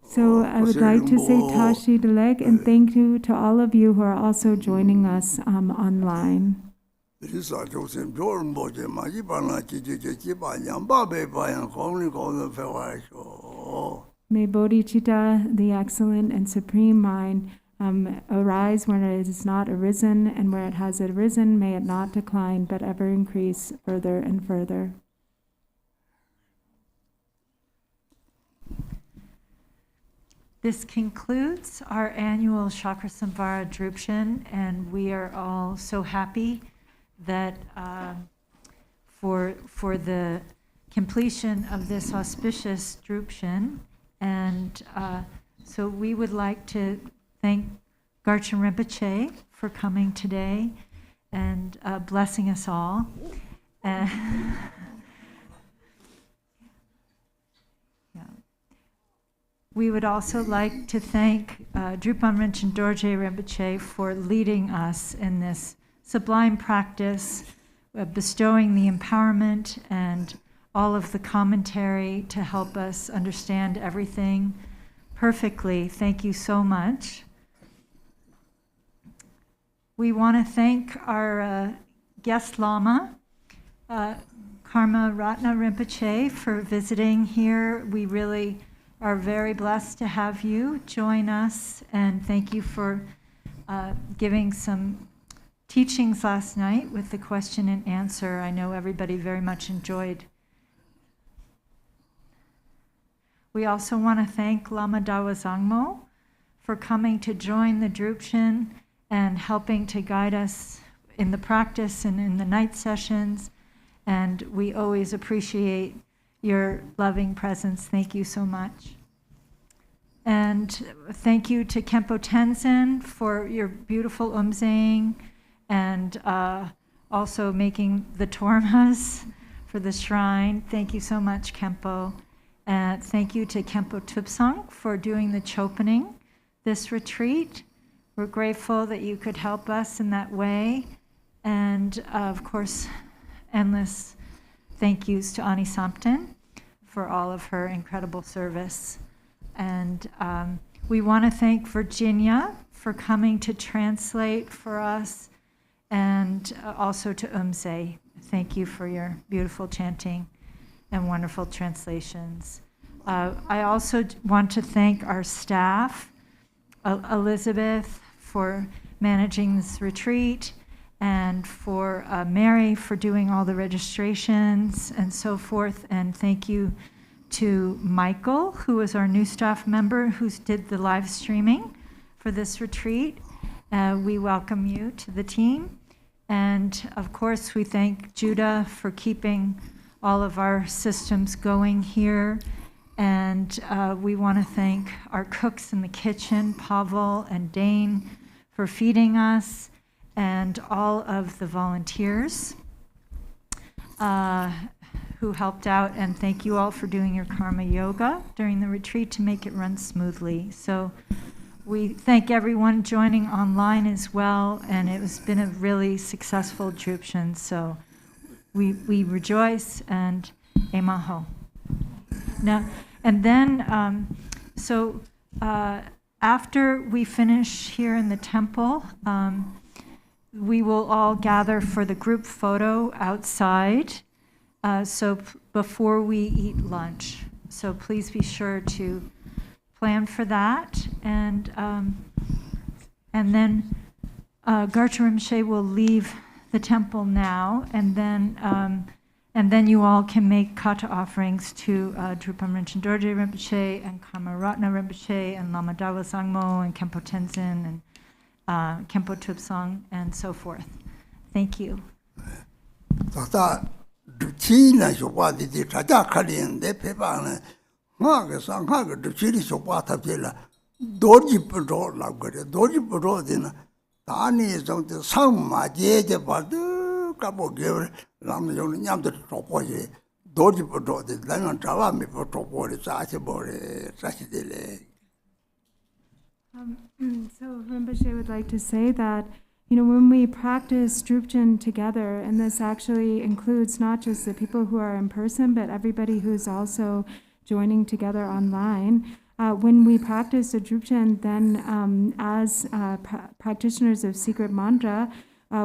So I would like to say Tashi Delek and thank you to all of you who are also joining us online. May Bodhicitta, the excellent and supreme mind, arise when it is not arisen, and where it has arisen, may it not decline, but ever increase further and further. This concludes our annual Cakrasamvara Drupchen, and we are all so happy that for the completion of this auspicious Drupchen. And so we would like to thank Garchen Rinpoche for coming today and blessing us all. We would also like to thank Drupon Rinchen Dorjee Rinpoche for leading us in this sublime practice, bestowing the empowerment and all of the commentary to help us understand everything perfectly. Thank you so much. We want to thank our guest Lama, Karma Ratna Rinpoche, for visiting here. We really are very blessed to have you join us, and thank you for giving some teachings last night with the question and answer. I know everybody very much enjoyed. We also want to thank Lama Dawa Zangmo for coming to join the Drupchen and helping to guide us in the practice and in the night sessions, and we always appreciate your loving presence. Thank you so much. And thank you to Khenpo Tenzin for your beautiful umzang and also making the tormas for the shrine. Thank you so much, Khenpo. And thank you to Khenpo Tupsang for doing the chopening this retreat. We're grateful that you could help us in that way. And of course, endless thank yous to Ani Sampton for all of her incredible service. And we want to thank Virginia for coming to translate for us, and also to Umse. Thank you for your beautiful chanting and wonderful translations. I also want to thank our staff, Elizabeth for managing this retreat, and for Mary for doing all the registrations and so forth. And thank you to Michael, who is our new staff member, who did the live streaming for this retreat. We welcome you to the team. And of course, we thank Judah for keeping all of our systems going here. And we want to thank our cooks in the kitchen, Pavel and Dane, for feeding us, and all of the volunteers who helped out. And thank you all for doing your karma yoga during the retreat to make it run smoothly. So we thank everyone joining online as well, and it has been a really successful Drupchen. So we rejoice, and emaho. Now, and then, after we finish here in the temple, we will all gather for the group photo outside, before we eat lunch. So please be sure to plan for that. And then Garchen Rinpoche will leave the temple now, and then you all can make kata offerings to Drupon Rinchen Dorjee Rinpoche and Karma Ratna Rinpoche and Lama Dawa Zangmo and Khenpo Tenzin and Khenpo Tupsang and so forth. Thank you. Tata Drupchen shokwa di chaja khalin de pepa ne nga sang nga Drupchen shokwa tabjela dorji pro la gare dorji pro din tani jong de sang ma je je ba de ka bo ge lam yong nyam de topo je dorji pro de la nga trawa me pro topo de sa che bo re sa chi de le. So Rinpoche would like to say that, when we practice Drupchen together, and this actually includes not just the people who are in person, but everybody who's also joining together online, when we practice the Drupchen, then as practitioners of secret mantra,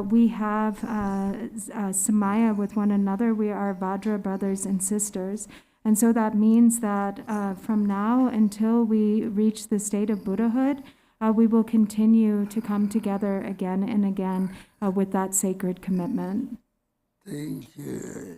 we have Samaya with one another. We are Vajra brothers and sisters. And so that means that from now until we reach the state of Buddhahood, we will continue to come together again and again with that sacred commitment. Thank you.